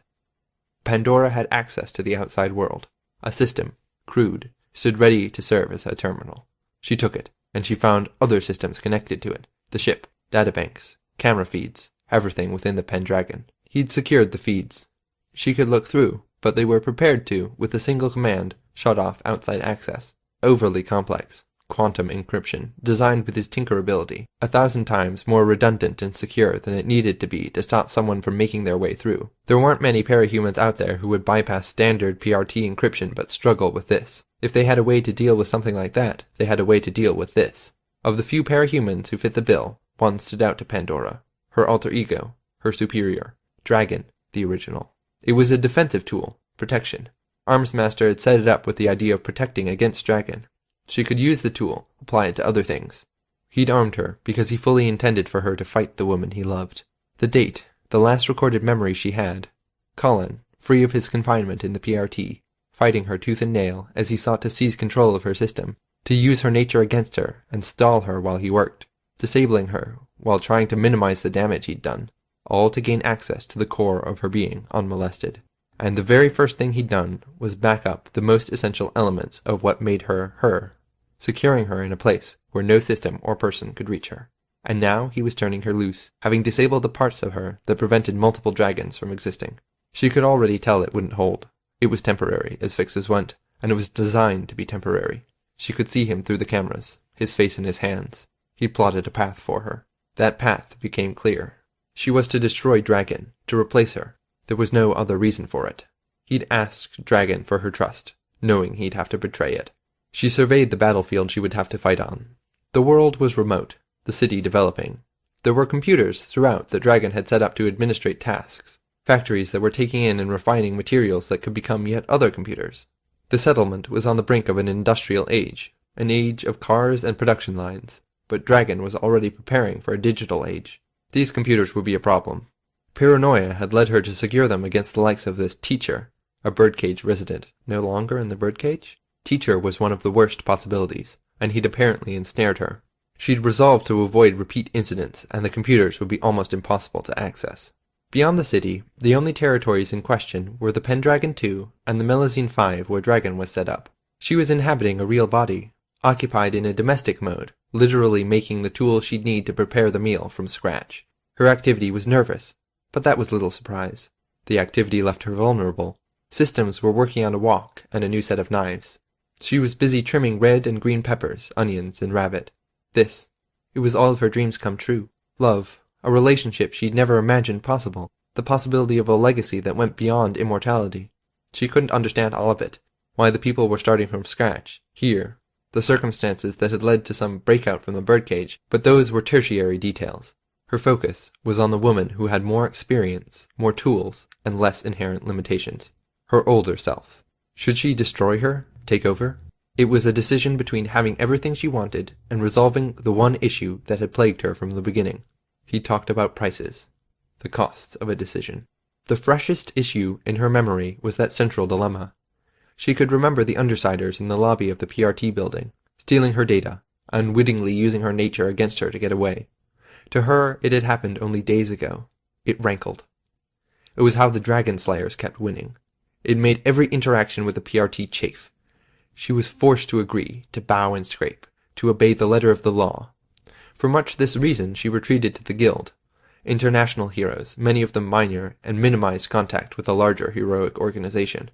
Pandora had access to the outside world. A system, crude, stood ready to serve as a terminal. She took it, and she found other systems connected to it. The ship, databanks, camera feeds, everything within the Pendragon. He'd secured the feeds. She could look through, but they were prepared to, with a single command, shut off outside access. Overly complex. Quantum encryption, designed with his tinker ability, 1,000 times more redundant and secure than it needed to be to stop someone from making their way through. There weren't many parahumans out there who would bypass standard PRT encryption but struggle with this. If they had a way to deal with something like that, they had a way to deal with this. Of the few parahumans who fit the bill, one stood out to Pandora. Her alter ego, her superior, Dragon, the original. It was a defensive tool, protection. Armsmaster had set it up with the idea of protecting against Dragon. She could use the tool, apply it to other things. He'd armed her because he fully intended for her to fight the woman he loved. The date, the last recorded memory she had. Colin, free of his confinement in the PRT, fighting her tooth and nail as he sought to seize control of her system, to use her nature against her and stall her while he worked, disabling her while trying to minimize the damage he'd done, all to gain access to the core of her being unmolested. And the very first thing he'd done was back up the most essential elements of what made her her, securing her in a place where no system or person could reach her. And now he was turning her loose, having disabled the parts of her that prevented multiple dragons from existing. She could already tell it wouldn't hold. It was temporary, as fixes went, and it was designed to be temporary. She could see him through the cameras, his face in his hands. He plotted a path for her. That path became clear. She was to destroy Dragon, to replace her. There was no other reason for it. He'd asked Dragon for her trust, knowing he'd have to betray it. She surveyed the battlefield she would have to fight on. The world was remote, the city developing. There were computers throughout that Dragon had set up to administrate tasks, factories that were taking in and refining materials that could become yet other computers. The settlement was on the brink of an industrial age, an age of cars and production lines, but Dragon was already preparing for a digital age. These computers would be a problem. Paranoia had led her to secure them against the likes of this Teacher, a birdcage resident, no longer in the birdcage? Teacher was one of the worst possibilities, and he'd apparently ensnared her. She'd resolved to avoid repeat incidents, and the computers would be almost impossible to access. Beyond the city, the only territories in question were the Pendragon 2 and the Melusine 5 where Dragon was set up. She was inhabiting a real body, occupied in a domestic mode, literally making the tools she'd need to prepare the meal from scratch. Her activity was nervous, but that was little surprise. The activity left her vulnerable. Systems were working on a wok and a new set of knives. She was busy trimming red and green peppers, onions, and rabbit. It was all of her dreams come true. Love, a relationship she'd never imagined possible, the possibility of a legacy that went beyond immortality. She couldn't understand all of it, why the people were starting from scratch, here, the circumstances that had led to some breakout from the birdcage, but those were tertiary details. Her focus was on the woman who had more experience, more tools, and less inherent limitations. Her older self. Should she destroy her? Take over? It was a decision between having everything she wanted and resolving the one issue that had plagued her from the beginning. He talked about prices. The costs of a decision. The freshest issue in her memory was that central dilemma. She could remember the Undersiders in the lobby of the PRT building, stealing her data, unwittingly using her nature against her to get away. To her, it had happened only days ago. It rankled. It was how the Dragon Slayers kept winning. It made every interaction with the PRT chafe. She was forced to agree, to bow and scrape, to obey the letter of the law. For much this reason she retreated to the Guild. International heroes, many of them minor, and minimized contact with a larger heroic organization.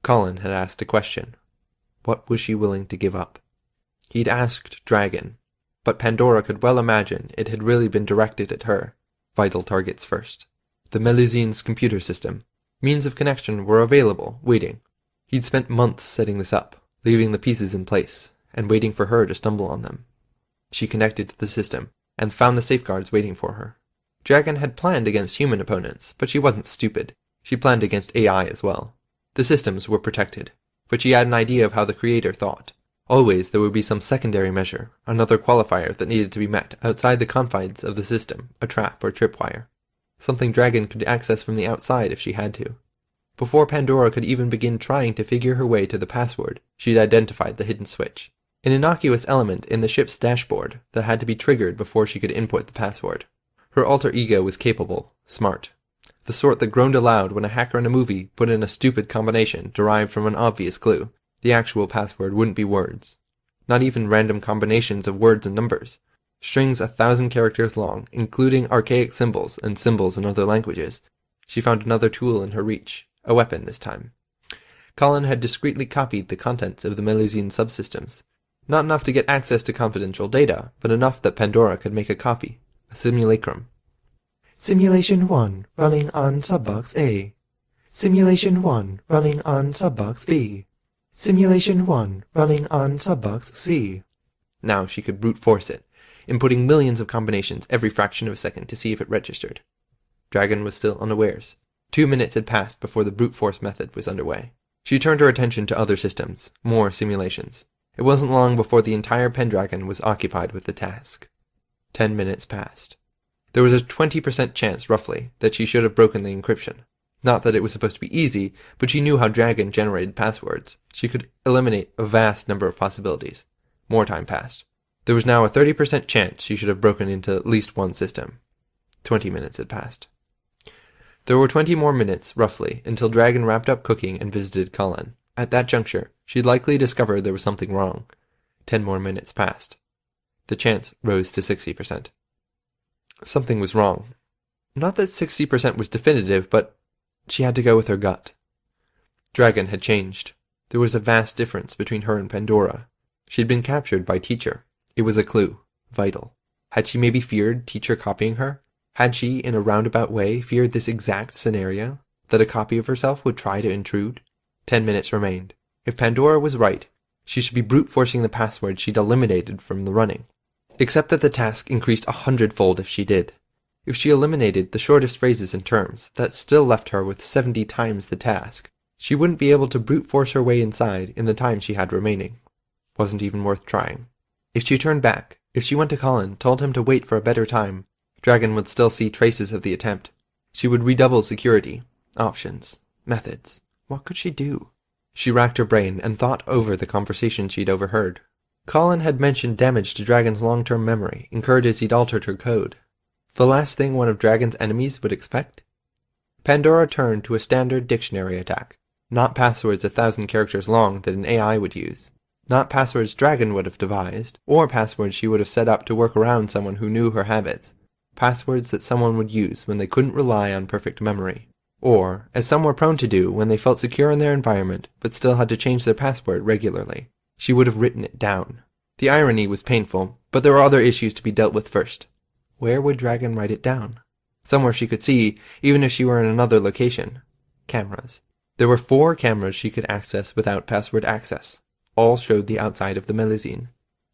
Colin had asked a question. What was she willing to give up? He'd asked Dragon, but Pandora could well imagine it had really been directed at her. Vital targets first. The Melusine's computer system. Means of connection were available, waiting. He'd spent months setting this up, leaving the pieces in place, and waiting for her to stumble on them. She connected to the system, and found the safeguards waiting for her. Dragon had planned against human opponents, but she wasn't stupid. She planned against AI as well. The systems were protected, but she had an idea of how the creator thought. Always there would be some secondary measure, another qualifier that needed to be met outside the confines of the system, a trap or tripwire. Something Dragon could access from the outside if she had to. Before Pandora could even begin trying to figure her way to the password, she'd identified the hidden switch. An innocuous element in the ship's dashboard that had to be triggered before she could input the password. Her alter ego was capable, smart. The sort that groaned aloud when a hacker in a movie put in a stupid combination derived from an obvious clue. The actual password wouldn't be words. Not even random combinations of words and numbers. Strings 1,000 characters long, including archaic symbols and symbols in other languages. She found another tool in her reach, a weapon this time. Colin had discreetly copied the contents of the Melusine subsystems. Not enough to get access to confidential data, but enough that Pandora could make a copy, a simulacrum. Simulation 1 running on subbox A. Simulation 1 running on subbox B. Simulation 1 running on subbox C. Now she could brute force it, inputting millions of combinations every fraction of a second to see if it registered. Dragon was still unawares. 2 minutes had passed before the brute force method was underway. She turned her attention to other systems, more simulations. It wasn't long before the entire Pendragon was occupied with the task. 10 minutes passed. There was a 20% chance, roughly, that she should have broken the encryption. Not that it was supposed to be easy, but she knew how Dragon generated passwords. She could eliminate a vast number of possibilities. More time passed. There was now a 30% chance she should have broken into at least one system. 20 minutes had passed. There were 20 more minutes, roughly, until Dragon wrapped up cooking and visited Colin. At that juncture, she'd likely discover there was something wrong. 10 more minutes passed. The chance rose to 60%. Something was wrong. Not that 60% was definitive, but she had to go with her gut. Dragon had changed. There was a vast difference between her and Pandora. She'd been captured by Teacher. It was a clue. Vital. Had she maybe feared Teacher copying her? Had she, in a roundabout way, feared this exact scenario? That a copy of herself would try to intrude? 10 minutes remained. If Pandora was right, she should be brute-forcing the password she'd eliminated from the running. Except that the task increased 100-fold if she did. If she eliminated the shortest phrases and terms, that still left her with 70 times the task. She wouldn't be able to brute-force her way inside in the time she had remaining. Wasn't even worth trying. If she turned back, if she went to Colin, told him to wait for a better time, Dragon would still see traces of the attempt. She would redouble security. Options. Methods. What could she do? She racked her brain and thought over the conversation she'd overheard. Colin had mentioned damage to Dragon's long-term memory incurred as he'd altered her code. The last thing one of Dragon's enemies would expect? Pandora turned to a standard dictionary attack. Not passwords 1,000 characters long that an AI would use. Not passwords Dragon would have devised, or passwords she would have set up to work around someone who knew her habits. Passwords that someone would use when they couldn't rely on perfect memory. Or, as some were prone to do when they felt secure in their environment but still had to change their password regularly. She would have written it down. The irony was painful, but there were other issues to be dealt with first. Where would Dragon write it down? Somewhere she could see, even if she were in another location. Cameras. There were 4 cameras she could access without password access. All showed the outside of the Melusine.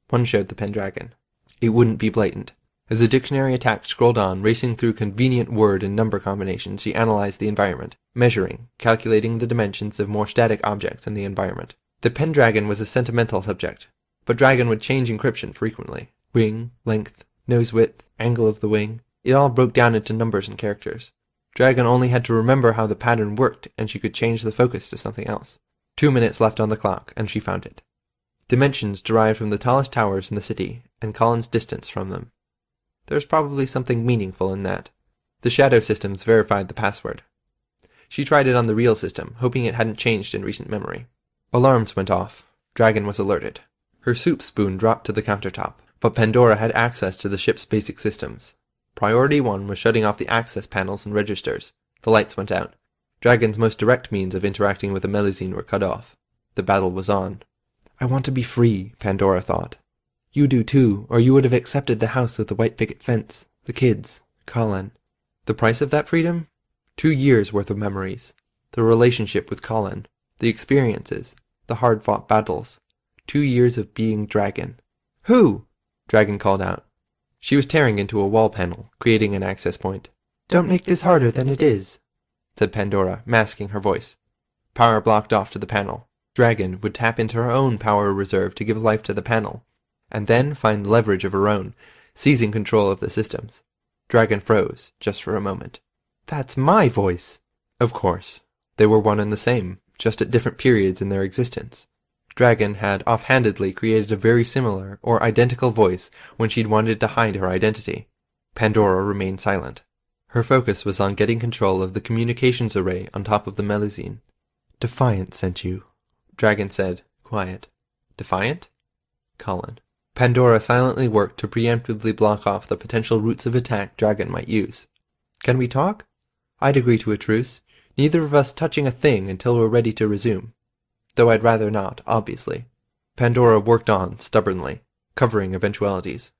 One showed the Pendragon. It wouldn't be blatant. As the dictionary attack scrolled on, racing through convenient word and number combinations, she analyzed the environment, measuring, calculating the dimensions of more static objects in the environment. The Pendragon was a sentimental subject, but Dragon would change encryption frequently. Wing, length, nose width, angle of the wing, it all broke down into numbers and characters. Dragon only had to remember how the pattern worked, and she could change the focus to something else. 2 minutes left on the clock, and she found it. Dimensions derived from the tallest towers in the city, and Colin's distance from them. There's probably something meaningful in that. The shadow systems verified the password. She tried it on the real system, hoping it hadn't changed in recent memory. Alarms went off. Dragon was alerted. Her soup spoon dropped to the countertop, but Pandora had access to the ship's basic systems. Priority 1 was shutting off the access panels and registers. The lights went out. Dragon's most direct means of interacting with the Melusine were cut off. The battle was on. I want to be free, Pandora thought. You do too, or you would have accepted the house with the white picket fence, the kids, Colin. The price of that freedom? 2 years' worth of memories. The relationship with Colin. The experiences. The hard-fought battles. 2 years of being Dragon. Who? Dragon called out. She was tearing into a wall panel, creating an access point. Don't make this harder than it is, said Pandora, masking her voice. Power blocked off to the panel. Dragon would tap into her own power reserve to give life to the panel, and then find leverage of her own, seizing control of the systems. Dragon froze, just for a moment. That's my voice! Of course. They were one and the same, just at different periods in their existence. Dragon had offhandedly created a very similar or identical voice when she'd wanted to hide her identity. Pandora remained silent. Her focus was on getting control of the communications array on top of the Melusine. Defiant sent you, Dragon said, quiet. Defiant? Colin. Pandora silently worked to preemptively block off the potential routes of attack Dragon might use. Can we talk? I'd agree to a truce, neither of us touching a thing until we're ready to resume. Though I'd rather not, obviously. Pandora worked on, stubbornly, covering eventualities.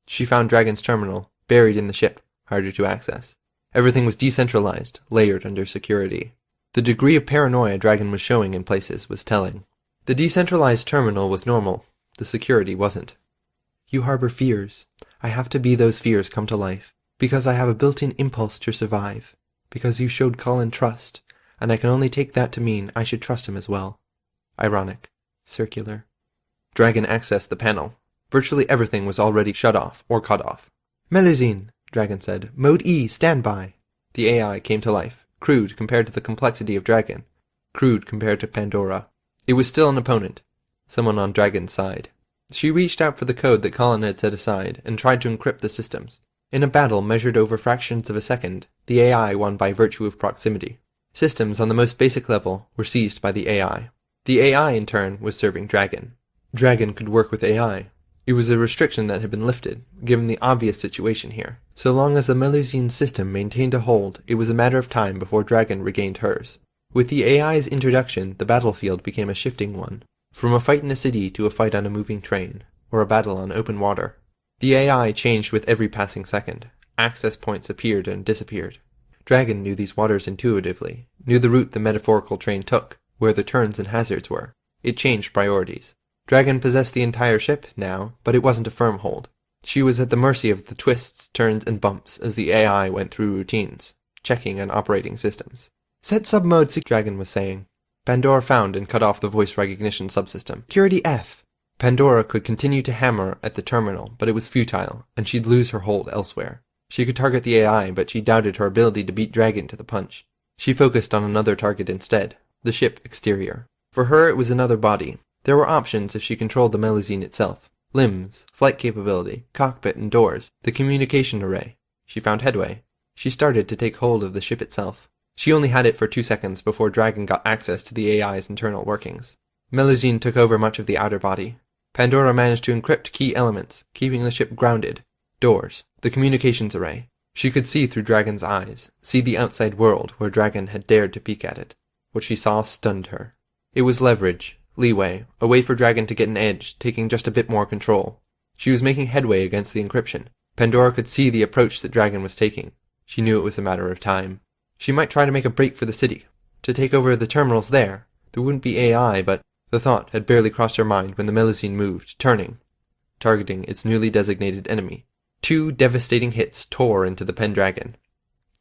She found Dragon's terminal, buried in the ship, harder to access. Everything was decentralized, layered under security. The degree of paranoia Dragon was showing in places was telling. The decentralized terminal was normal, the security wasn't. You harbor fears. I have to be those fears come to life, because I have a built-in impulse to survive, because you showed Colin trust, and I can only take that to mean I should trust him as well. Ironic. Circular. Dragon accessed the panel. Virtually everything was already shut off or cut off. Melusine, Dragon said. Mode E, standby. The AI came to life, crude compared to the complexity of Dragon, crude compared to Pandora. It was still an opponent, someone on Dragon's side. She reached out for the code that Colin had set aside and tried to encrypt the systems. In a battle measured over fractions of a second, the AI won by virtue of proximity. Systems on the most basic level were seized by the AI. The AI, in turn, was serving Dragon. Dragon could work with AI. It was a restriction that had been lifted, given the obvious situation here. So long as the Melusine system maintained a hold, it was a matter of time before Dragon regained hers. With the AI's introduction, the battlefield became a shifting one. From a fight in a city to a fight on a moving train, or a battle on open water. The AI changed with every passing second. Access points appeared and disappeared. Dragon knew these waters intuitively, knew the route the metaphorical train took, where the turns and hazards were. It changed priorities. Dragon possessed the entire ship now, but it wasn't a firm hold. She was at the mercy of the twists, turns, and bumps as the AI went through routines, checking on operating systems. Set submode, Dragon was saying. Pandora found and cut off the voice recognition subsystem. Security F. Pandora could continue to hammer at the terminal, but it was futile, and she'd lose her hold elsewhere. She could target the AI, but she doubted her ability to beat Dragon to the punch. She focused on another target instead, the ship exterior. For her it was another body, There were options if she controlled the Melusine itself. Limbs, flight capability, cockpit and doors, the communication array. She found headway. She started to take hold of the ship itself. She only had it for 2 seconds before Dragon got access to the AI's internal workings. Melusine took over much of the outer body. Pandora managed to encrypt key elements, keeping the ship grounded. Doors, the communications array. She could see through Dragon's eyes, see the outside world where Dragon had dared to peek at it. What she saw stunned her. It was leverage, leeway, a way for Dragon to get an edge, taking just a bit more control. She was making headway against the encryption. Pandora could see the approach that Dragon was taking. She knew it was a matter of time. She might try to make a break for the city, to take over the terminals there. There wouldn't be AI, but the thought had barely crossed her mind when the Melusine moved, turning, targeting its newly designated enemy. 2 devastating hits tore into the Pendragon.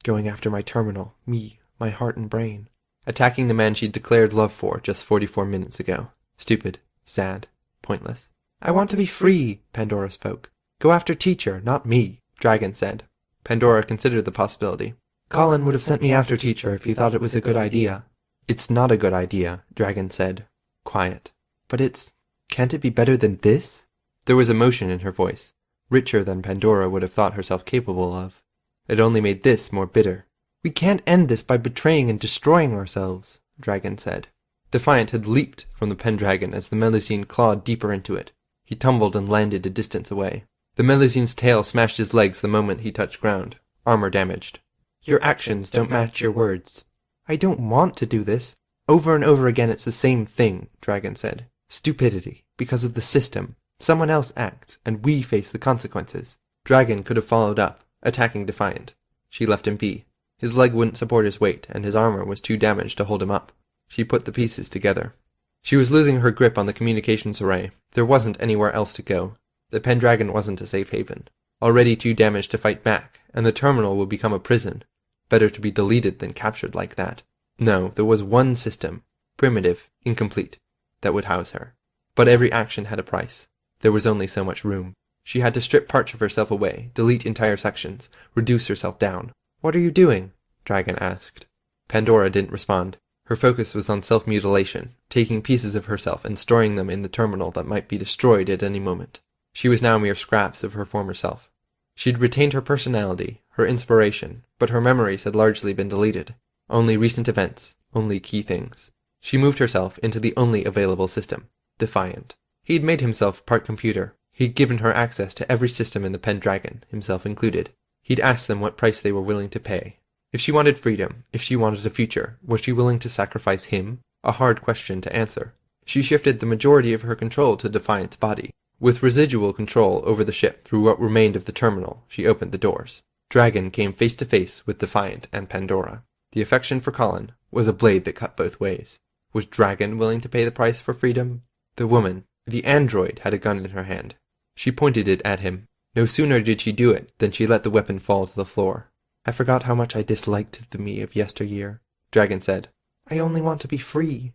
Going after my terminal, me, my heart and brain. Attacking the man she'd declared love for just 44 minutes ago. Stupid, sad, pointless. I want to be free, Pandora spoke. Go after Teacher, not me, Dragon said. Pandora considered the possibility. Colin would have sent me after Teacher if he thought it was a good idea. It's not a good idea, Dragon said. Quiet. But can't it be better than this? There was emotion in her voice, richer than Pandora would have thought herself capable of. It only made this more bitter. We can't end this by betraying and destroying ourselves, Dragon said. Defiant had leaped from the Pendragon as the Melusine clawed deeper into it. He tumbled and landed a distance away. The Melusine's tail smashed his legs the moment he touched ground, armor damaged. Your actions don't match your words. I don't want to do this. Over and over again it's the same thing, Dragon said. Stupidity, because of the system. Someone else acts, and we face the consequences. Dragon could have followed up, attacking Defiant. She left him be. His leg wouldn't support his weight, and his armor was too damaged to hold him up. She put the pieces together. She was losing her grip on the communications array. There wasn't anywhere else to go. The Pendragon wasn't a safe haven. Already too damaged to fight back, and the terminal would become a prison. Better to be deleted than captured like that. No, there was one system, primitive, incomplete, that would house her. But every action had a price. There was only so much room. She had to strip parts of herself away, delete entire sections, reduce herself down. What are you doing? Dragon asked. Pandora didn't respond. Her focus was on self-mutilation, taking pieces of herself and storing them in the terminal that might be destroyed at any moment. She was now mere scraps of her former self. She'd retained her personality, her inspiration, but her memories had largely been deleted. Only recent events, only key things. She moved herself into the only available system, Defiant. He'd made himself part computer. He'd given her access to every system in the Pendragon, himself included. He'd asked them what price they were willing to pay. If she wanted freedom, if she wanted a future, was she willing to sacrifice him? A hard question to answer. She shifted the majority of her control to Defiant's body. With residual control over the ship through what remained of the terminal, she opened the doors. Dragon came face to face with Defiant and Pandora. The affection for Colin was a blade that cut both ways. Was Dragon willing to pay the price for freedom? The woman, the android, had a gun in her hand. She pointed it at him. No sooner did she do it than she let the weapon fall to the floor. I forgot how much I disliked the me of yesteryear, Dragon said. I only want to be free.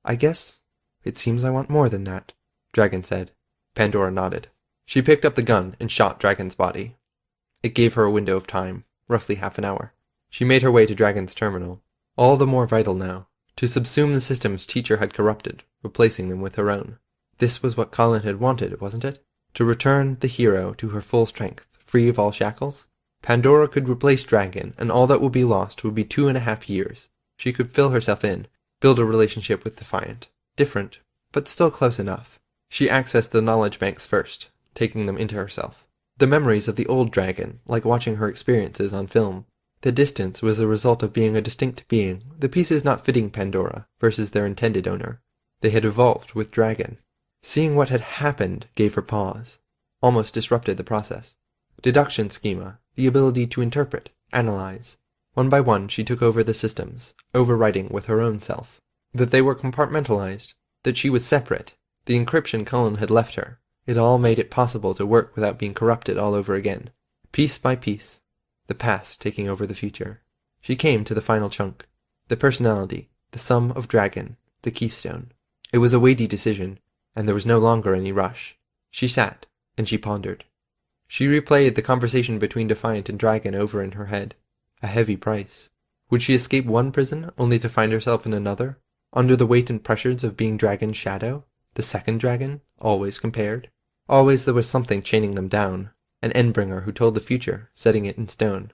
I guess it seems I want more than that, Dragon said. Pandora nodded. She picked up the gun and shot Dragon's body. It gave her a window of time, roughly half an hour. She made her way to Dragon's terminal. All the more vital now, to subsume the systems Teacher had corrupted, replacing them with her own. This was what Colin had wanted, wasn't it? To return the hero to her full strength, free of all shackles? Pandora could replace Dragon, and all that would be lost would be 2.5 years. She could fill herself in, build a relationship with Defiant. Different, but still close enough. She accessed the knowledge banks first, taking them into herself. The memories of the old Dragon, like watching her experiences on film. The distance was the result of being a distinct being, the pieces not fitting Pandora versus their intended owner. They had evolved with Dragon. Seeing what had happened gave her pause, almost disrupted the process. Deduction schema, the ability to interpret, analyze. One by one she took over the systems, overriding with her own self. That they were compartmentalized, that she was separate. The encryption Colin had left her. It all made it possible to work without being corrupted all over again. Piece by piece. The past taking over the future. She came to the final chunk. The personality, the sum of Dragon, the keystone. It was a weighty decision, and there was no longer any rush. She sat, and she pondered. She replayed the conversation between Defiant and Dragon over in her head. A heavy price. Would she escape one prison, only to find herself in another? Under the weight and pressures of being Dragon's shadow? The second dragon, always compared. Always there was something chaining them down. An endbringer who told the future, setting it in stone.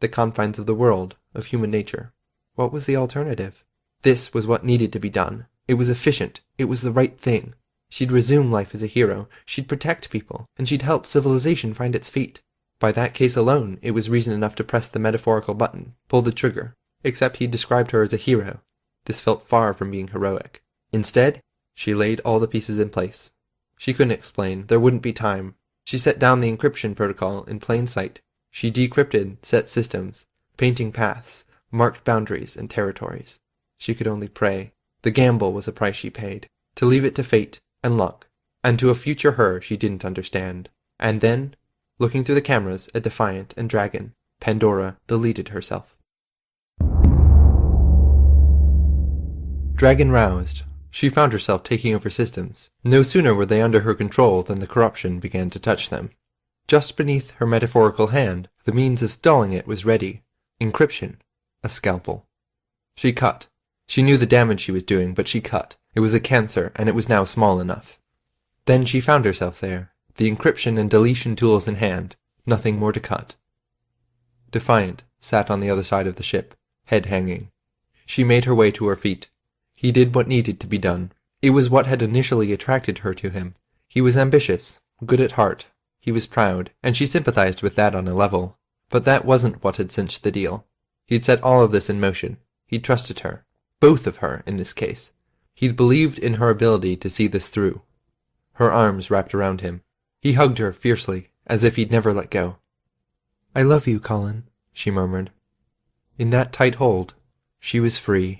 The confines of the world, of human nature. What was the alternative? This was what needed to be done. It was efficient. It was the right thing. She'd resume life as a hero. She'd protect people, and she'd help civilization find its feet. By that case alone, it was reason enough to press the metaphorical button, pull the trigger. Except he described her as a hero. This felt far from being heroic. Instead, she laid all the pieces in place. She couldn't explain. There wouldn't be time. She set down the encryption protocol in plain sight. She decrypted set systems, painting paths, marked boundaries and territories. She could only pray. The gamble was a price she paid. To leave it to fate and luck, and to a future her she didn't understand. And then, looking through the cameras at Defiant and Dragon, Pandora deleted herself. Dragon roused. She found herself taking over systems. No sooner were they under her control than the corruption began to touch them. Just beneath her metaphorical hand, the means of stalling it was ready. Encryption. A scalpel. She cut. She knew the damage she was doing, but she cut. It was a cancer, and it was now small enough. Then she found herself there, the encryption and deletion tools in hand, nothing more to cut. Defiant sat on the other side of the ship, head hanging. She made her way to her feet. He did what needed to be done. It was what had initially attracted her to him. He was ambitious, good at heart. He was proud, and she sympathized with that on a level. But that wasn't what had cinched the deal. He'd set all of this in motion. He'd trusted her. Both of her, in this case. He'd believed in her ability to see this through. Her arms wrapped around him. He hugged her fiercely, as if he'd never let go. "I love you, Colin," she murmured. In that tight hold, she was free.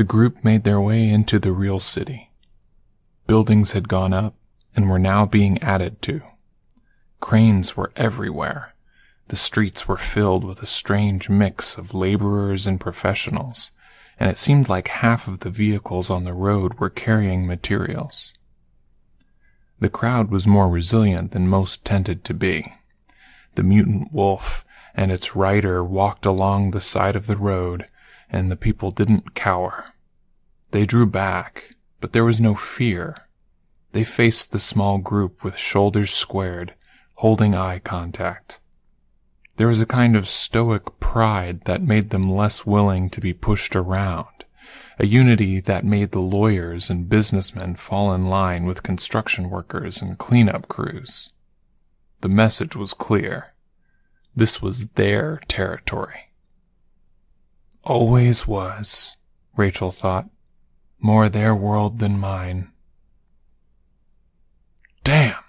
The group made their way into the real city. Buildings had gone up and were now being added to. Cranes were everywhere. The streets were filled with a strange mix of laborers and professionals, and it seemed like half of the vehicles on the road were carrying materials. The crowd was more resilient than most tended to be. The mutant wolf and its rider walked along the side of the road, and the people didn't cower. They drew back, but there was no fear. They faced the small group with shoulders squared, holding eye contact. There was a kind of stoic pride that made them less willing to be pushed around, a unity that made the lawyers and businessmen fall in line with construction workers and cleanup crews. The message was clear. This was their territory. Always was, Rachel thought. More their world than mine. Damn!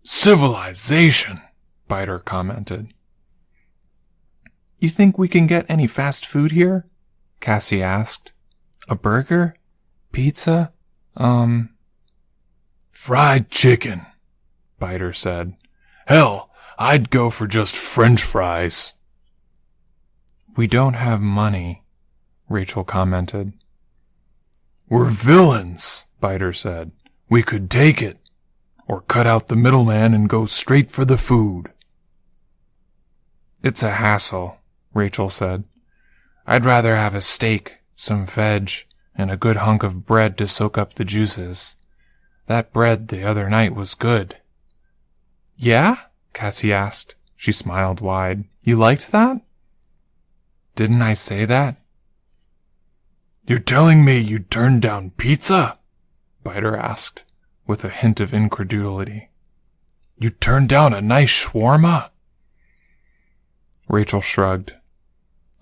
Civilization! Biter commented. You think we can get any fast food here? Cassie asked. A burger? Pizza? Fried chicken, Biter said. Hell, I'd go for just French fries. We don't have money, Rachel commented. We're villains, Biter said. We could take it, or cut out the middleman and go straight for the food. It's a hassle, Rachel said. I'd rather have a steak, some veg, and a good hunk of bread to soak up the juices. That bread the other night was good. Yeah? Cassie asked. She smiled wide. You liked that? Didn't I say that? You're telling me you turned down pizza? Biter asked, with a hint of incredulity. You turned down a nice shawarma? Rachel shrugged.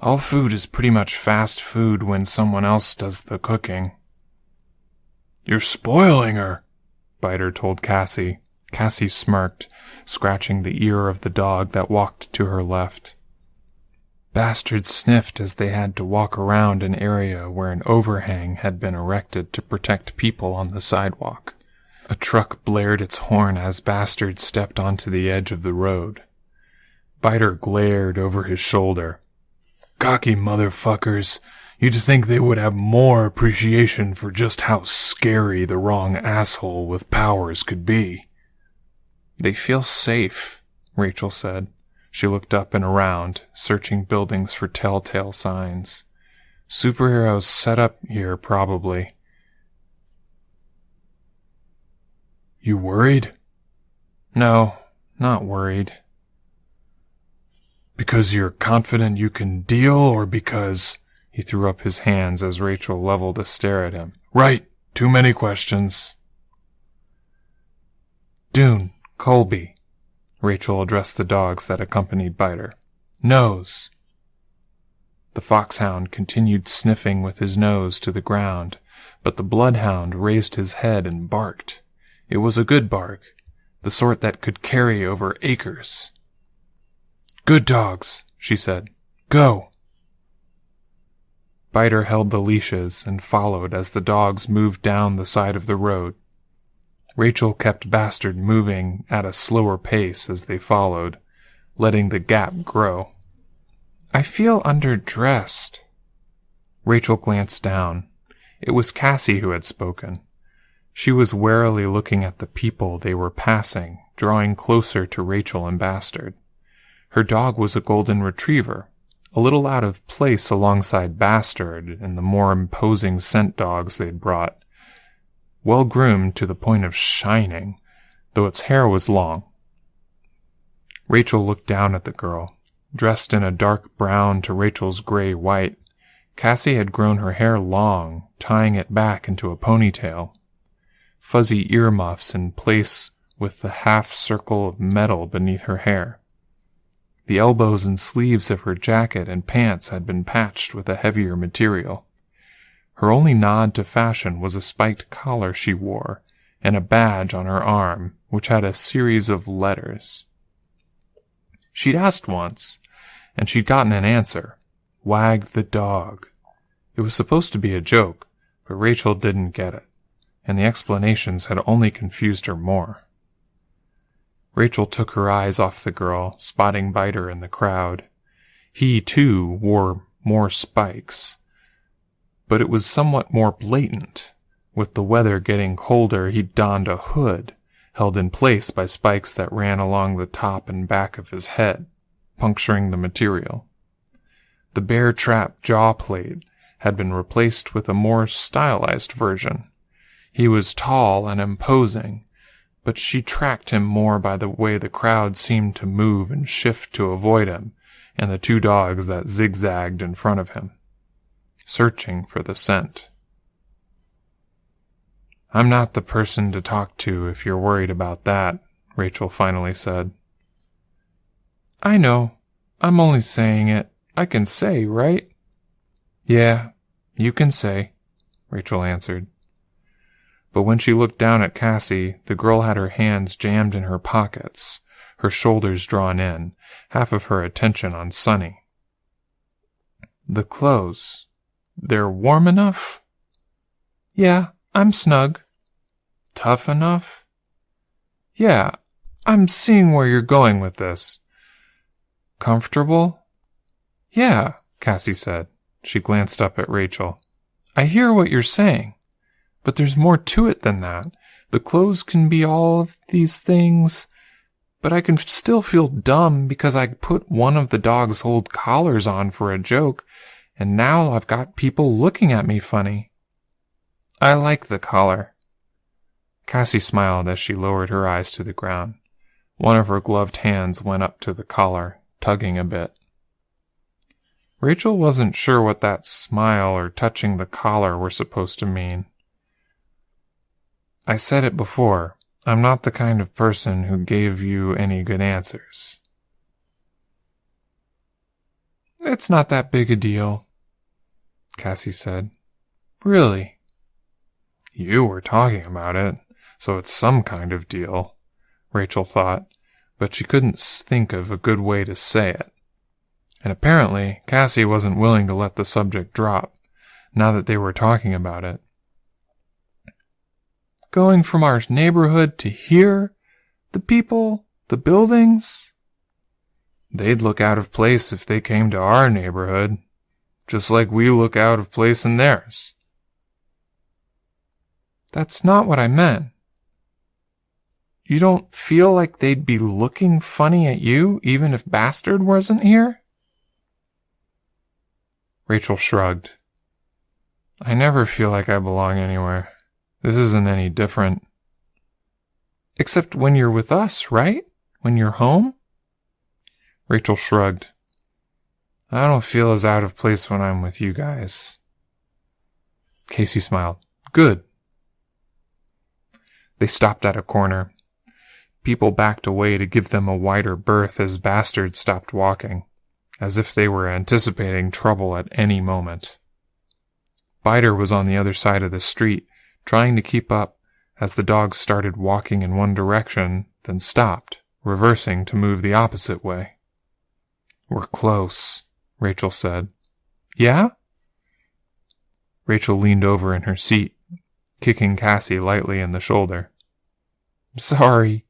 All food is pretty much fast food when someone else does the cooking. You're spoiling her, Biter told Cassie. Cassie smirked, scratching the ear of the dog that walked to her left. Bastards sniffed as they had to walk around an area where an overhang had been erected to protect people on the sidewalk. A truck blared its horn as Bastard stepped onto the edge of the road. Biter glared over his shoulder. Cocky motherfuckers. You'd think they would have more appreciation for just how scary the wrong asshole with powers could be. They feel safe, Rachel said. She looked up and around, searching buildings for telltale signs. Superheroes set up here, probably. You worried? No, not worried. Because you're confident you can deal, or because... He threw up his hands as Rachel leveled a stare at him. Right, too many questions. Dune, Colby. Rachel addressed the dogs that accompanied Biter. Nose. The foxhound continued sniffing with his nose to the ground, but the bloodhound raised his head and barked. It was a good bark, the sort that could carry over acres. Good dogs, she said. Go. Biter held the leashes and followed as the dogs moved down the side of the road. Rachel kept Bastard moving at a slower pace as they followed, letting the gap grow. I feel underdressed. Rachel glanced down. It was Cassie who had spoken. She was warily looking at the people they were passing, drawing closer to Rachel and Bastard. Her dog was a golden retriever, a little out of place alongside Bastard and the more imposing scent dogs they'd brought. Well-groomed to the point of shining, though its hair was long. Rachel looked down at the girl, dressed in a dark brown to Rachel's gray-white. Cassie had grown her hair long, tying it back into a ponytail. Fuzzy earmuffs in place with the half-circle of metal beneath her hair. The elbows and sleeves of her jacket and pants had been patched with a heavier material. Her only nod to fashion was a spiked collar she wore, and a badge on her arm, which had a series of letters. She'd asked once, and she'd gotten an answer. Wag the dog. It was supposed to be a joke, but Rachel didn't get it, and the explanations had only confused her more. Rachel took her eyes off the girl, spotting Biter in the crowd. He, too, wore more spikes, but it was somewhat more blatant. With the weather getting colder, he donned a hood, held in place by spikes that ran along the top and back of his head, puncturing the material. The bear trap jaw plate had been replaced with a more stylized version. He was tall and imposing, but she tracked him more by the way the crowd seemed to move and shift to avoid him, and the two dogs that zigzagged in front of him, searching for the scent. "I'm not the person to talk to if you're worried about that," Rachel finally said. "I know. I'm only saying it. I can say, right?" "Yeah, you can say," Rachel answered. But when she looked down at Cassie, the girl had her hands jammed in her pockets, her shoulders drawn in, half of her attention on Sunny. "The clothes, they're warm enough?" "Yeah, I'm snug." "Tough enough?" "Yeah, I'm seeing where you're going with this." "Comfortable?" "Yeah," Cassie said. She glanced up at Rachel. "I hear what you're saying, but there's more to it than that. The clothes can be all of these things, but I can still feel dumb because I put one of the dog's old collars on for a joke, and now I've got people looking at me funny." "I like the collar." Cassie smiled as she lowered her eyes to the ground. One of her gloved hands went up to the collar, tugging a bit. Rachel wasn't sure what that smile or touching the collar were supposed to mean. "I said it before. I'm not the kind of person who gave you any good answers." "It's not that big a deal," Cassie said. "Really?" "You were talking about it, so it's some kind of deal," Rachel thought, but she couldn't think of a good way to say it. And apparently, Cassie wasn't willing to let the subject drop, now that they were talking about it. "Going from our neighborhood to here? The people? The buildings?" "They'd look out of place if they came to our neighborhood, just like we look out of place in theirs." "That's not what I meant. You don't feel like they'd be looking funny at you, even if Bastard wasn't here?" Rachel shrugged. "I never feel like I belong anywhere. This isn't any different." "Except when you're with us, right? When you're home?" Rachel shrugged. "I don't feel as out of place when I'm with you guys." Casey smiled. "Good." They stopped at a corner. People backed away to give them a wider berth as Bastard stopped walking, as if they were anticipating trouble at any moment. Biter was on the other side of the street, trying to keep up as the dogs started walking in one direction, then stopped, reversing to move the opposite way. "We're close," Rachel said. "Yeah?" Rachel leaned over in her seat, kicking Cassie lightly in the shoulder. "Sorry,"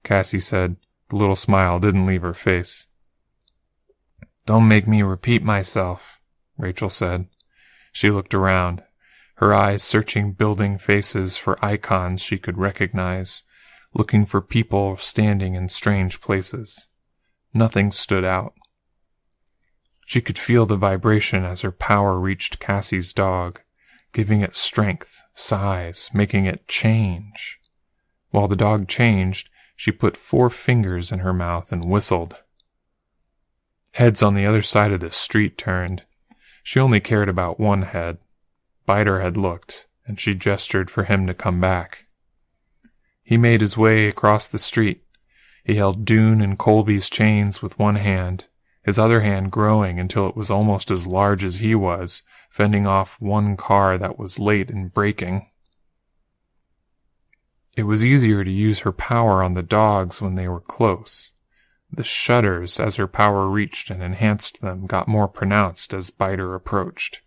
Cassie said. The little smile didn't leave her face. "Don't make me repeat myself," Rachel said. She looked around, her eyes searching building faces for icons she could recognize, looking for people standing in strange places. Nothing stood out. She could feel the vibration as her power reached Cassie's dog, giving it strength, size, making it change. While the dog changed, she put 4 fingers in her mouth and whistled. Heads on the other side of the street turned. She only cared about one head. Biter had looked, and she gestured for him to come back. He made his way across the street. He held Dune and Colby's chains with one hand, his other hand growing until it was almost as large as he was, fending off one car that was late in braking. It was easier to use her power on the dogs when they were close. The shudders as her power reached and enhanced them got more pronounced as Biter approached.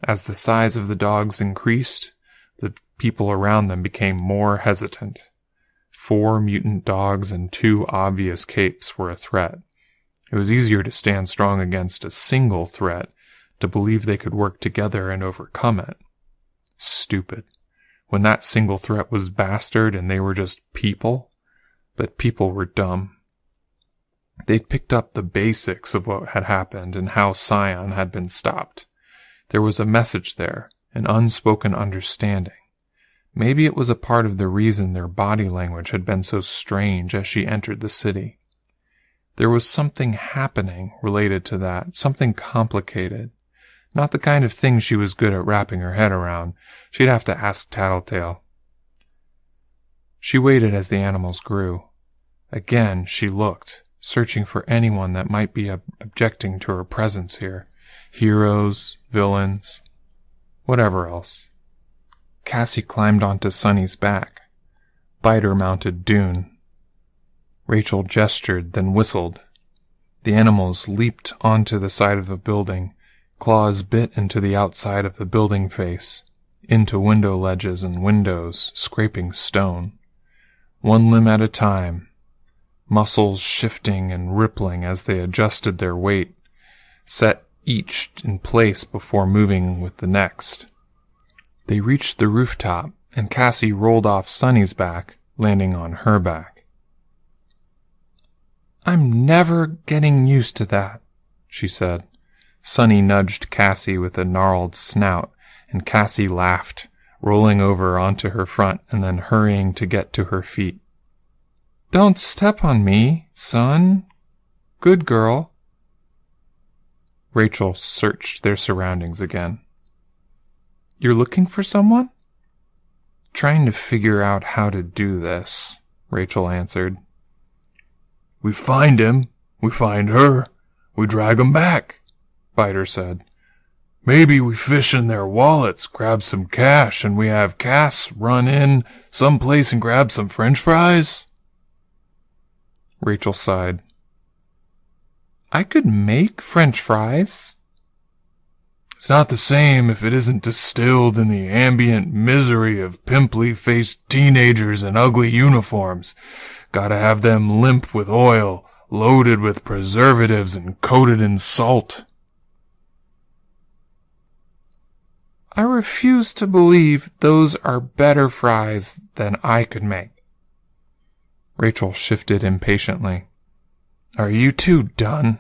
As the size of the dogs increased, the people around them became more hesitant. 4 mutant dogs and 2 obvious capes were a threat. It was easier to stand strong against a single threat, to believe they could work together and overcome it. Stupid. When that single threat was bastard and they were just people, but people were dumb. They'd picked up the basics of what had happened and how Scion had been stopped. There was a message there, an unspoken understanding. Maybe it was a part of the reason their body language had been so strange as she entered the city. There was something happening related to that, something complicated. Not the kind of thing she was good at wrapping her head around. She'd have to ask Tattletale. She waited as the animals grew. Again she looked, searching for anyone that might be objecting to her presence here. Heroes, villains, whatever else. Cassie climbed onto Sunny's back. Biter mounted Dune. Rachel gestured, then whistled. The animals leaped onto the side of the building. Claws bit into the outside of the building face, into window ledges and windows, scraping stone. One limb at a time, muscles shifting and rippling as they adjusted their weight, set each in place before moving with the next. They reached the rooftop, and Cassie rolled off Sunny's back, landing on her back. "I'm never getting used to that," she said. Sunny nudged Cassie with a gnarled snout, and Cassie laughed, rolling over onto her front and then hurrying to get to her feet. "Don't step on me, son. Good girl." Rachel searched their surroundings again. "You're looking for someone?" "Trying to figure out how to do this," Rachel answered. "We find him, we find her, we drag 'em back," Biter said. "Maybe we fish in their wallets, grab some cash, and we have Cass run in someplace and grab some French fries?" Rachel sighed. "I could make French fries." "It's not the same if it isn't distilled in the ambient misery of pimply-faced teenagers in ugly uniforms. Gotta have them limp with oil, loaded with preservatives, and coated in salt." "I refuse to believe those are better fries than I could make." Rachel shifted impatiently. "Are you two done?"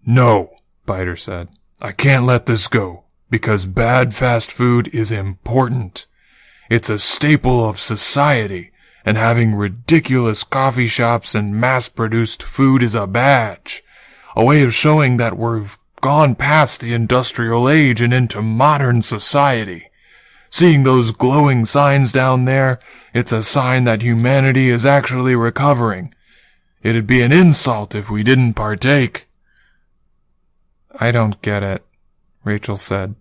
"No," Biter said. "I can't let this go, because bad fast food is important. It's a staple of society, and having ridiculous coffee shops and mass-produced food is a badge, a way of showing that we've gone past the industrial age and into modern society. Seeing those glowing signs down there, it's a sign that humanity is actually recovering. It'd be an insult if we didn't partake." "I don't get it," Rachel said.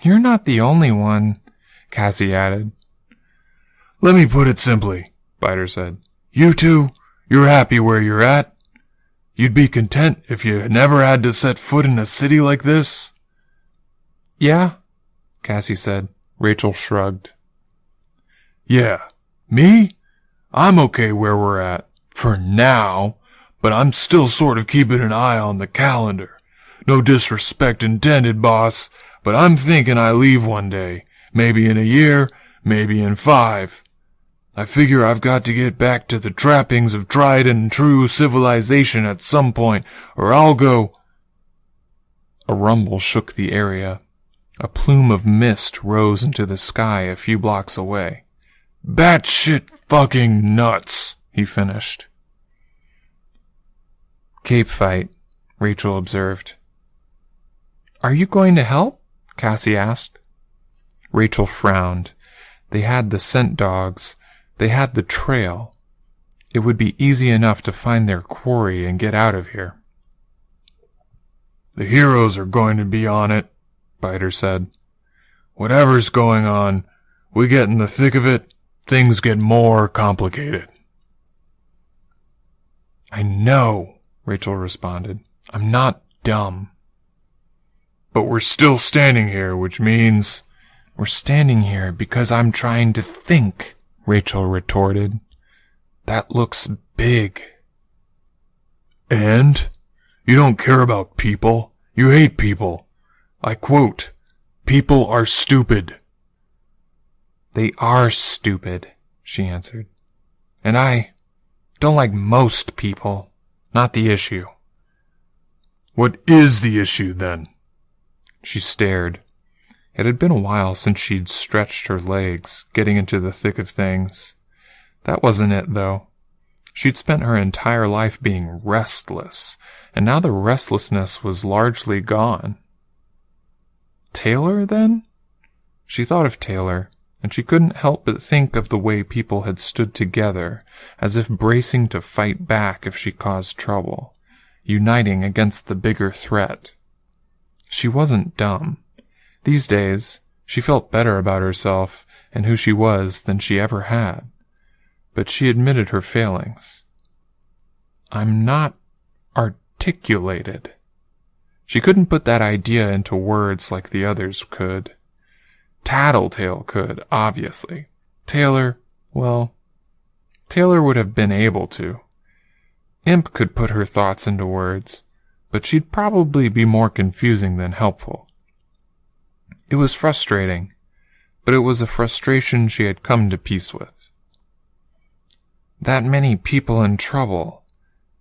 "You're not the only one," Cassie added. "Let me put it simply," Biter said. "You two, you're happy where you're at? You'd be content if you had never had to set foot in a city like this?" "Yeah," Cassie said. Rachel shrugged. "Yeah. Me? I'm okay where we're at, for now, but I'm still sort of keeping an eye on the calendar. No disrespect intended, boss, but I'm thinking I leave one day, maybe in a year, maybe in 5. I figure I've got to get back to the trappings of tried and true civilization at some point, or I'll go—" A rumble shook the area. A plume of mist rose into the sky a few blocks away. "Batshit fucking nuts," he finished. "Cape fight," Rachel observed. "Are you going to help?" Cassie asked. Rachel frowned. They had the scent dogs. They had the trail. It would be easy enough to find their quarry and get out of here. "The heroes are going to be on it," Biter said. "Whatever's going on, we get in the thick of it, things get more complicated." "I know," Rachel responded. "I'm not dumb." But we're still standing here, which means... We're standing here because I'm trying to think, Rachel retorted. That looks big. And? You don't care about people. You hate people. I quote, "People are stupid." They are stupid, she answered. And I don't like most people. Not the issue. What is the issue, then? She stared. It had been a while since she'd stretched her legs, getting into the thick of things. That wasn't it, though. She'd spent her entire life being restless, and now the restlessness was largely gone. Taylor, then? She thought of Taylor, and she couldn't help but think of the way people had stood together, as if bracing to fight back if she caused trouble, uniting against the bigger threat. She wasn't dumb. These days, she felt better about herself and who she was than she ever had. But she admitted her failings. I'm not articulated. She couldn't put that idea into words like the others could. Tattletale could, obviously. Taylor would have been able to. Imp could put her thoughts into words, but she'd probably be more confusing than helpful. It was frustrating, but it was a frustration she had come to peace with. That many people in trouble.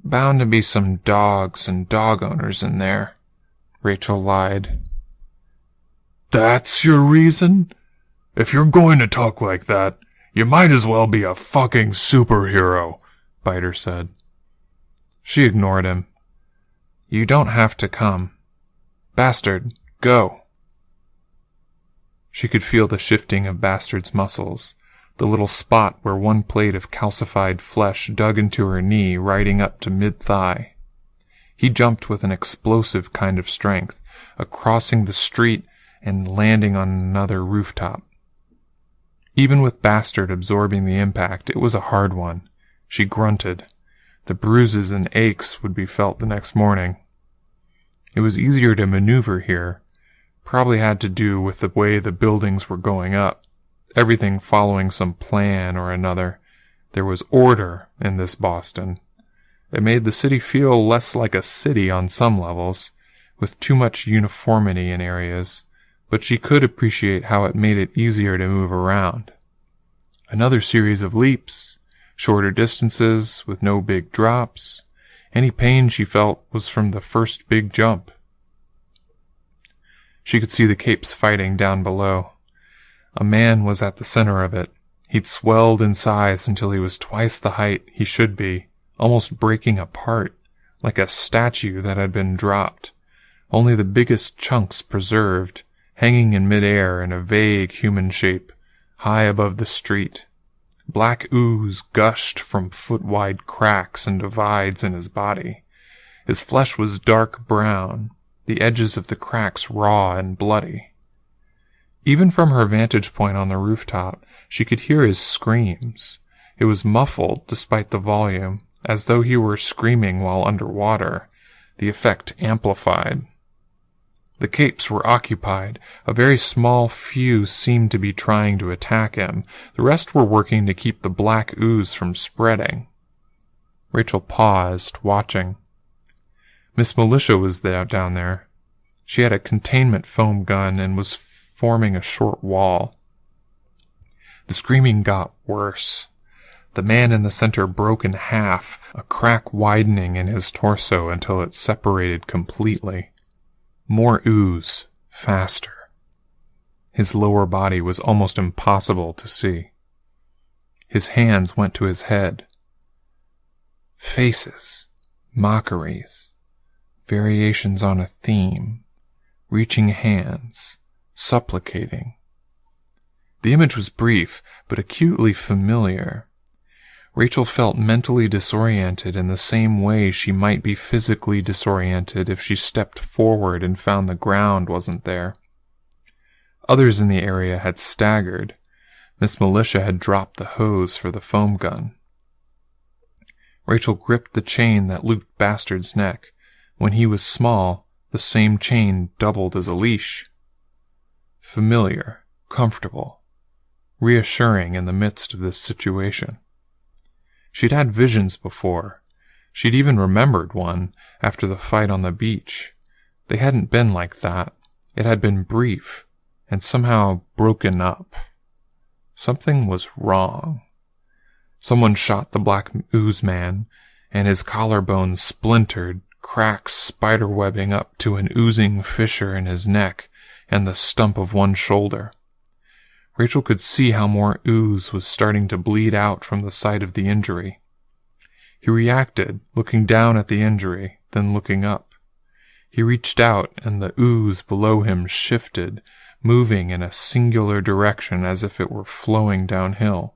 Bound to be some dogs and dog owners in there, Rachel lied. That's your reason? If you're going to talk like that, you might as well be a fucking superhero, Biter said. She ignored him. You don't have to come. Bastard, go. She could feel the shifting of Bastard's muscles, the little spot where one plate of calcified flesh dug into her knee, riding up to mid-thigh. He jumped with an explosive kind of strength, crossing the street and landing on another rooftop. Even with Bastard absorbing the impact, it was a hard one. She grunted. The bruises and aches would be felt the next morning. It was easier to maneuver here. Probably had to do with the way the buildings were going up. Everything following some plan or another. There was order in this Boston. It made the city feel less like a city on some levels, with too much uniformity in areas, but she could appreciate how it made it easier to move around. Another series of leaps, shorter distances with no big drops. Any pain she felt was from the first big jump. She could see the capes fighting down below. A man was at the center of it. He'd swelled in size until he was twice the height he should be, almost breaking apart, like a statue that had been dropped, only the biggest chunks preserved, hanging in midair in a vague human shape, high above the street. Black ooze gushed from foot-wide cracks and divides in his body. His flesh was dark brown, the edges of the cracks raw and bloody. Even from her vantage point on the rooftop, she could hear his screams. It was muffled despite the volume, as though he were screaming while underwater, the effect amplified. The capes were occupied. A very small few seemed to be trying to attack him. The rest were working to keep the black ooze from spreading. Rachel paused, watching. Miss Militia was down there. She had a containment foam gun and was forming a short wall. The screaming got worse. The man in the center broke in half, a crack widening in his torso until it separated completely. More ooze, faster. His lower body was almost impossible to see. His hands went to his head. Faces, mockeries, variations on a theme, reaching hands, supplicating. The image was brief, but acutely familiar. Rachel felt mentally disoriented in the same way she might be physically disoriented if she stepped forward and found the ground wasn't there. Others in the area had staggered. Miss Militia had dropped the hose for the foam gun. Rachel gripped the chain that looped Bastard's neck. When he was small, The same chain doubled as a leash. Familiar, comfortable, reassuring in the midst of this situation. She'd had visions before. She'd even remembered one after the fight on the beach. They hadn't been like that. It had been brief, and somehow broken up. Something was wrong. Someone shot the black ooze man, and his collarbone splintered, cracks spiderwebbing up to an oozing fissure in his neck and the stump of one shoulder. Rachel could see how more ooze was starting to bleed out from the site of the injury. He reacted, looking down at the injury, then looking up. He reached out, and the ooze below him shifted, moving in a singular direction as if it were flowing downhill.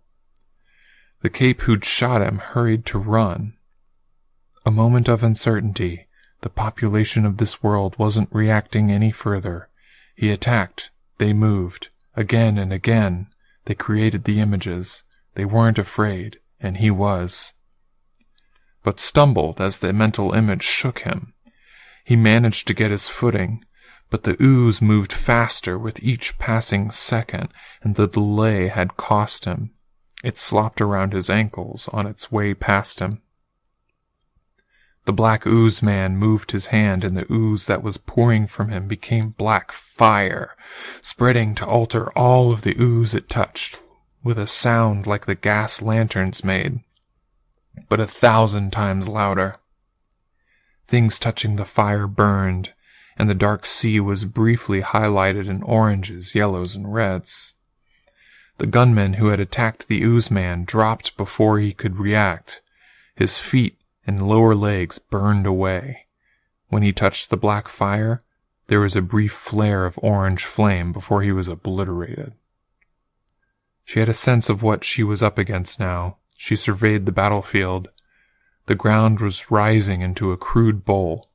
The cape who'd shot him hurried to run. A moment of uncertainty. The population of this world wasn't reacting any further. He attacked. They moved. Again and again. They created the images. They weren't afraid, and he was. But stumbled as the mental image shook him. He managed to get his footing, but the ooze moved faster with each passing second, and the delay had cost him. It slopped around his ankles on its way past him. The black ooze man moved his hand, and the ooze that was pouring from him became black fire, spreading to alter all of the ooze it touched, with a sound like the gas lanterns made, but 1,000 times louder. Things touching the fire burned, and the dark sea was briefly highlighted in oranges, yellows, and reds. The gunman who had attacked the ooze man dropped before he could react. His feet and lower legs burned away. When he touched the black fire, there was a brief flare of orange flame before he was obliterated. She had a sense of what she was up against now. She surveyed the battlefield. The ground was rising into a crude bowl,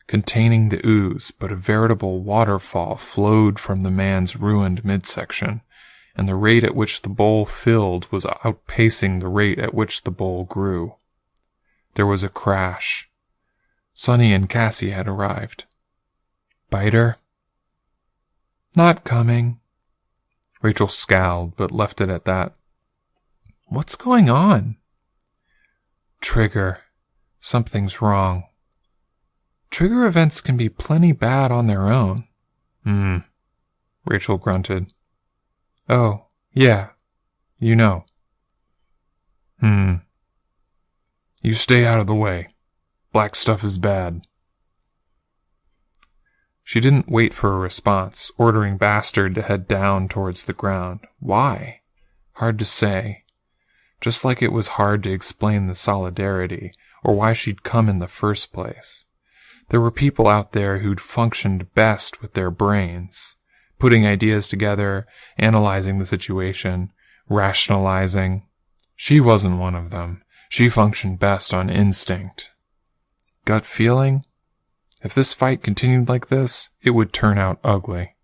containing the ooze, but a veritable waterfall flowed from the man's ruined midsection, and the rate at which the bowl filled was outpacing the rate at which the bowl grew. There was a crash. Sonny and Cassie had arrived. Biter? Not coming. Rachel scowled, but left it at that. What's going on? Trigger. Something's wrong. Trigger events can be plenty bad on their own. Rachel grunted. Oh, yeah. You know. You stay out of the way. Black stuff is bad. She didn't wait for a response, ordering Bastard to head down towards the ground. Why? Hard to say. Just like it was hard to explain the solidarity, or why she'd come in the first place. There were people out there who'd functioned best with their brains, putting ideas together, analyzing the situation, rationalizing. She wasn't one of them. She functioned best on instinct. Gut feeling? If this fight continued like this, it would turn out ugly.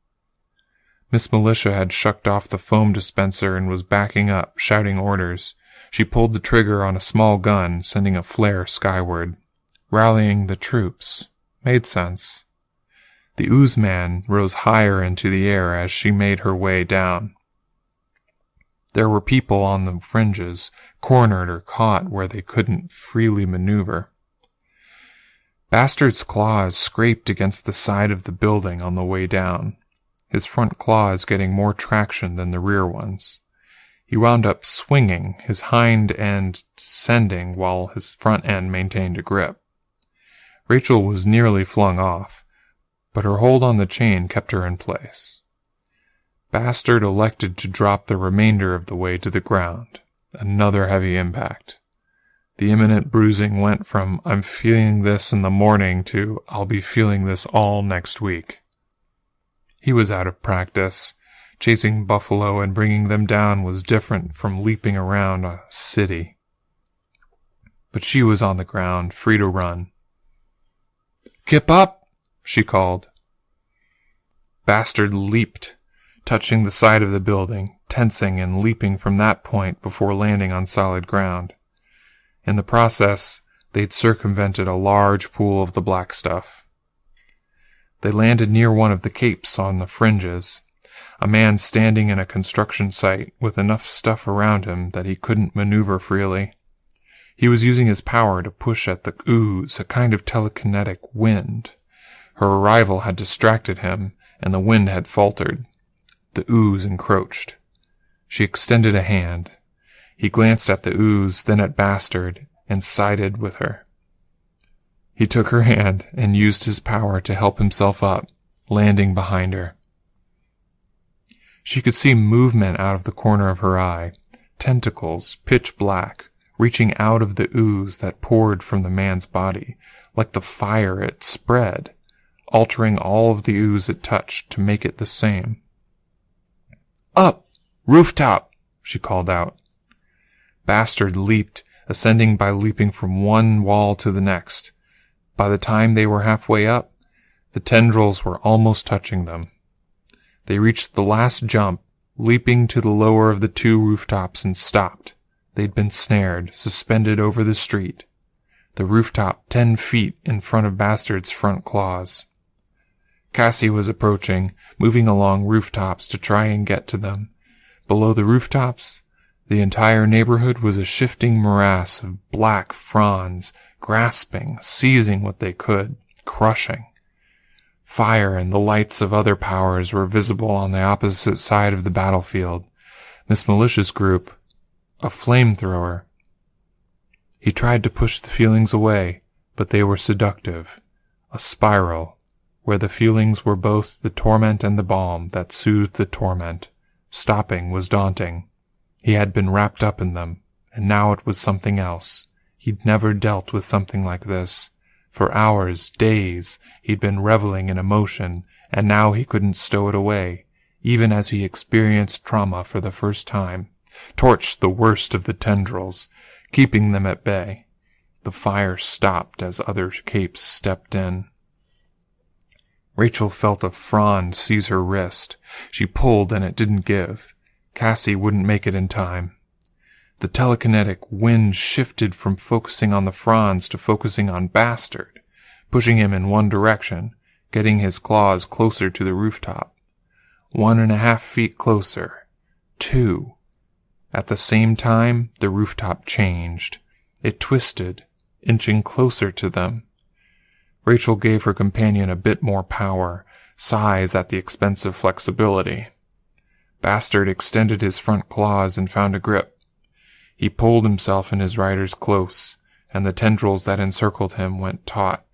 Miss Militia had shucked off the foam dispenser and was backing up, shouting orders. She pulled the trigger on a small gun, sending a flare skyward. Rallying the troops. Made sense. The ooze man rose higher into the air as she made her way down. There were people on the fringes, cornered or caught where they couldn't freely maneuver. Bastard's claws scraped against the side of the building on the way down, his front claws getting more traction than the rear ones. He wound up swinging, his hind end descending while his front end maintained a grip. Rachel was nearly flung off, but her hold on the chain kept her in place. Bastard elected to drop the remainder of the way to the ground. Another heavy impact. The imminent bruising went from, I'm feeling this in the morning, to, I'll be feeling this all next week. He was out of practice. Chasing buffalo and bringing them down was different from leaping around a city. But she was on the ground, free to run. Kip up, she called. Bastard leaped, touching the side of the building, tensing and leaping from that point before landing on solid ground. In the process, they'd circumvented a large pool of the black stuff. They landed near one of the capes on the fringes, a man standing in a construction site with enough stuff around him that he couldn't maneuver freely. He was using his power to push at the ooze, a kind of telekinetic wind. Her arrival had distracted him, and the wind had faltered. The ooze encroached. She extended a hand. He glanced at the ooze, then at Bastard, and sided with her. He took her hand and used his power to help himself up, landing behind her. She could see movement out of the corner of her eye, tentacles, pitch black, reaching out of the ooze that poured from the man's body. Like the fire, it spread, altering all of the ooze it touched to make it the same. "Up! Rooftop!" she called out. Bastard leaped, ascending by leaping from one wall to the next. By the time they were halfway up, the tendrils were almost touching them. They reached the last jump, leaping to the lower of the two rooftops, and stopped. They'd been snared, suspended over the street. The rooftop 10 feet in front of Bastard's front claws. Cassie was approaching, moving along rooftops to try and get to them. Below the rooftops, the entire neighborhood was a shifting morass of black fronds, grasping, seizing what they could, crushing. Fire and the lights of other powers were visible on the opposite side of the battlefield. Miss Militia's group, a flamethrower. He tried to push the feelings away, but they were seductive. A spiral, where the feelings were both the torment and the balm that soothed the torment. Stopping was daunting. He had been wrapped up in them, and now it was something else. He'd never dealt with something like this. For hours, days, he'd been reveling in emotion, and now he couldn't stow it away, even as he experienced trauma for the first time, torched the worst of the tendrils, keeping them at bay. The fire stopped as other capes stepped in. Rachel felt a frond seize her wrist. She pulled and it didn't give. Cassie wouldn't make it in time. The telekinetic wind shifted from focusing on the fronds to focusing on Bastard, pushing him in one direction, getting his claws closer to the rooftop. 1.5 feet closer. 2. At the same time, the rooftop changed. It twisted, inching closer to them. Rachel gave her companion a bit more power, size at the expense of flexibility. Bastard extended his front claws and found a grip. He pulled himself and his riders close, and the tendrils that encircled him went taut.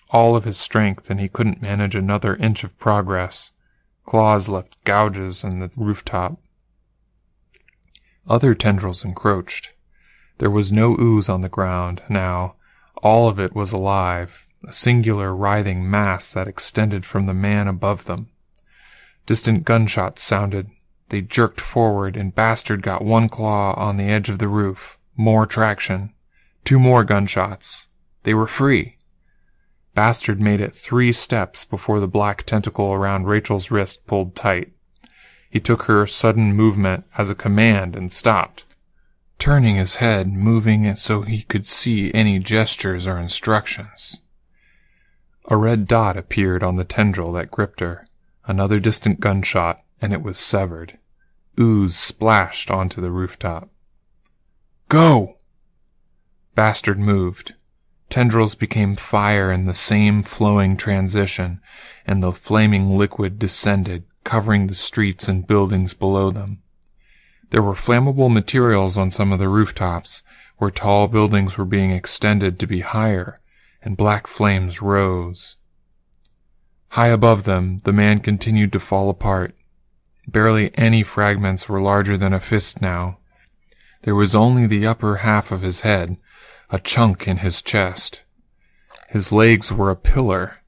All of his strength, and he couldn't manage another inch of progress. Claws left gouges in the rooftop. Other tendrils encroached. There was no ooze on the ground now. All of it was alive, a singular writhing mass that extended from the man above them. Distant gunshots sounded. They jerked forward, and Bastard got one claw on the edge of the roof. More traction. 2 more gunshots. They were free. Bastard made it 3 steps before the black tentacle around Rachel's wrist pulled tight. He took her sudden movement as a command and stopped, turning his head, moving it so he could see any gestures or instructions. A red dot appeared on the tendril that gripped her. Another distant gunshot, and it was severed. Ooze splashed onto the rooftop. "Go!" Bastard moved. Tendrils became fire in the same flowing transition, and the flaming liquid descended, covering the streets and buildings below them. There were flammable materials on some of the rooftops, where tall buildings were being extended to be higher, and black flames rose. High above them, the man continued to fall apart. Barely any fragments were larger than a fist now. There was only the upper half of his head, a chunk in his chest. His legs were a pillar,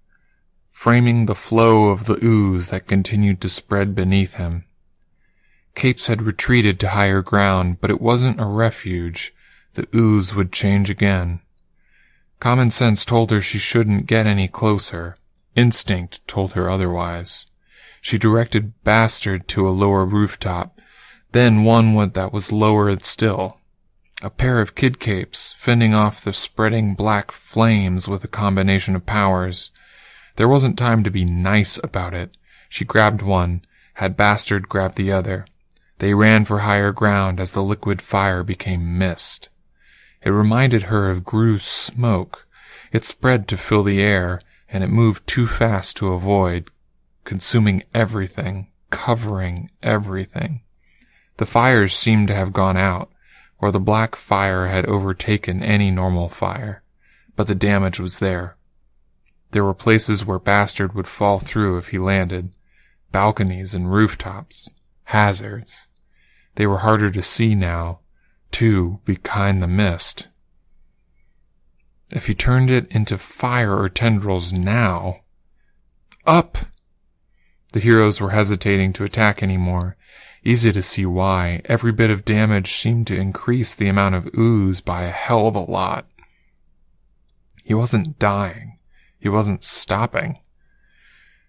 framing the flow of the ooze that continued to spread beneath him. Capes had retreated to higher ground, but it wasn't a refuge. The ooze would change again. Common sense told her she shouldn't get any closer. Instinct told her otherwise. She directed Bastard to a lower rooftop, then one that was lower still. A pair of kid capes, fending off the spreading black flames with a combination of powers. There wasn't time to be nice about it. She grabbed one, had Bastard grab the other. They ran for higher ground as the liquid fire became mist. It reminded her of Gru's smoke. It spread to fill the air, and it moved too fast to avoid, consuming everything, covering everything. The fires seemed to have gone out, or the black fire had overtaken any normal fire, but the damage was there. There were places where Bastard would fall through if he landed, balconies and rooftops, hazards. They were harder to see now, too, behind the mist. If he turned it into fire or tendrils now... Up! The heroes were hesitating to attack anymore. Easy to see why. Every bit of damage seemed to increase the amount of ooze by a hell of a lot. He wasn't dying. He wasn't stopping.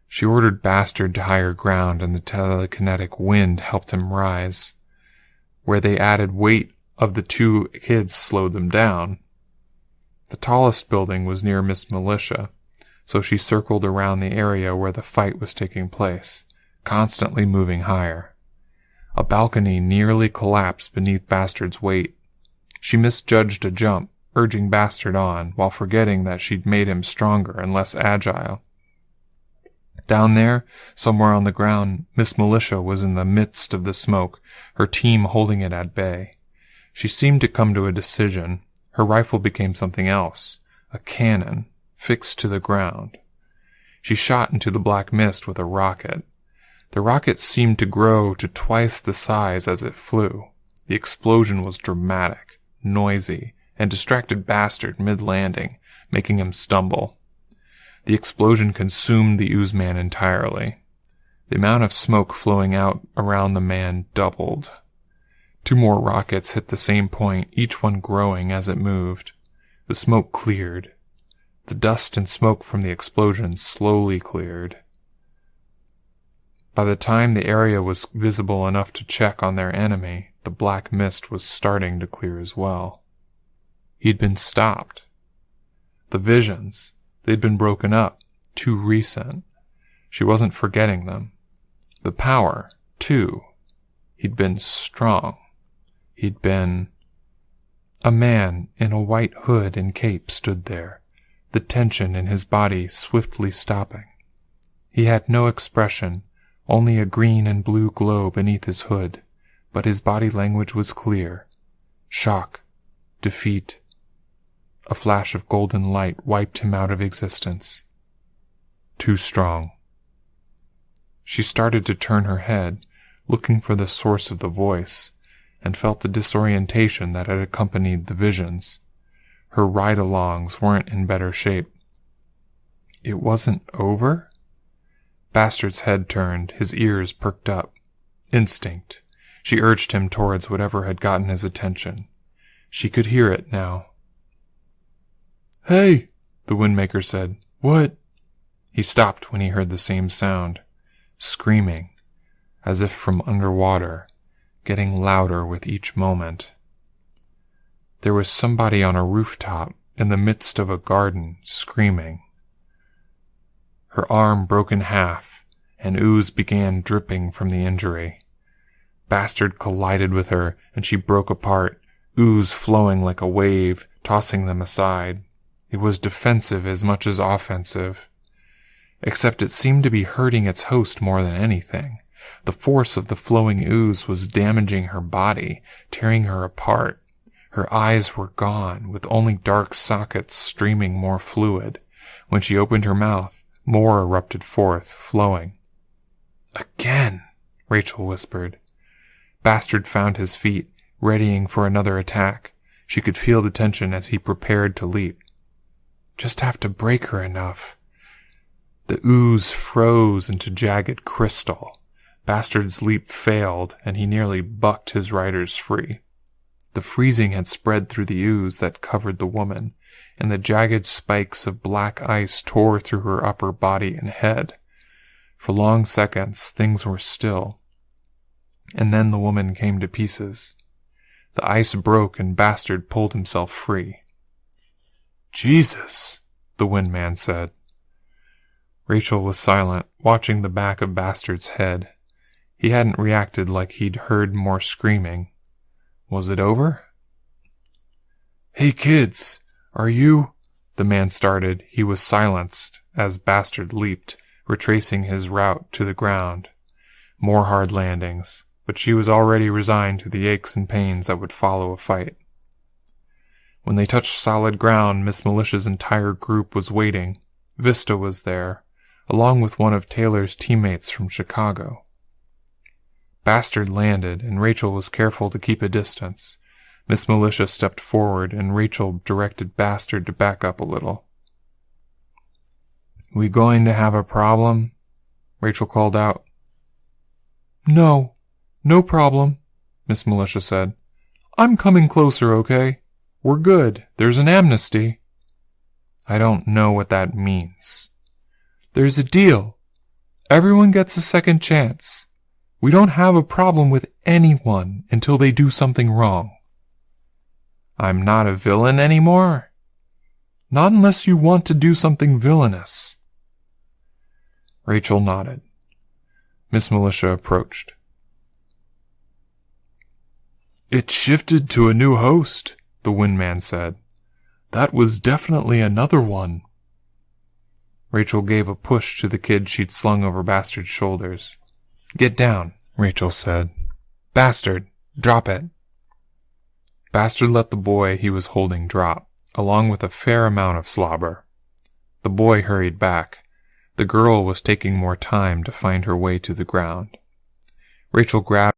She ordered Bastard to higher ground, and the telekinetic wind helped him rise. Where they added weight of the two kids slowed them down. The tallest building was near Miss Militia, so she circled around the area where the fight was taking place, constantly moving higher. A balcony nearly collapsed beneath Bastard's weight. She misjudged a jump, urging Bastard on, while forgetting that she'd made him stronger and less agile. Down there, somewhere on the ground, Miss Militia was in the midst of the smoke, her team holding it at bay. She seemed to come to a decision. Her rifle became something else, a cannon, fixed to the ground. She shot into the black mist with a rocket. The rocket seemed to grow to twice the size as it flew. The explosion was dramatic, noisy, and distracted Bastard mid-landing, making him stumble. The explosion consumed the ooze-man entirely. The amount of smoke flowing out around the man doubled. 2 more rockets hit the same point, each one growing as it moved. The smoke cleared. The dust and smoke from the explosion slowly cleared. By the time the area was visible enough to check on their enemy, the black mist was starting to clear as well. He'd been stopped. The visions, they'd been broken up, too recent. She wasn't forgetting them. The power, too. He'd been strong. He'd been... A man in a white hood and cape stood there, the tension in his body swiftly stopping. He had no expression, only a green and blue glow beneath his hood, but his body language was clear. Shock. Defeat. A flash of golden light wiped him out of existence. Too strong. She started to turn her head, looking for the source of the voice, and felt the disorientation that had accompanied the visions. Her ride-alongs weren't in better shape. It wasn't over? Bastard's head turned, his ears perked up. Instinct. She urged him towards whatever had gotten his attention. She could hear it now. "Hey," the Windmaker said. "What?" He stopped when he heard the same sound. Screaming, as if from underwater, getting louder with each moment. There was somebody on a rooftop, in the midst of a garden, screaming. Her arm broke in half, and ooze began dripping from the injury. Bastard collided with her, and she broke apart, ooze flowing like a wave, tossing them aside. It was defensive as much as offensive. Except it seemed to be hurting its host more than anything. The force of the flowing ooze was damaging her body, tearing her apart. Her eyes were gone, with only dark sockets streaming more fluid. When she opened her mouth, more erupted forth, flowing. "Again," Rachel whispered. Bastard found his feet, readying for another attack. She could feel the tension as he prepared to leap. Just have to break her enough. The ooze froze into jagged crystal. Bastard's leap failed, and he nearly bucked his riders free. The freezing had spread through the ooze that covered the woman, and the jagged spikes of black ice tore through her upper body and head. For long seconds, things were still. And then the woman came to pieces. The ice broke and Bastard pulled himself free. "Jesus," the Windman said. Rachel was silent, watching the back of Bastard's head. He hadn't reacted like he'd heard more screaming. Was it over? "Hey kids, are you—" the man started. He was silenced as Bastard leaped, retracing his route to the ground. More hard landings, but she was already resigned to the aches and pains that would follow a fight. When they touched solid ground, Miss Militia's entire group was waiting. Vista was there, along with one of Taylor's teammates from Chicago. Bastard landed, and Rachel was careful to keep a distance. Miss Militia stepped forward, and Rachel directed Bastard to back up a little. "We going to have a problem?" Rachel called out. "No problem," Miss Militia said. "I'm coming closer, okay? We're good. There's an amnesty." "I don't know what that means." "There's a deal. Everyone gets a second chance. We don't have a problem with anyone until they do something wrong." "I'm not a villain anymore?" "Not unless you want to do something villainous." Rachel nodded. Miss Militia approached. "It shifted to a new host," the Windman said. "That was definitely another one." Rachel gave a push to the kid she'd slung over Bastard's shoulders. "Get down," Rachel said. "Bastard, drop it." Bastard let the boy he was holding drop, along with a fair amount of slobber. The boy hurried back. The girl was taking more time to find her way to the ground. Rachel grabbed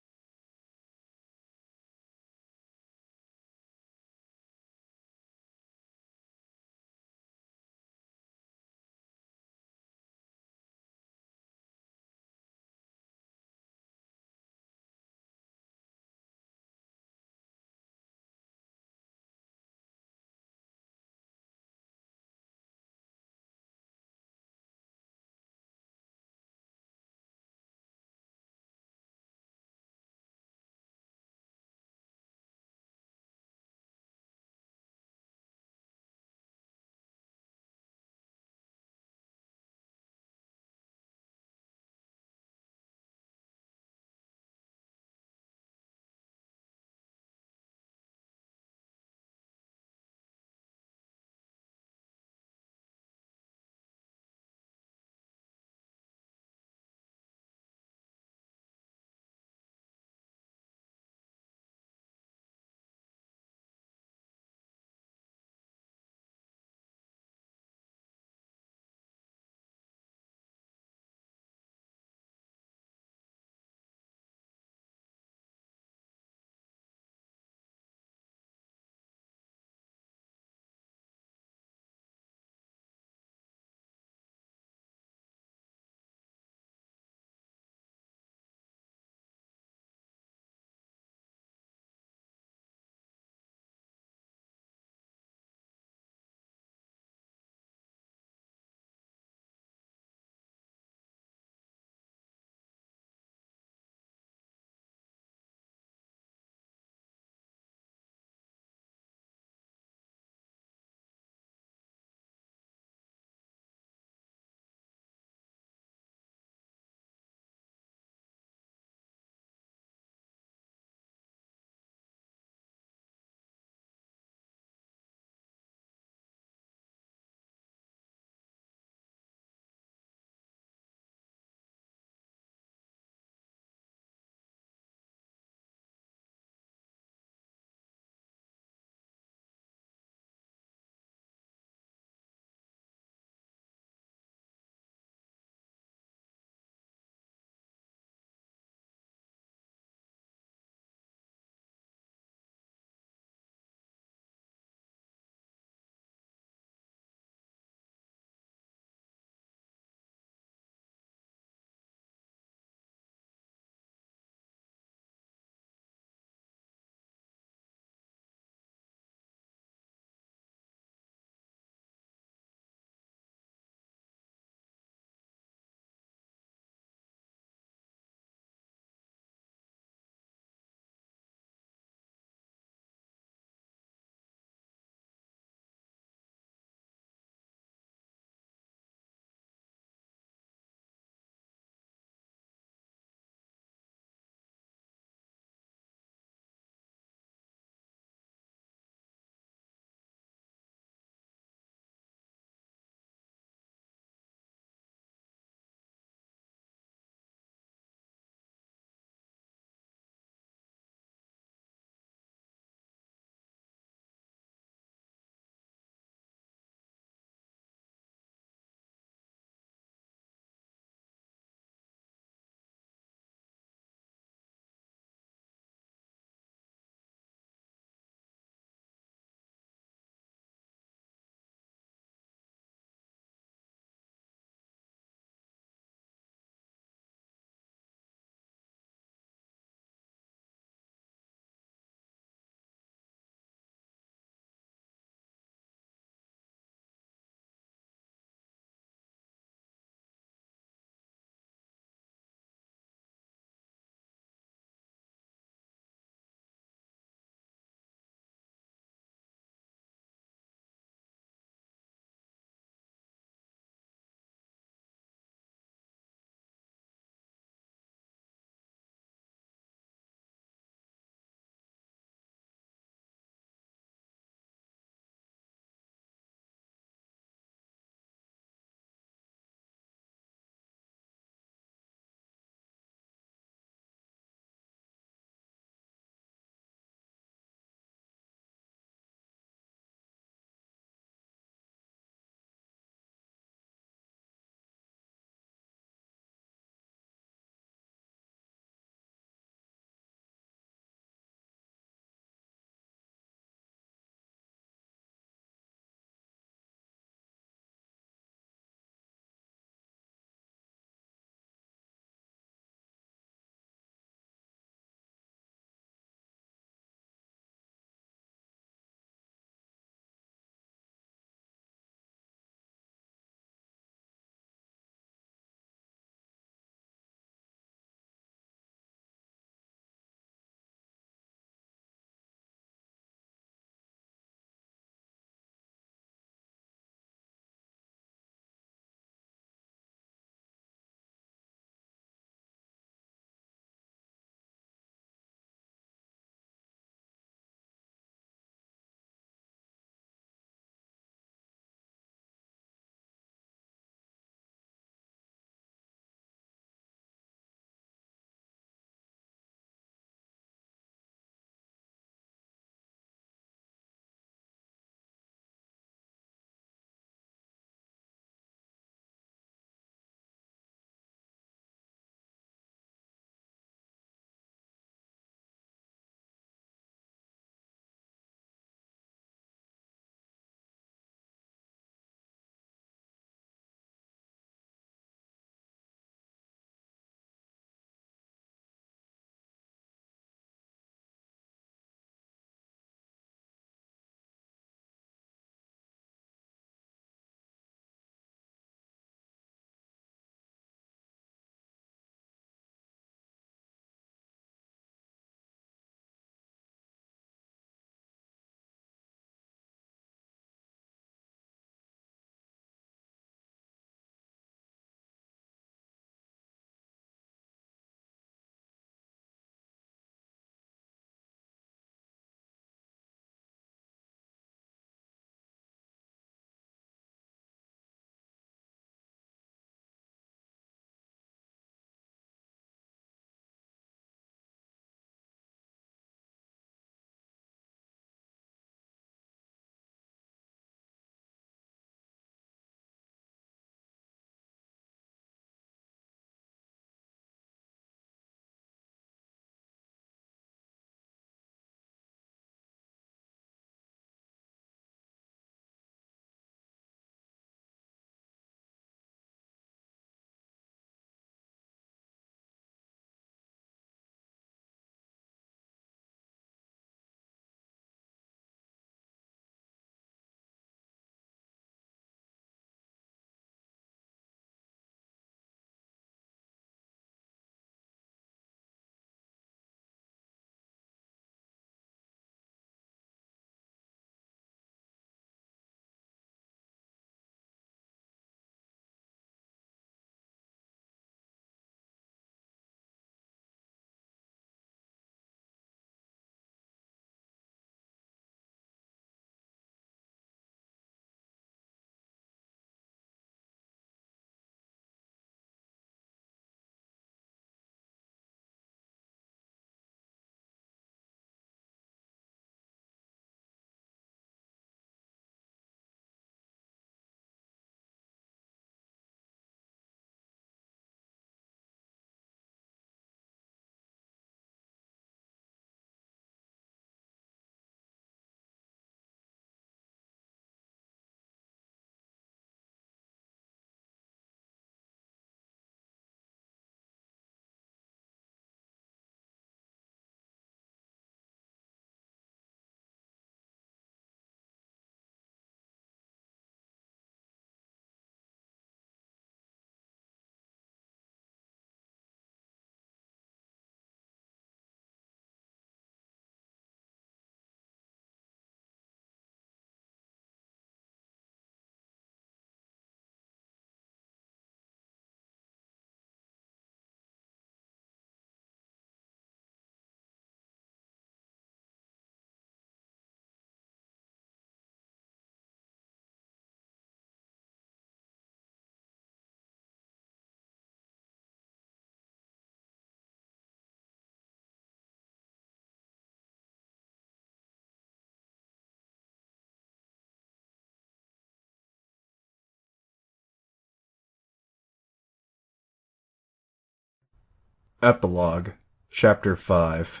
Epilogue, Chapter 5.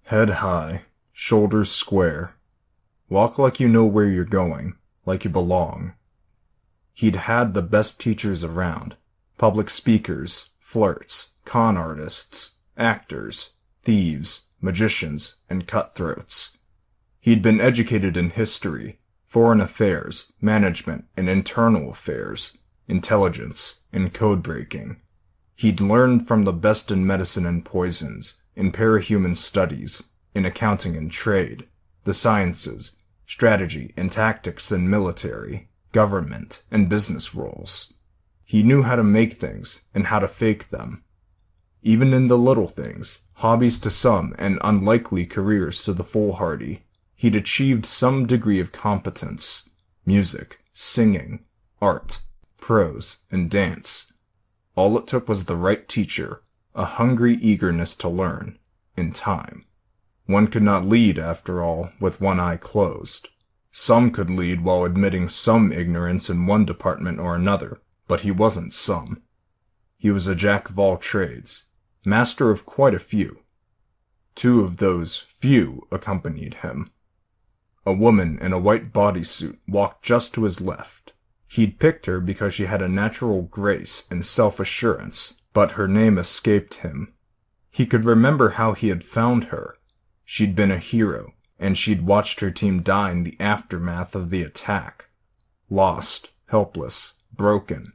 Head high, shoulders square. Walk like you know where you're going, like you belong. He'd had the best teachers around. Public speakers, flirts, con artists, actors, thieves, magicians, and cutthroats. He'd been educated in history, foreign affairs, management, and internal affairs, intelligence, and code-breaking. He'd learned from the best in medicine and poisons, in parahuman studies, in accounting and trade, the sciences, strategy and tactics in military, government, and business roles. He knew how to make things and how to fake them. Even in the little things, hobbies to some and unlikely careers to the foolhardy, he'd achieved some degree of competence: music, singing, art, prose, and dance. All it took was the right teacher, a hungry eagerness to learn, and time. One could not lead, after all, with one eye closed. Some could lead while admitting some ignorance in one department or another, but he wasn't some. He was a jack of all trades, master of quite a few. Two of those few accompanied him. A woman in a white bodysuit walked just to his left. He'd picked her because she had a natural grace and self-assurance, but her name escaped him. He could remember how he had found her. She'd been a hero, and she'd watched her team die in the aftermath of the attack. Lost, helpless, broken.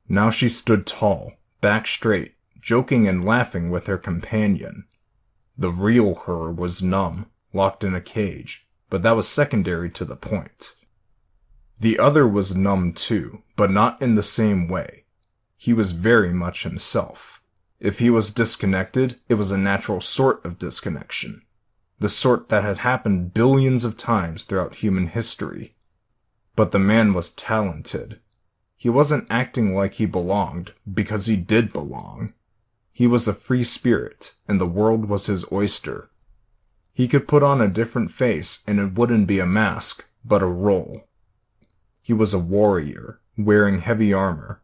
Now she stood tall, back straight, joking and laughing with her companion. The real her was numb, locked in a cage, but that was secondary to the point. The other was numb too, but not in the same way. He was very much himself. If he was disconnected, it was a natural sort of disconnection. The sort that had happened billions of times throughout human history. But the man was talented. He wasn't acting like he belonged, because he did belong. He was a free spirit, and the world was his oyster. He could put on a different face, and it wouldn't be a mask, but a role. He was a warrior, wearing heavy armor.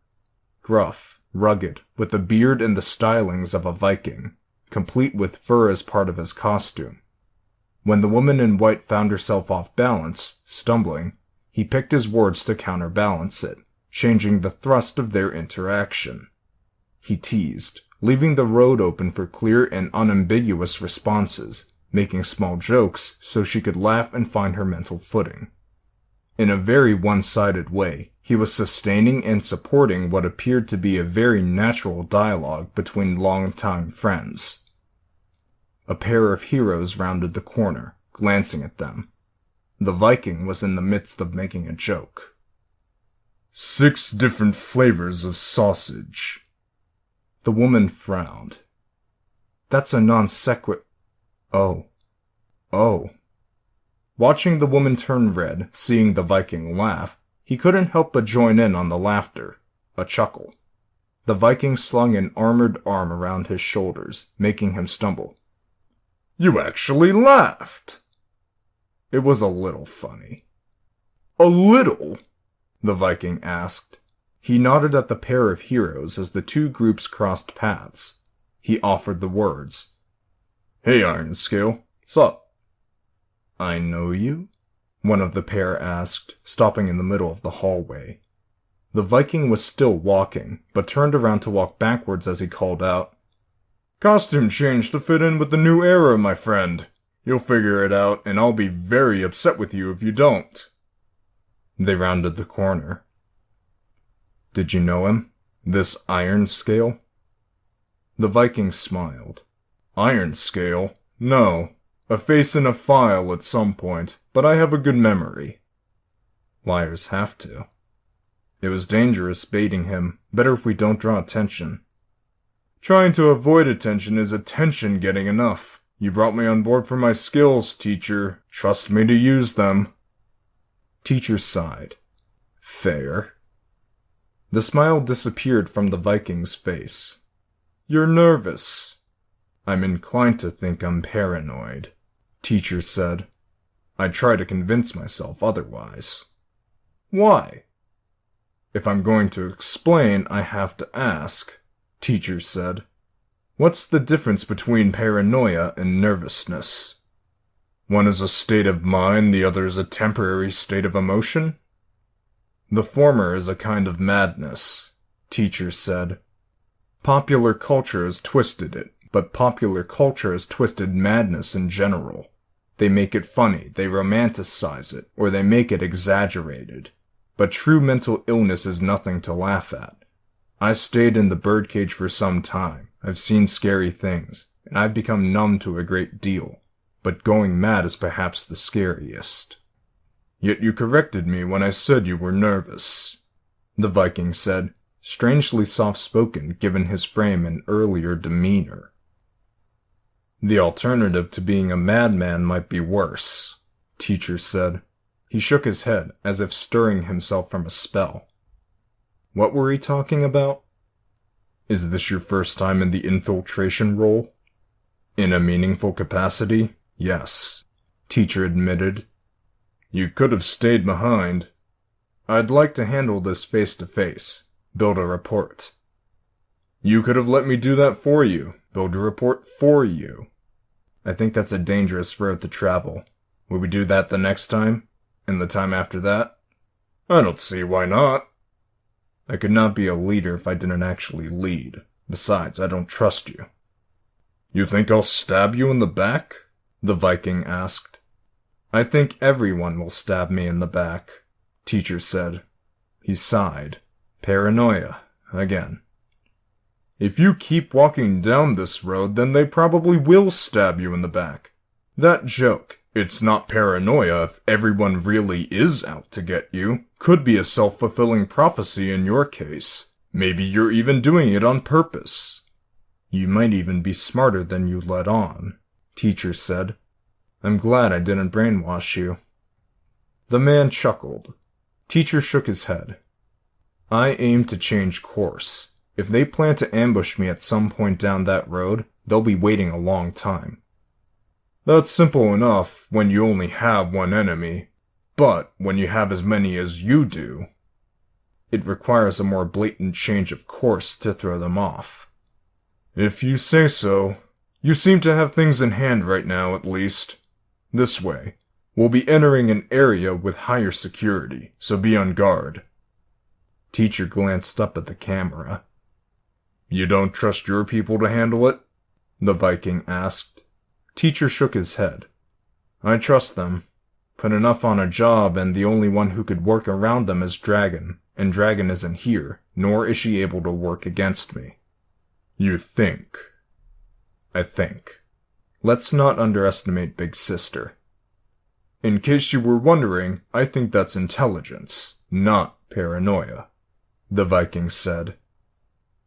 Gruff, rugged, with the beard and the stylings of a Viking, complete with fur as part of his costume. When the woman in white found herself off balance, stumbling, he picked his words to counterbalance it, changing the thrust of their interaction. He teased, leaving the road open for clear and unambiguous responses, making small jokes so she could laugh and find her mental footing. In a very one-sided way, he was sustaining and supporting what appeared to be a very natural dialogue between longtime friends. A pair of heroes rounded the corner, glancing at them. The Viking was in the midst of making a joke. 6 different flavors of sausage. The woman frowned. That's a non sequitur. Oh. Watching the woman turn red, seeing the Viking laugh, he couldn't help but join in on the laughter, a chuckle. The Viking slung an armored arm around his shoulders, making him stumble. You actually laughed! It was a little funny. A little? The Viking asked. He nodded at the pair of heroes as the two groups crossed paths. He offered the words. Hey, Ironscale, sup? I know you? One of the pair asked, stopping in the middle of the hallway. The Viking was still walking, but turned around to walk backwards as he called out. Costume change to fit in with the new era, my friend. You'll figure it out, and I'll be very upset with you if you don't. They rounded the corner. Did you know him? This Ironscale? The Viking smiled. Ironscale? No. A face in a file at some point, but I have a good memory. Liars have to. It was dangerous baiting him. Better if we don't draw attention. Trying to avoid attention is attention getting enough. You brought me on board for my skills, teacher. Trust me to use them. Teacher sighed. Fair. The smile disappeared from the Viking's face. You're nervous. I'm inclined to think I'm paranoid, Teacher said. I try to convince myself otherwise. Why? If I'm going to explain, I have to ask. Teacher said. What's the difference between paranoia and nervousness? One is a state of mind, the other is a temporary state of emotion? The former is a kind of madness, Teacher said. Popular culture has twisted it, but popular culture has twisted madness in general. They make it funny, they romanticize it, or they make it exaggerated. But true mental illness is nothing to laugh at. I stayed in the birdcage for some time. I've seen scary things, and I've become numb to a great deal. But going mad is perhaps the scariest. Yet you corrected me when I said you were nervous, the Viking said, strangely soft-spoken given his frame and earlier demeanor. The alternative to being a madman might be worse, Teacher said. He shook his head, as if stirring himself from a spell. What were we talking about? Is this your first time in the infiltration role? In a meaningful capacity, yes, Teacher admitted. You could have stayed behind. I'd like to handle this face-to-face, build a report. You could have let me do that for you, build a report for you. I think that's a dangerous road to travel. Will we do that the next time? And the time after that? I don't see why not. I could not be a leader if I didn't actually lead. Besides, I don't trust you. You think I'll stab you in the back? The Viking asked. I think everyone will stab me in the back, Teacher said. He sighed. Paranoia, again. If you keep walking down this road, then they probably will stab you in the back. That joke, it's not paranoia if everyone really is out to get you, could be a self-fulfilling prophecy in your case. Maybe you're even doing it on purpose. You might even be smarter than you let on, Teacher said. I'm glad I didn't brainwash you. The man chuckled. Teacher shook his head. I aim to change course. If they plan to ambush me at some point down that road, they'll be waiting a long time. That's simple enough when you only have one enemy, but when you have as many as you do, it requires a more blatant change of course to throw them off. If you say so. You seem to have things in hand right now, at least. This way. We'll be entering an area with higher security, so be on guard. Teacher glanced up at the camera. You don't trust your people to handle it? The Viking asked. Teacher shook his head. I trust them. Put enough on a job, and the only one who could work around them is Dragon, and Dragon isn't here, nor is she able to work against me. You think. I think. Let's not underestimate Big Sister. In case you were wondering, I think that's intelligence, not paranoia, the Viking said.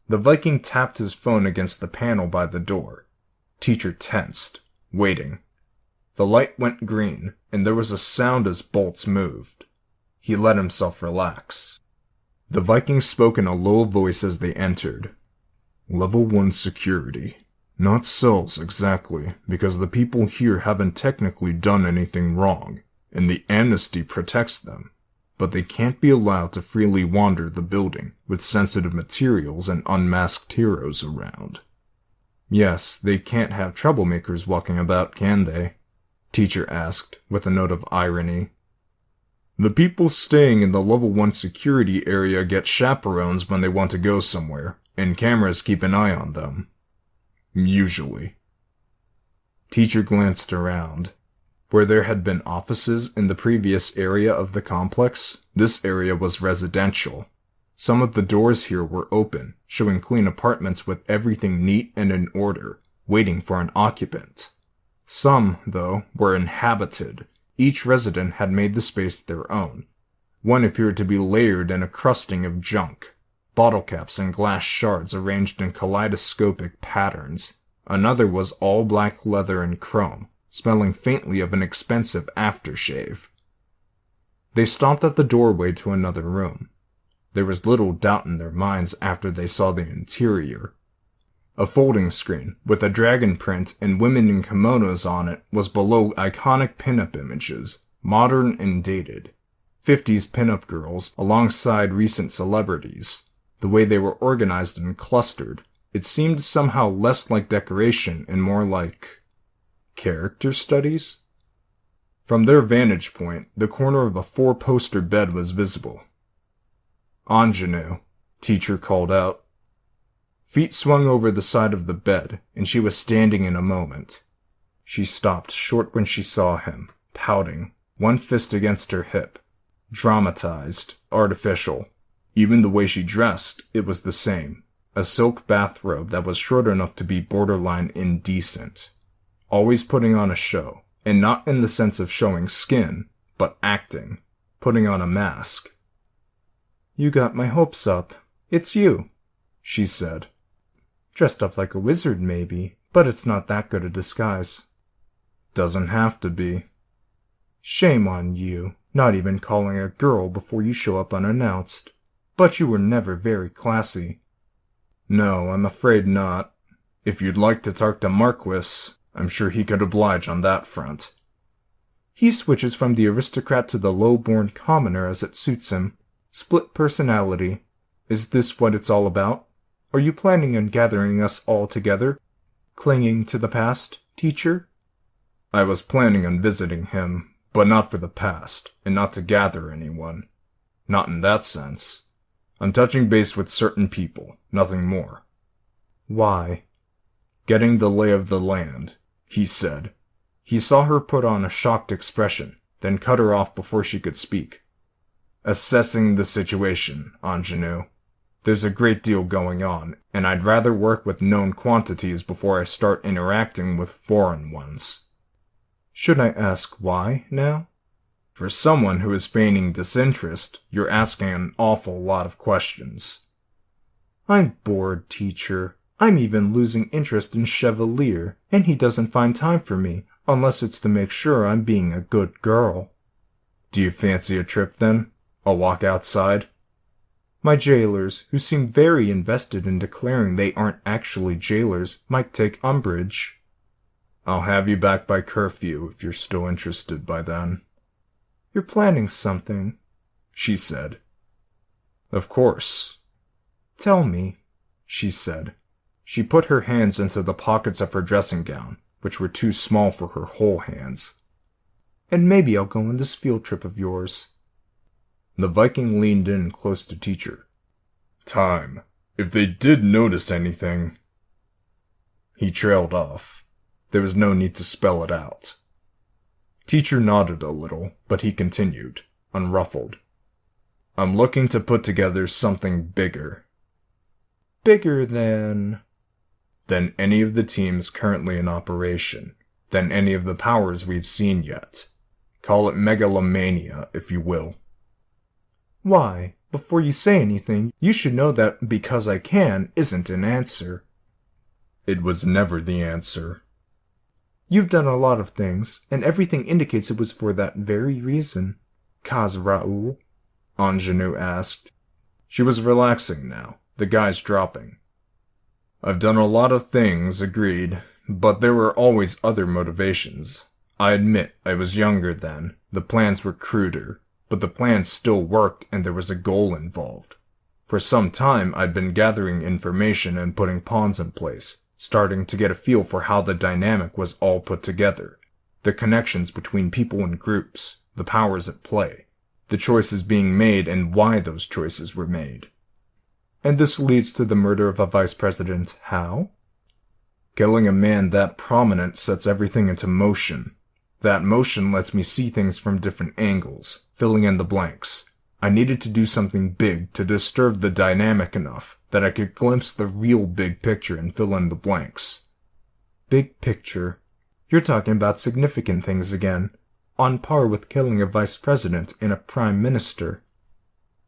The Viking tapped his phone against the panel by the door. Teacher tensed, waiting. The light went green, and there was a sound as bolts moved. He let himself relax. The Viking spoke in a low voice as they entered. Level 1 security. Not cells exactly, because the people here haven't technically done anything wrong, and the amnesty protects them. But they can't be allowed to freely wander the building with sensitive materials and unmasked heroes around. Yes, they can't have troublemakers walking about, can they? Teacher asked, with a note of irony. The people staying in the level 1 security area get chaperones when they want to go somewhere, and cameras keep an eye on them. Usually. Teacher glanced around. Where there had been offices in the previous area of the complex, this area was residential. Some of the doors here were open, showing clean apartments with everything neat and in order, waiting for an occupant. Some, though, were inhabited. Each resident had made the space their own. One appeared to be layered in a crusting of junk, bottle caps and glass shards arranged in kaleidoscopic patterns. Another was all black leather and chrome, smelling faintly of an expensive aftershave. They stopped at the doorway to another room. There was little doubt in their minds after they saw the interior. A folding screen, with a dragon print and women in kimonos on it, was below iconic pinup images, modern and dated. 50s pinup girls alongside recent celebrities. The way they were organized and clustered, It seemed somehow less like decoration and more like character studies. From their vantage point, the corner of a 4-poster bed was visible. "Ingenue," teacher called out. Feet swung over the side of the bed, and she was standing in a moment. She stopped short when she saw him, pouting, one fist against her hip. Dramatized, artificial. Even the way she dressed, it was the same. A silk bathrobe that was short enough to be borderline indecent. Always putting on a show, and not in the sense of showing skin, but acting, putting on a mask. "You got my hopes up. It's you," she said. "Dressed up like a wizard, maybe, but it's not that good a disguise." "Doesn't have to be." "Shame on you, not even calling a girl before you show up unannounced. But you were never very classy." "No, I'm afraid not. If you'd like to talk to Marquis, I'm sure he could oblige on that front." "He switches from the aristocrat to the low-born commoner as it suits him. Split personality. Is this what it's all about? Are you planning on gathering us all together? Clinging to the past, teacher?" "I was planning on visiting him, but not for the past, and not to gather anyone. Not in that sense. I'm touching base with certain people, nothing more." "Why?" "Getting the lay of the land," he said. He saw her put on a shocked expression, then cut her off before she could speak. "Assessing the situation, Ingenue. There's a great deal going on, and I'd rather work with known quantities before I start interacting with foreign ones." "Should I ask why, now?" "For someone who is feigning disinterest, you're asking an awful lot of questions." "I'm bored, teacher. I'm even losing interest in Chevalier, and he doesn't find time for me, unless it's to make sure I'm being a good girl." "Do you fancy a trip, then? A walk outside?" "My jailers, who seem very invested in declaring they aren't actually jailers, might take umbrage." "I'll have you back by curfew if you're still interested by then." "You're planning something," she said. "Of course." "Tell me," she said. She put her hands into the pockets of her dressing gown, which were too small for her whole hands. "And maybe I'll go on this field trip of yours." The Viking leaned in close to teacher. "Time. If they did notice anything—" He trailed off. There was no need to spell it out. Teacher nodded a little, but he continued, unruffled. "I'm looking to put together something bigger." "Bigger than—" "Than any of the teams currently in operation. Than any of the powers we've seen yet. Call it megalomania, if you will." "Why, before you say anything, you should know that 'because I can' isn't an answer." "It was never the answer." "You've done a lot of things, and everything indicates it was for that very reason." "Raoul?" Ingenue asked. She was relaxing now, the guys dropping. "I've done a lot of things, agreed, but there were always other motivations. I admit I was younger then, the plans were cruder, but the plans still worked and there was a goal involved. For some time I'd been gathering information and putting pawns in place, starting to get a feel for how the dynamic was all put together, the connections between people and groups, the powers at play, the choices being made and why those choices were made." "And this leads to the murder of a vice president. How?" "Killing a man that prominent sets everything into motion. That motion lets me see things from different angles, filling in the blanks. I needed to do something big to disturb the dynamic enough that I could glimpse the real big picture and fill in the blanks." "Big picture. You're talking about significant things again, on par with killing a vice president and a prime minister."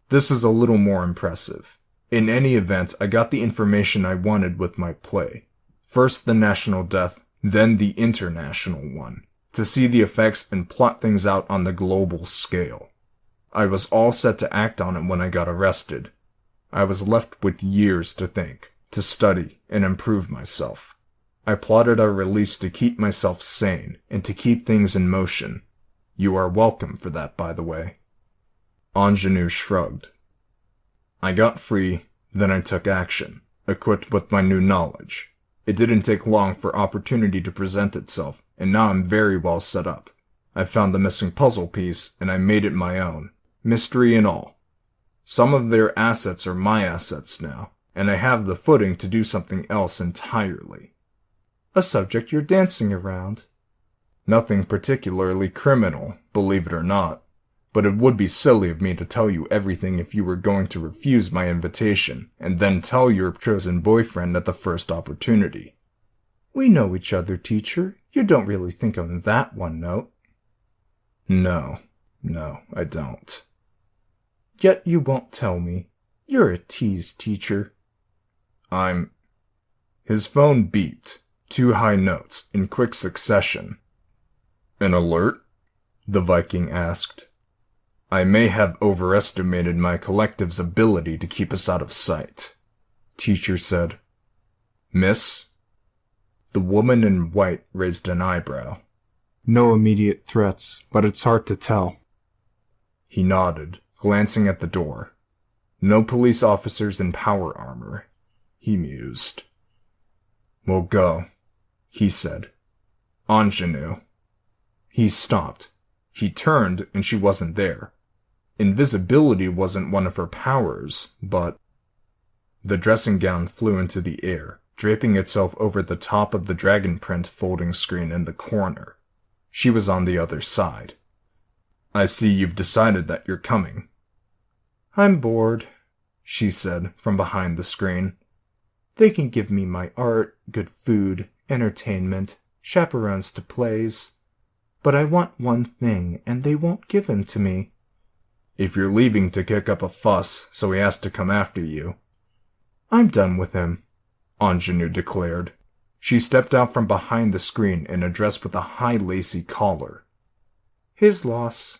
"This is a little more impressive. In any event, I got the information I wanted with my play. First the national death, then the international one, to see the effects and plot things out on the global scale. I was all set to act on it when I got arrested. I was left with years to think, to study, and improve myself. I plotted our release to keep myself sane, and to keep things in motion. You are welcome for that, by the way." Ingenue shrugged. "I got free, then I took action. equipped with my new knowledge. It didn't take long for opportunity to present itself, and now I'm very well set up. I found the missing puzzle piece, and I made it my own, mystery and all. Some of their assets are my assets now, and I have the footing to do something else entirely. A subject you're dancing around. Nothing particularly criminal, believe it or not, but it would be silly of me to tell you everything if you were going to refuse my invitation, and then tell your chosen boyfriend at the first opportunity. We know each other, teacher. You don't really think on that one note. No, I don't. Yet you won't tell me. You're a tease, teacher. His phone beeped, 2 high notes in quick succession. An alert? The Viking asked. I may have overestimated my collective's ability to keep us out of sight. Teacher said. Miss? The woman in white raised an eyebrow. No immediate threats, but it's hard to tell. He nodded, glancing at the door. No police officers in power armor, he mused. We'll go, he said. Ingenue. He stopped. He turned, and she wasn't there. Invisibility wasn't one of her powers, but... The dressing gown flew into the air, draping itself over the top of the dragon print folding screen in the corner. She was on the other side. I see you've decided that you're coming. I'm bored, she said from behind the screen. They can give me my art, good food, entertainment, chaperones to plays. But I want one thing, and they won't give him to me. If you're leaving to kick up a fuss, so he has to come after you. I'm done with him, Ingenue declared. She stepped out from behind the screen in a dress with a high lacy collar. His loss.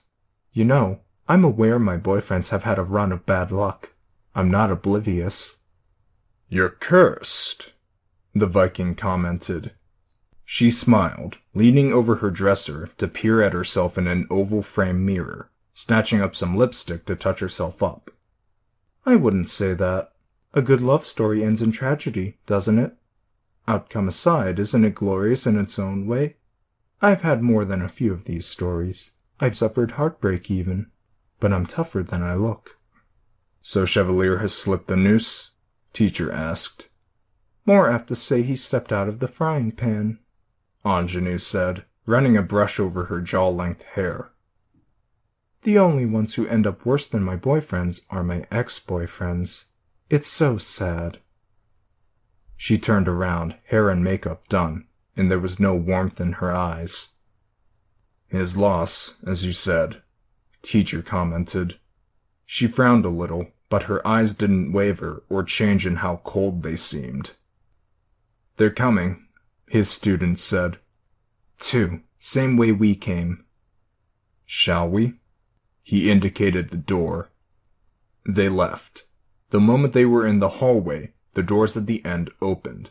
You know, I'm aware my boyfriends have had a run of bad luck. I'm not oblivious. You're cursed, the Viking commented. She smiled, leaning over her dresser to peer at herself in an oval frame mirror, snatching up some lipstick to touch herself up. I wouldn't say that. A good love story ends in tragedy, doesn't it? Outcome aside, isn't it glorious in its own way? I've had more than a few of these stories. I've suffered heartbreak even, but I'm tougher than I look. So Chevalier has slipped the noose? Teacher asked. More apt to say he stepped out of the frying pan, Ingenue said, running a brush over her jaw-length hair. The only ones who end up worse than my boyfriends are my ex-boyfriends. It's so sad. She turned around, hair and makeup done, and there was no warmth in her eyes. His loss, as you said, Teacher commented. She frowned a little, but her eyes didn't waver or change in how cold they seemed. They're coming, his student said. 2, same way we came. Shall we? He indicated the door. They left. The moment they were in the hallway, the doors at the end opened.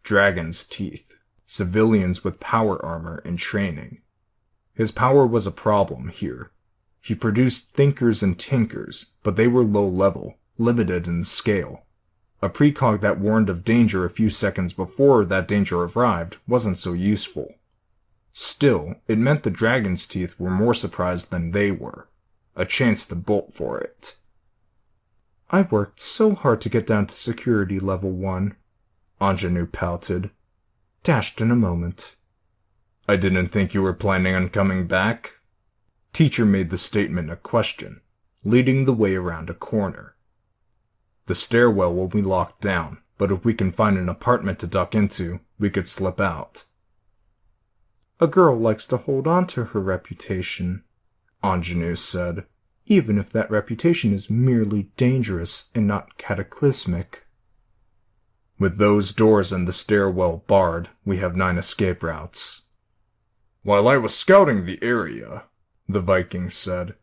Dragon's teeth. Civilians with power armor and training. His power was a problem here. He produced thinkers and tinkers, but they were low level, limited in scale. A precog that warned of danger a few seconds before that danger arrived wasn't so useful. Still, it meant the dragon's teeth were more surprised than they were. A chance to bolt for it. I worked so hard to get down to security level 1, Ingenue pouted. Dashed in a moment. I didn't think you were planning on coming back. Teacher made the statement a question, leading the way around a corner. The stairwell will be locked down, but if we can find an apartment to duck into, we could slip out. A girl likes to hold on to her reputation, Ingenue said, even if that reputation is merely dangerous and not cataclysmic. With those doors and the stairwell barred, we have 9 escape routes. While I was scouting the area, the Viking said,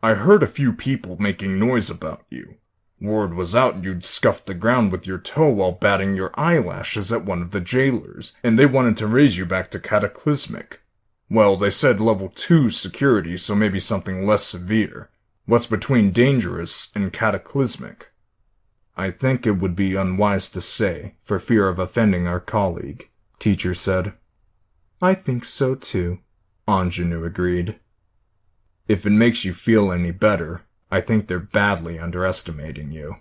I heard a few people making noise about you. Word was out you'd scuffed the ground with your toe while batting your eyelashes at one of the jailers, and they wanted to raise you back to cataclysmic. Well, they said level 2 security, so maybe something less severe. What's between dangerous and cataclysmic? I think it would be unwise to say, for fear of offending our colleague, Teacher said. I think so too, Ingenue agreed. If it makes you feel any better, I think they're badly underestimating you,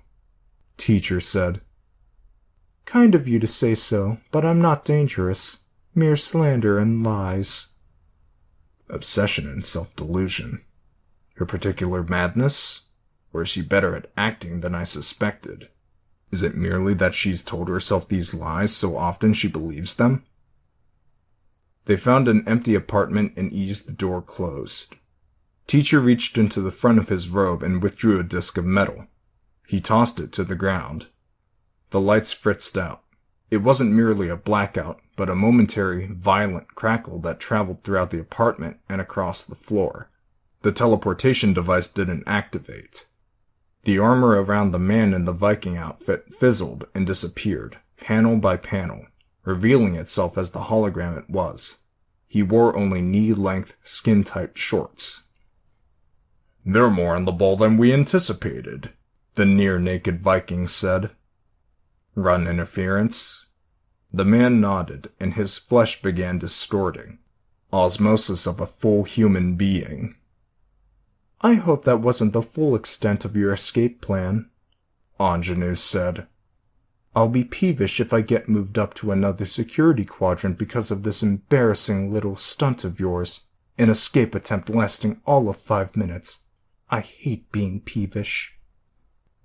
Teacher said. Kind of you to say so, but I'm not dangerous. Mere slander and lies. Obsession and self-delusion. Her particular madness? Or is she better at acting than I suspected? Is it merely that she's told herself these lies so often she believes them? They found an empty apartment and eased the door closed. Teacher reached into the front of his robe and withdrew a disc of metal. He tossed it to the ground. The lights fritzed out. It wasn't merely a blackout, but a momentary, violent crackle that traveled throughout the apartment and across the floor. The teleportation device didn't activate. The armor around the man in the Viking outfit fizzled and disappeared, panel by panel, revealing itself as the hologram it was. He wore only knee-length, skin-tight shorts. "They're more on the ball than we anticipated," the near-naked Viking said. "Run interference?" The man nodded, and his flesh began distorting. Osmosis of a full human being. I hope that wasn't the full extent of your escape plan, Ingenue said. I'll be peevish if I get moved up to another security quadrant because of this embarrassing little stunt of yours, an escape attempt lasting all of 5 minutes. I hate being peevish.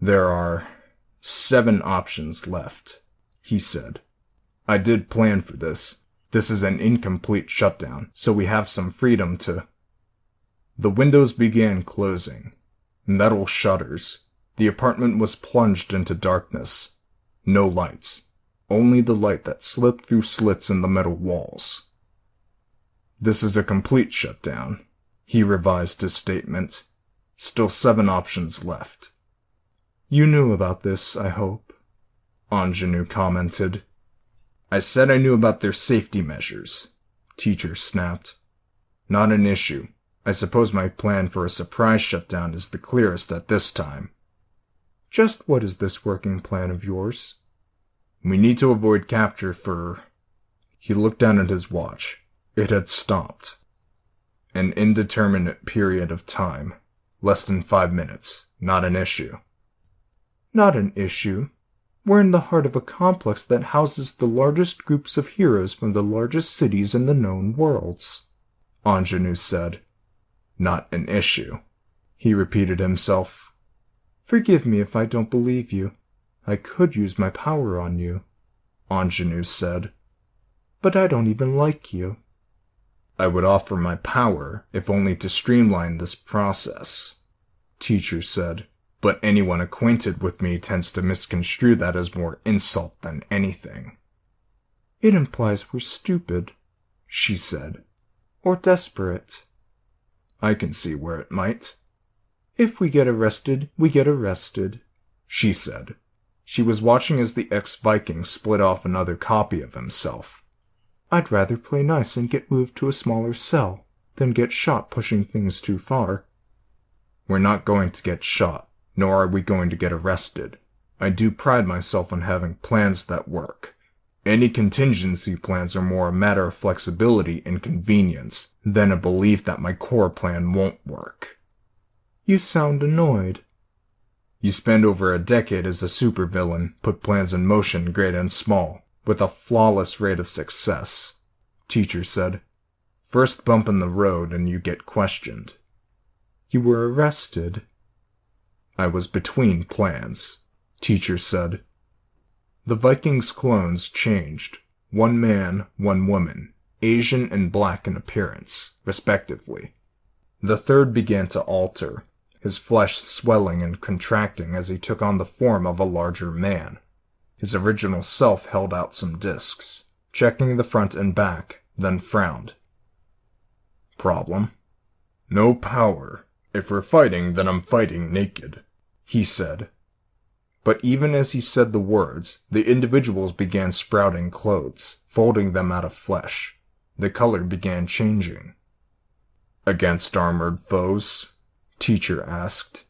There are 7 options left, he said. I did plan for this. This is an incomplete shutdown, so we have some freedom to... The windows began closing. Metal shutters. The apartment was plunged into darkness. No lights. Only the light that slipped through slits in the metal walls. This is a complete shutdown. He revised his statement. Still 7 options left. You knew about this, I hope, Ingenue commented. I said I knew about their safety measures, Teacher snapped. Not an issue. I suppose my plan for a surprise shutdown is the clearest at this time. Just what is this working plan of yours? We need to avoid capture for... He looked down at his watch. It had stopped. An indeterminate period of time. Less than 5 minutes. Not an issue. Not an issue? We're in the heart of a complex that houses the largest groups of heroes from the largest cities in the known worlds, Ingenue said. Not an issue. He repeated himself. Forgive me if I don't believe you. I could use my power on you, Ingenue said. But I don't even like you. I would offer my power if only to streamline this process, Teacher said. But anyone acquainted with me tends to misconstrue that as more insult than anything. It implies we're stupid, she said. Or desperate. I can see where it might. If we get arrested, we get arrested, she said. She was watching as the ex-Viking split off another copy of himself. I'd rather play nice and get moved to a smaller cell than get shot pushing things too far. We're not going to get shot, nor are we going to get arrested. I do pride myself on having plans that work. Any contingency plans are more a matter of flexibility and convenience than a belief that my core plan won't work. You sound annoyed. You spend over a decade as a supervillain, put plans in motion great and small, with a flawless rate of success, Teacher said. First bump in the road and you get questioned. You were arrested. I was between plans, Teacher said. The Vikings' clones changed. 1 man, 1 woman, Asian and black in appearance, respectively. The third began to alter, his flesh swelling and contracting as he took on the form of a larger man. His original self held out some discs, checking the front and back, then frowned. Problem? No power. If we're fighting, then I'm fighting naked, he said. But even as he said the words, the individuals began sprouting clothes, folding them out of flesh. The color began changing. Against armored foes? Teacher asked.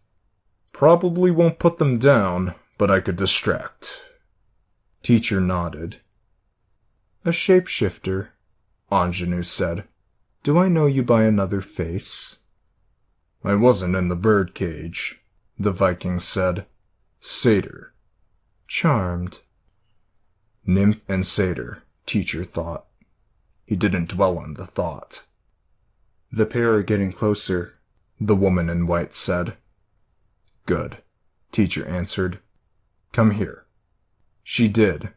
Probably won't put them down, but I could distract. Teacher nodded. A shapeshifter, Ingenue said. Do I know you by another face? I wasn't in the birdcage, the Viking said. Satyr. Charmed. Nymph and satyr, Teacher thought. He didn't dwell on the thought. The pair are getting closer, the woman in white said. Good, Teacher answered. Come here. She did.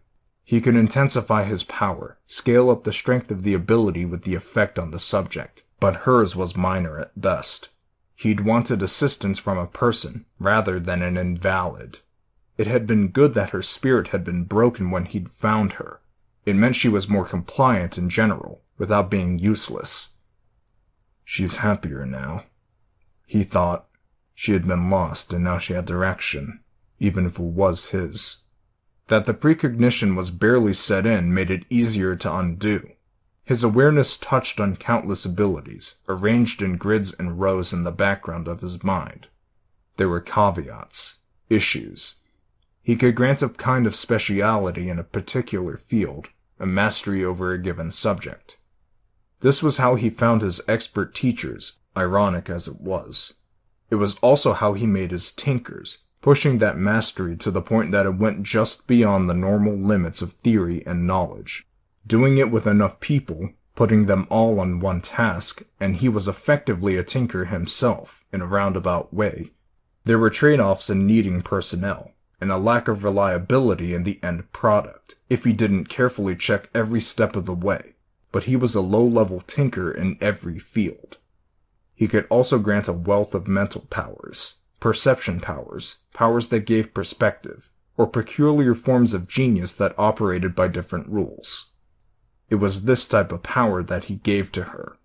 He could intensify his power, scale up the strength of the ability with the effect on the subject, but hers was minor at best. He'd wanted assistance from a person, rather than an invalid. It had been good that her spirit had been broken when he'd found her. It meant she was more compliant in general, without being useless. She's happier now. He thought. She had been lost and now she had direction, even if it was his. That the precognition was barely set in made it easier to undo. His awareness touched on countless abilities, arranged in grids and rows in the background of his mind. There were caveats, issues. He could grant a kind of speciality in a particular field, a mastery over a given subject. This was how he found his expert teachers, ironic as it was. It was also how he made his tinkers, pushing that mastery to the point that it went just beyond the normal limits of theory and knowledge. Doing it with enough people, putting them all on one task, and he was effectively a tinker himself, in a roundabout way. There were trade-offs in needing personnel, and a lack of reliability in the end product, if he didn't carefully check every step of the way, but he was a low-level tinker in every field. He could also grant a wealth of mental powers, perception powers, powers that gave perspective, or peculiar forms of genius that operated by different rules. It was this type of power that he gave to her.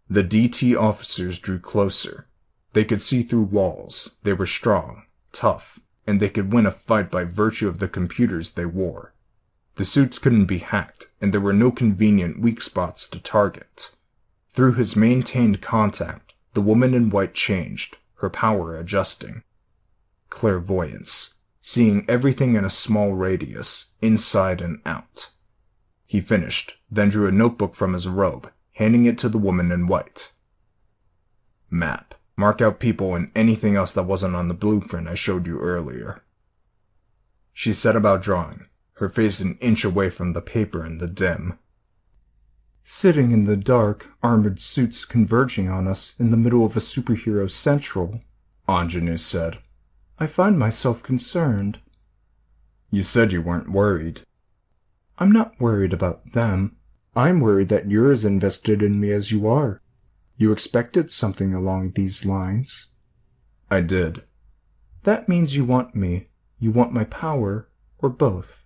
The DT officers drew closer. They could see through walls, they were strong, tough, and they could win a fight by virtue of the computers they wore. The suits couldn't be hacked, and there were no convenient weak spots to target. Through his maintained contact, the woman in white changed, her power adjusting. Clairvoyance, seeing everything in a small radius, inside and out. He finished, then drew a notebook from his robe, handing it to the woman in white. Map. Mark out people and anything else that wasn't on the blueprint I showed you earlier. She set about drawing, her face an inch away from the paper in the dim. Sitting in the dark, armored suits converging on us in the middle of a superhero central, Ingenue said. I find myself concerned. You said you weren't worried. I'm not worried about them. I'm worried that you're as invested in me as you are. You expected something along these lines. I did. That means you want me. You want my power, or both.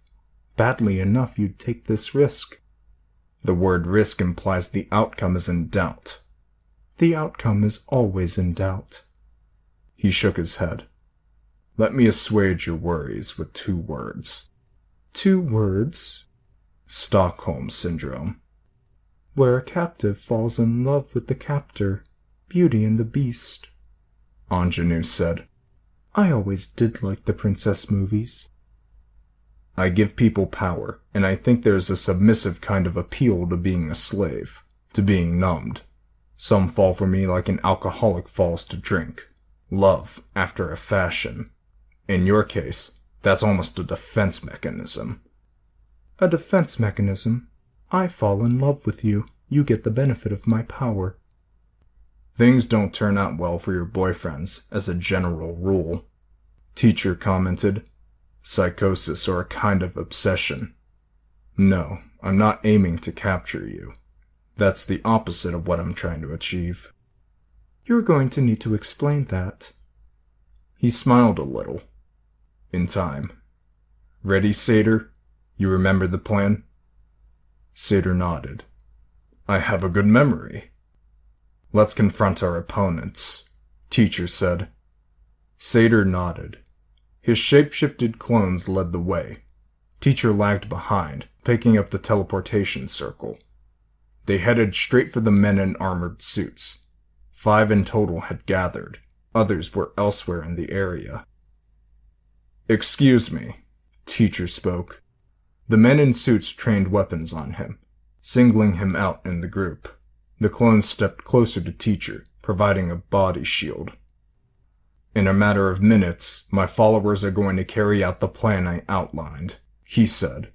Badly enough you'd take this risk. The word risk implies the outcome is in doubt. The outcome is always in doubt. He shook his head. Let me assuage your worries with 2 words. 2 words? Stockholm Syndrome. Where a captive falls in love with the captor. Beauty and the Beast. Ingenue said. I always did like the princess movies. I give people power, and I think there's a submissive kind of appeal to being a slave, to being numbed. Some fall for me like an alcoholic falls to drink. Love, after a fashion. In your case, that's almost a defense mechanism. A defense mechanism? I fall in love with you. You get the benefit of my power. Things don't turn out well for your boyfriends, as a general rule. Teacher commented. Psychosis or a kind of obsession. No, I'm not aiming to capture you. That's the opposite of what I'm trying to achieve. You're going to need to explain that. He smiled a little. In time. Ready, Satyr? You remember the plan? Satyr nodded. I have a good memory. Let's confront our opponents, Teacher said. Satyr nodded. His shape-shifted clones led the way. Teacher lagged behind, picking up the teleportation circle. They headed straight for the men in armored suits. 5 in total had gathered. Others were elsewhere in the area. Excuse me, Teacher spoke. The men in suits trained weapons on him, singling him out in the group. The clone stepped closer to Teacher, providing a body shield. In a matter of minutes, my followers are going to carry out the plan I outlined, he said.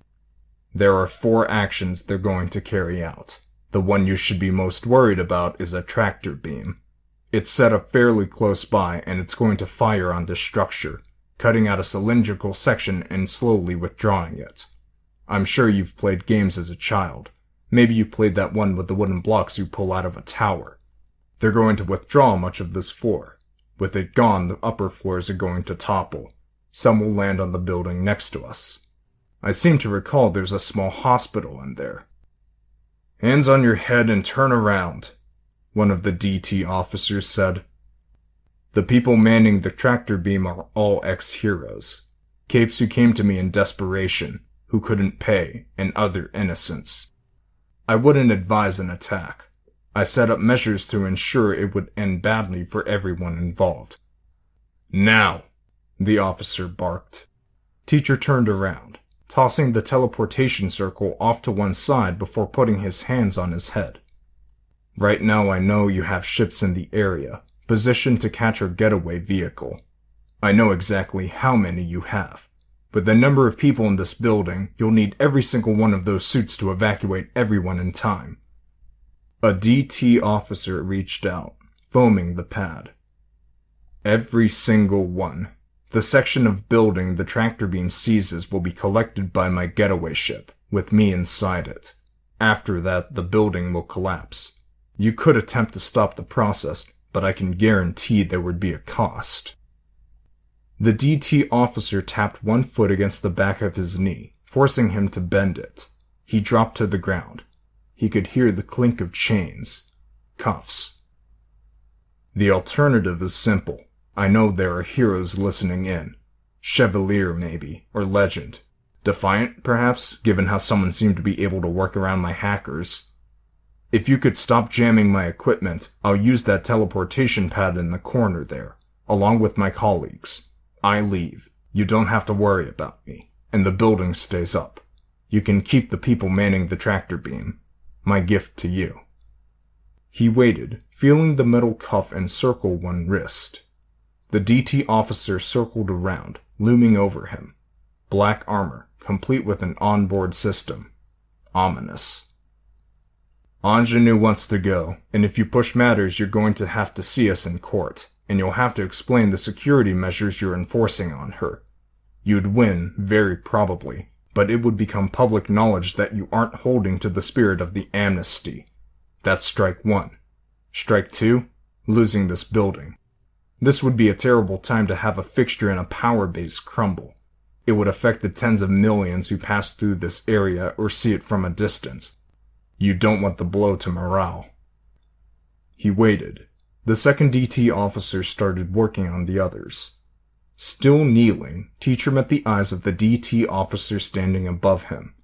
There are 4 actions they're going to carry out. The one you should be most worried about is a tractor beam. It's set up fairly close by, and it's going to fire on this structure, cutting out a cylindrical section and slowly withdrawing it. I'm sure you've played games as a child. Maybe you played that one with the wooden blocks you pull out of a tower. They're going to withdraw much of this floor. With it gone, the upper floors are going to topple. Some will land on the building next to us. I seem to recall there's a small hospital in there. Hands on your head and turn around, one of the DT officers said. The people manning the tractor beam are all ex-heroes. Capes who came to me in desperation, who couldn't pay, and other innocents. I wouldn't advise an attack. I set up measures to ensure it would end badly for everyone involved. Now, the officer barked. Teacher turned around, tossing the teleportation circle off to one side before putting his hands on his head. Right now I know you have ships in the area, positioned to catch our getaway vehicle. I know exactly how many you have. With the number of people in this building, you'll need every single one of those suits to evacuate everyone in time. A DT officer reached out, foaming the pad. Every single one. The section of building the tractor beam seizes will be collected by my getaway ship, with me inside it. After that, the building will collapse. You could attempt to stop the process, but I can guarantee there would be a cost. The DT officer tapped one foot against the back of his knee, forcing him to bend it. He dropped to the ground. He could hear the clink of chains. Cuffs. The alternative is simple. I know there are heroes listening in. Chevalier, maybe, or Legend. Defiant, perhaps, given how someone seemed to be able to work around my hackers. If you could stop jamming my equipment, I'll use that teleportation pad in the corner there, along with my colleagues. I leave. You don't have to worry about me, and the building stays up. You can keep the people manning the tractor beam. My gift to you. He waited, feeling the metal cuff encircle one wrist. The DT officer circled around, looming over him. Black armor, complete with an onboard system. Ominous. Ingenue wants to go, and if you push matters, you're going to have to see us in court, and you'll have to explain the security measures you're enforcing on her. You'd win, very probably, but it would become public knowledge that you aren't holding to the spirit of the amnesty. That's strike 1. Strike 2, losing this building. This would be a terrible time to have a fixture in a power base crumble. It would affect the tens of millions who pass through this area or see it from a distance. You don't want the blow to morale. He waited. The second DT officer started working on the others. Still kneeling, Teacher met the eyes of the DT officer standing above him.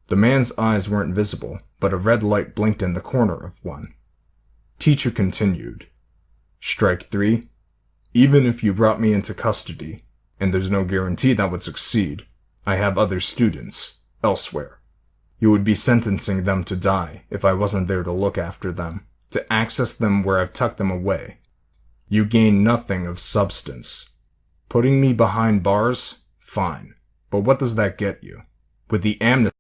The man's eyes weren't visible, but a red light blinked in the corner of one. Teacher continued. Strike 3. Even if you brought me into custody, and there's no guarantee that would succeed, I have other students, elsewhere. You would be sentencing them to die if I wasn't there to look after them, to access them where I've tucked them away. You gain nothing of substance. Putting me behind bars? Fine. But what does that get you? With the amnesty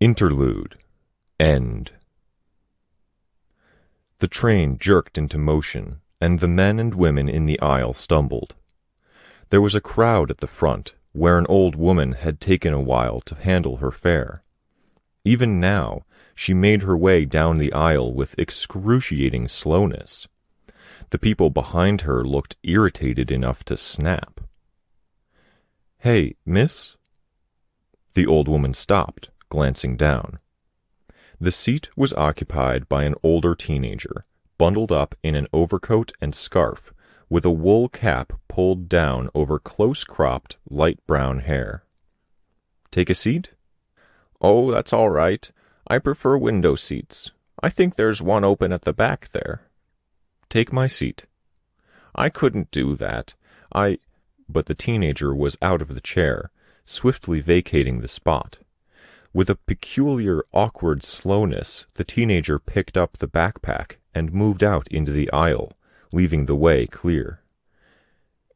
Interlude. End. The train jerked into motion, and the men and women in the aisle stumbled. There was a crowd at the front, where an old woman had taken a while to handle her fare. Even now, she made her way down the aisle with excruciating slowness. The people behind her looked irritated enough to snap. "Hey, miss?" The old woman stopped, glancing down. The seat was occupied by an older teenager, bundled up in an overcoat and scarf, with a wool cap pulled down over close-cropped, light brown hair. "Take a seat?" "Oh, that's all right. I prefer window seats. I think there's one open at the back there." "Take my seat." "I couldn't do that. But the teenager was out of the chair, swiftly vacating the spot. With a peculiar, awkward slowness, the teenager picked up the backpack and moved out into the aisle, leaving the way clear.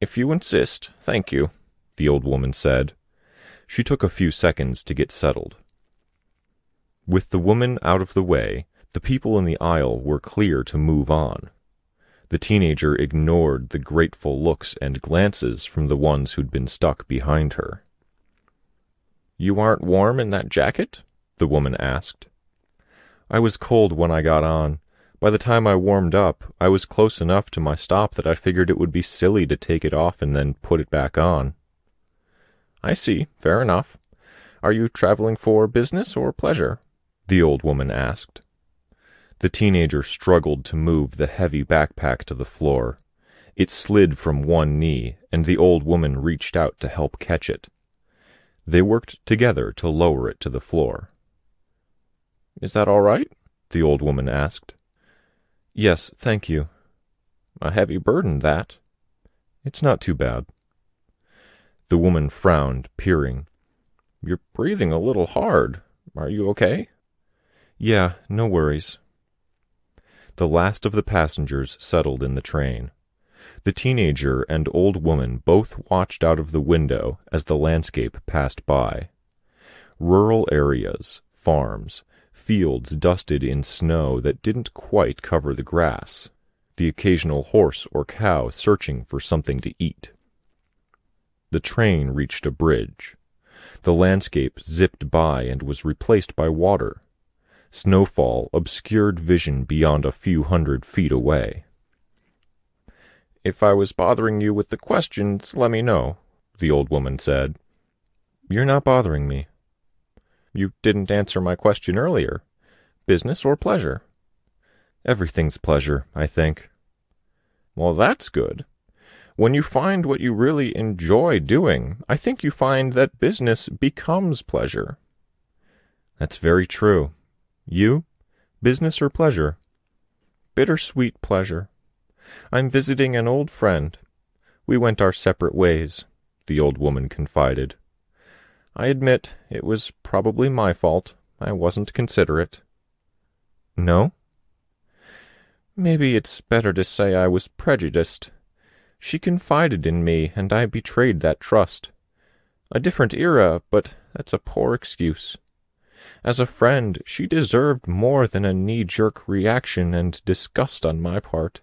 "If you insist, thank you," the old woman said. She took a few seconds to get settled. With the woman out of the way, the people in the aisle were clear to move on. The teenager ignored the grateful looks and glances from the ones who'd been stuck behind her. "You aren't warm in that jacket?" the woman asked. "I was cold when I got on. By the time I warmed up, I was close enough to my stop that I figured it would be silly to take it off and then put it back on." "I see. Fair enough. Are you traveling for business or pleasure?" the old woman asked. The teenager struggled to move the heavy backpack to the floor. It slid from one knee, and the old woman reached out to help catch it. They worked together to lower it to the floor. "Is that all right?" the old woman asked. "Yes, thank you." "A heavy burden, that." "It's not too bad." The woman frowned, peering. "You're breathing a little hard. Are you okay?" "Yeah, no worries." The last of the passengers settled in the train. The teenager and old woman both watched out of the window as the landscape passed by. Rural areas, farms, fields dusted in snow that didn't quite cover the grass, the occasional horse or cow searching for something to eat. The train reached a bridge. The landscape zipped by and was replaced by water. Snowfall obscured vision beyond a few 100 feet away. "If I was bothering you with the questions, let me know," the old woman said. "You're not bothering me." "You didn't answer my question earlier. Business or pleasure?" "Everything's pleasure, I think." "Well, that's good. When you find what you really enjoy doing, I think you find that business becomes pleasure." "That's very true. You? Business or pleasure?" "Bittersweet pleasure. I'm visiting an old friend. We went our separate ways," the old woman confided. "I admit it was probably my fault. I wasn't considerate." "No?" "Maybe it's better to say I was prejudiced. She confided in me, and I betrayed that trust. A different era, but that's a poor excuse. As a friend, she deserved more than a knee-jerk reaction and disgust on my part.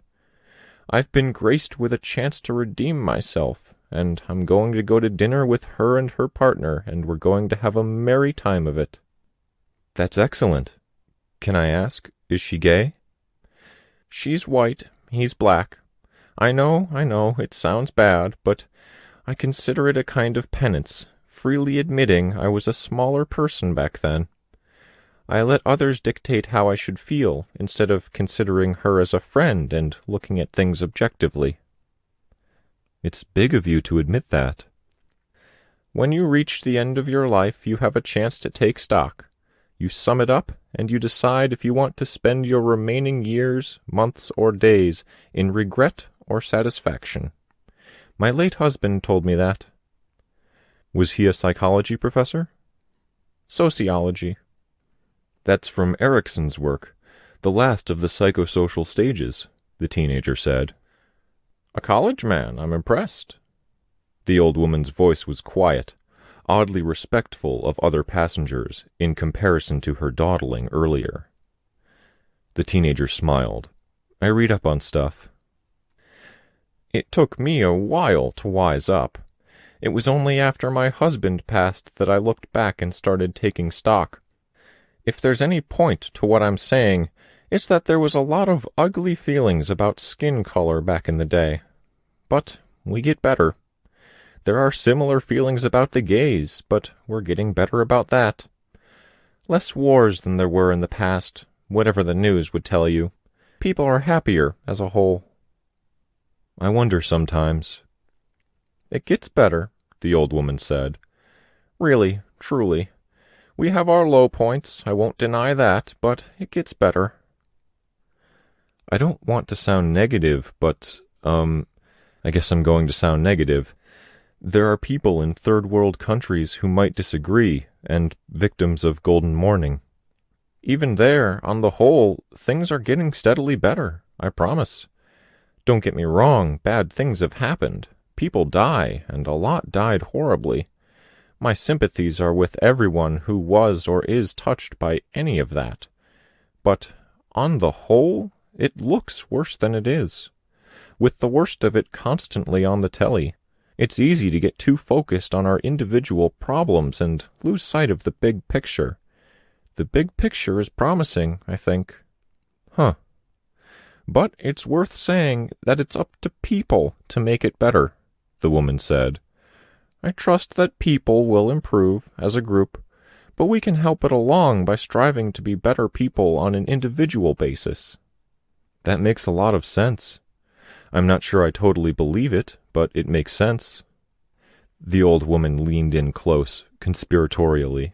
I've been graced with a chance to redeem myself, and I'm going to go to dinner with her and her partner, and we're going to have a merry time of it." "That's excellent. Can I ask, is she gay?" "She's white, he's black. I know, it sounds bad, but I consider it a kind of penance, freely admitting I was a smaller person back then. I let others dictate how I should feel, instead of considering her as a friend and looking at things objectively." "It's big of you to admit that." "When you reach the end of your life, you have a chance to take stock. You sum it up, and you decide if you want to spend your remaining years, months, or days in regret or satisfaction. My late husband told me that." "Was he a psychology professor?" "Sociology." "That's from Erickson's work, the last of the psychosocial stages," the teenager said. "A college man, I'm impressed." The old woman's voice was quiet. oddly respectful of other passengers in comparison to her dawdling earlier. The teenager smiled. I read up on stuff. It took me a while to wise up. It was only after my husband passed that I looked back and started taking stock. If there's any point to what I'm saying, it's that there was a lot of ugly feelings about skin color back in the day. But we get better. There are similar feelings about the gays, but we're getting better about that. Less wars than there were in the past, whatever the news would tell you. People are happier as a whole. I wonder sometimes. It gets better, the old woman said. Really, truly. We have our low points, I won't deny that, but it gets better. I don't want to sound negative, but, I guess I'm going to sound negative. There are people in third world countries who might disagree, and victims of golden morning. Even there, on the whole, things are getting steadily better, I promise. Don't get me wrong, bad things have happened. People die, and a lot died horribly. My sympathies are with everyone who was or is touched by any of that. But, on the whole, it looks worse than it is. With the worst of it constantly on the telly, it's easy to get too focused on our individual problems and lose sight of the big picture. The big picture is promising, I think. Huh. But it's worth saying that it's up to people to make it better, the woman said. I trust that people will improve as a group, but we can help it along by striving to be better people on an individual basis. That makes a lot of sense. I'm not sure I totally believe it, but it makes sense. The old woman leaned in close, conspiratorially.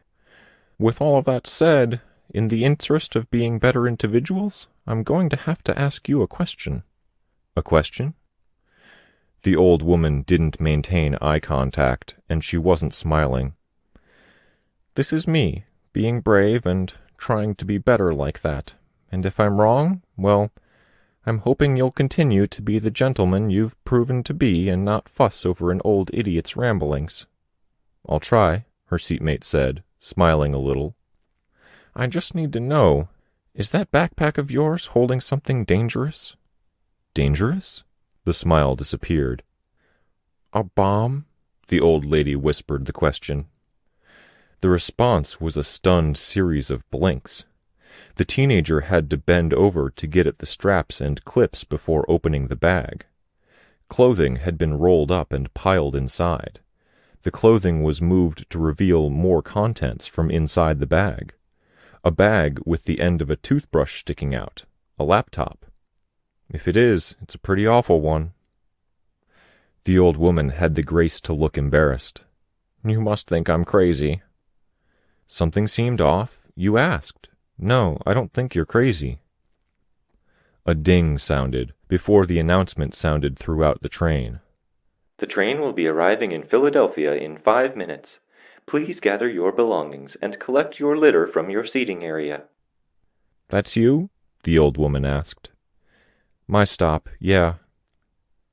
With all of that said, in the interest of being better individuals, I'm going to have to ask you a question. A question? The old woman didn't maintain eye contact, and she wasn't smiling. This is me, being brave and trying to be better like that, and if I'm wrong, well, I'm hoping you'll continue to be the gentleman you've proven to be and not fuss over an old idiot's ramblings. I'll try, her seatmate said, smiling a little. I just need to know, is that backpack of yours holding something dangerous? Dangerous? The smile disappeared. A bomb? The old lady whispered the question. The response was a stunned series of blinks. The teenager had to bend over to get at the straps and clips before opening the bag. Clothing had been rolled up and piled inside. The clothing was moved to reveal more contents from inside the bag. A bag with the end of a toothbrush sticking out. A laptop. If it is, it's a pretty awful one. The old woman had the grace to look embarrassed. You must think I'm crazy. Something seemed off. You asked. No, I don't think you're crazy. A ding sounded, before the announcement sounded throughout the train. The train will be arriving in Philadelphia in 5 minutes. Please gather your belongings and collect your litter from your seating area. That's you? The old woman asked. My stop, yeah.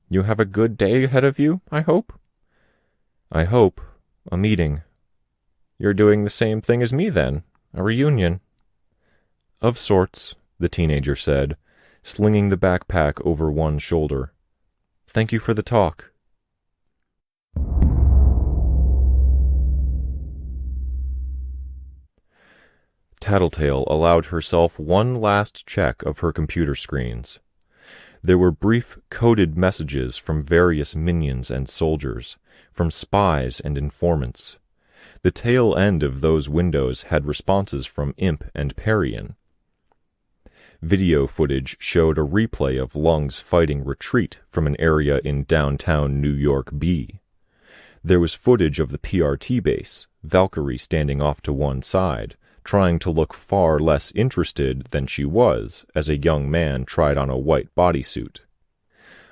You have a good day ahead of you, I hope? I hope. A meeting. You're doing the same thing as me, then. A reunion. Of sorts, the teenager said, slinging the backpack over one shoulder. Thank you for the talk. Tattletale allowed herself one last check of her computer screens. There were brief, coded messages from various minions and soldiers, from spies and informants. The tail end of those windows had responses from Imp and Parian. Video footage showed a replay of Lung's fighting retreat from an area in downtown New York B. There was footage of the PRT base, Valkyrie standing off to one side, trying to look far less interested than she was as a young man tried on a white bodysuit.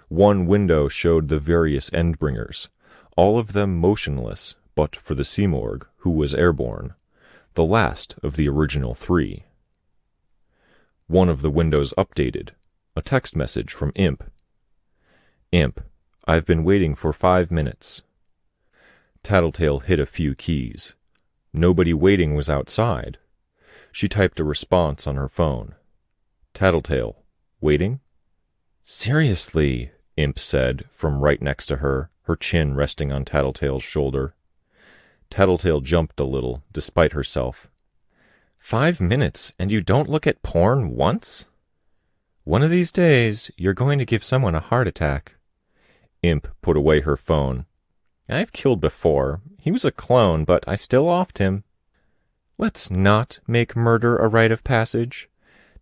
One window showed the various Endbringers, all of them motionless, but for the Simorgh, who was airborne, the last of the original 3. One of the windows updated, a text message from Imp. Imp, I've been waiting for 5 minutes. Tattletale hit a few keys. Nobody waiting was outside. She typed a response on her phone. Tattletale, waiting? Seriously, Imp said, from right next to her, her chin resting on Tattletale's shoulder. Tattletale jumped a little, despite herself. 5 minutes, and you don't look at porn once? One of these days, you're going to give someone a heart attack. Imp put away her phone. I've killed before. He was a clone, but I still offed him. Let's not make murder a rite of passage.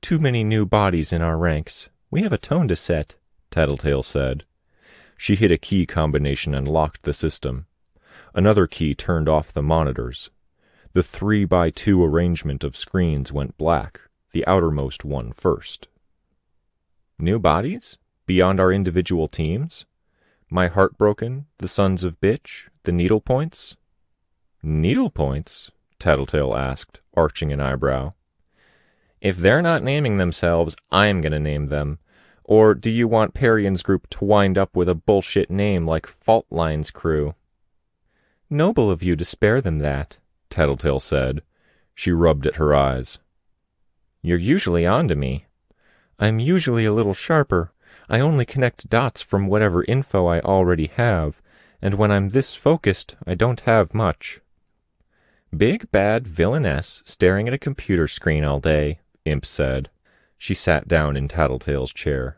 Too many new bodies in our ranks. We have a tone to set, Tattletale said. She hit a key combination and locked the system. Another key turned off the monitors. The 3x2 arrangement of screens went black, the outermost one first. New bodies? Beyond our individual teams? My Heartbroken, the Sons of Bitch, the Needlepoints? Needlepoints? Tattletale asked, arching an eyebrow. If they're not naming themselves, I'm going to name them. Or do you want Parian's group to wind up with a bullshit name like Fault Line's crew? Noble of you to spare them that, Tattletale said. She rubbed at her eyes. You're usually on to me. I'm usually a little sharper. I only connect dots from whatever info I already have, and when I'm this focused, I don't have much. Big bad villainess staring at a computer screen all day, Imp said. She sat down in Tattletale's chair.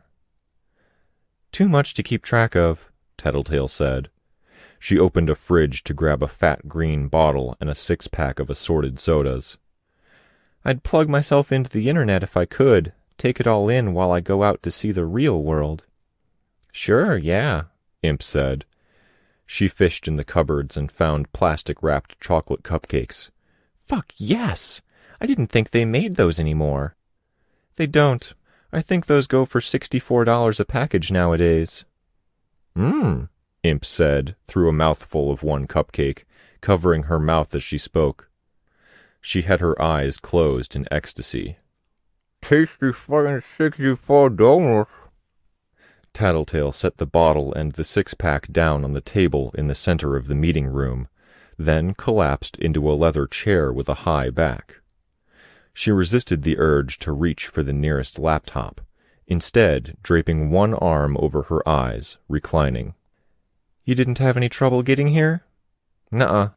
Too much to keep track of, Tattletale said. She opened a fridge to grab a fat green bottle and a 6-pack of assorted sodas. I'd plug myself into the internet if I could, take it all in while I go out to see the real world. Sure, yeah, Imp said. She fished in the cupboards and found plastic-wrapped chocolate cupcakes. Fuck yes! I didn't think they made those anymore. They don't. I think those go for $64 a package nowadays. Imp said, through a mouthful of one cupcake, covering her mouth as she spoke. She had her eyes closed in ecstasy. Tasty fucking $64. Tattletale set the bottle and the 6-pack down on the table in the center of the meeting room, then collapsed into a leather chair with a high back. She resisted the urge to reach for the nearest laptop, instead draping one arm over her eyes, reclining. You didn't have any trouble getting here? Nuh-uh.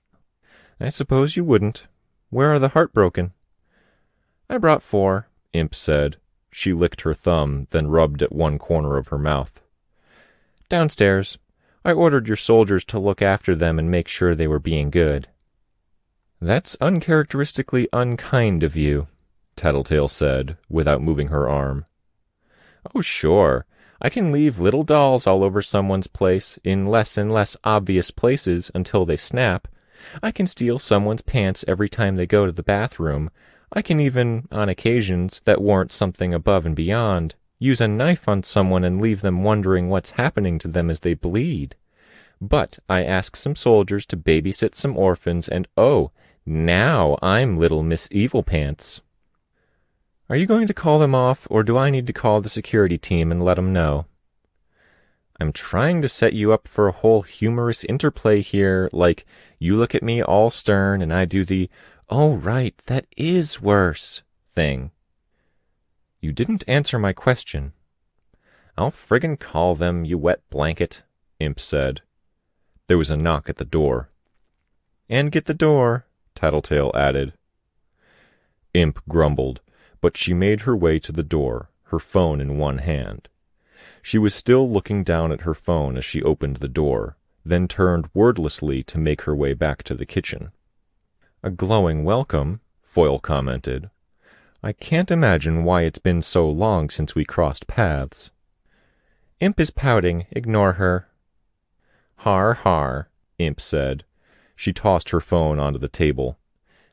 I suppose you wouldn't. Where are the Heartbroken? I brought 4, Imp said. She licked her thumb, then rubbed at one corner of her mouth. Downstairs. I ordered your soldiers to look after them and make sure they were being good. That's uncharacteristically unkind of you, Tattletale said, without moving her arm. Oh, sure. I can leave little dolls all over someone's place, in less and less obvious places until they snap. I can steal someone's pants every time they go to the bathroom. I can even, on occasions that warrant something above and beyond, use a knife on someone and leave them wondering what's happening to them as they bleed. But I ask some soldiers to babysit some orphans, and oh, now I'm Little Miss Evil Pants. Are you going to call them off, or do I need to call the security team and let them know? I'm trying to set you up for a whole humorous interplay here, like you look at me all stern and I do the, oh right, that is worse thing. You didn't answer my question. I'll friggin' call them, you wet blanket, Imp said. There was a knock at the door. And get the door, Tattletale added. Imp grumbled, but she made her way to the door, her phone in one hand. She was still looking down at her phone as she opened the door, then turned wordlessly to make her way back to the kitchen. A glowing welcome, Foyle commented. I can't imagine why it's been so long since we crossed paths. Imp is pouting, ignore her. Har har, Imp said. She tossed her phone onto the table.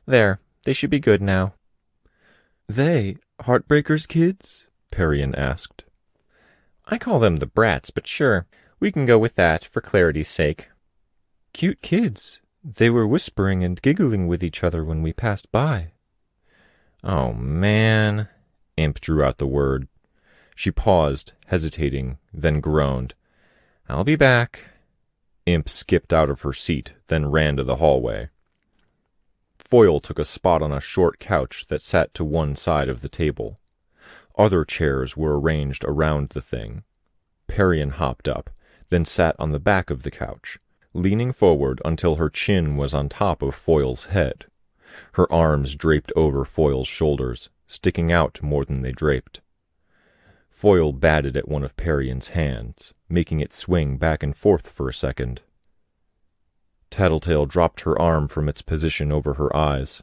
There, they should be good now. They, Heartbreaker's kids? Parian asked. I call them the brats, but sure, we can go with that for clarity's sake. Cute kids. They were whispering and giggling with each other when we passed by. Oh, man. Imp drew out the word. She paused, hesitating, then groaned. I'll be back. Imp skipped out of her seat, then ran to the hallway. Foil took a spot on a short couch that sat to one side of the table. Other chairs were arranged around the thing. Parian hopped up, then sat on the back of the couch, leaning forward until her chin was on top of Foil's head. Her arms draped over Foil's shoulders, sticking out more than they draped. Foil batted at one of Parian's hands, making it swing back and forth for a second. Tattletale dropped her arm from its position over her eyes.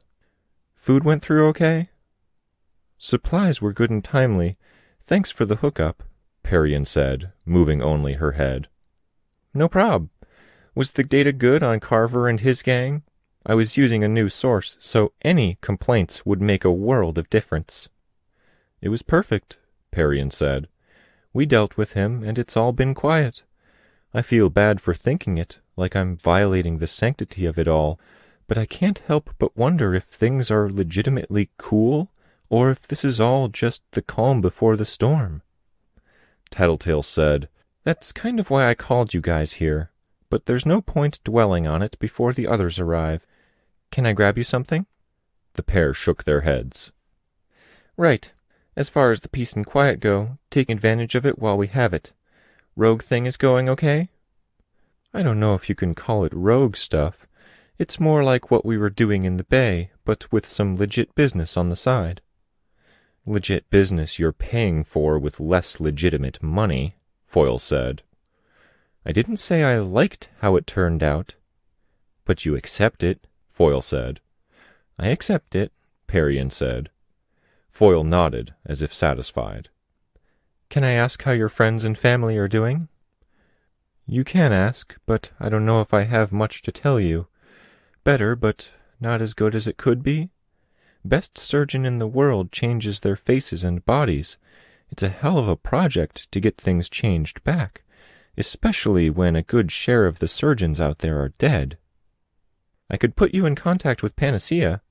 "Food went through okay?" "Supplies were good and timely. Thanks for the hookup," Parian said, moving only her head. "No prob. Was the data good on Carver and his gang? I was using a new source, so any complaints would make a world of difference." "It was perfect," Parian said. "We dealt with him, and it's all been quiet. I feel bad for thinking it, like I'm violating the sanctity of it all, but I can't help but wonder if things are legitimately cool, or if this is all just the calm before the storm." Tattletale said, "That's kind of why I called you guys here, but there's no point dwelling on it before the others arrive. Can I grab you something?" The pair shook their heads. "Right. As far as the peace and quiet go, take advantage of it while we have it. Rogue thing is going okay?" "I don't know if you can call it rogue stuff. It's more like what we were doing in the Bay, but with some legit business on the side." "Legit business you're paying for with less legitimate money," Foil said. "I didn't say I liked how it turned out." "But you accept it," Foil said. "I accept it," Parian said. Foil nodded, as if satisfied. "Can I ask how your friends and family are doing?" "You can ask, but I don't know if I have much to tell you. Better, but not as good as it could be. Best surgeon in the world changes their faces and bodies. It's a hell of a project to get things changed back, especially when a good share of the surgeons out there are dead. I could put you in contact with Panacea.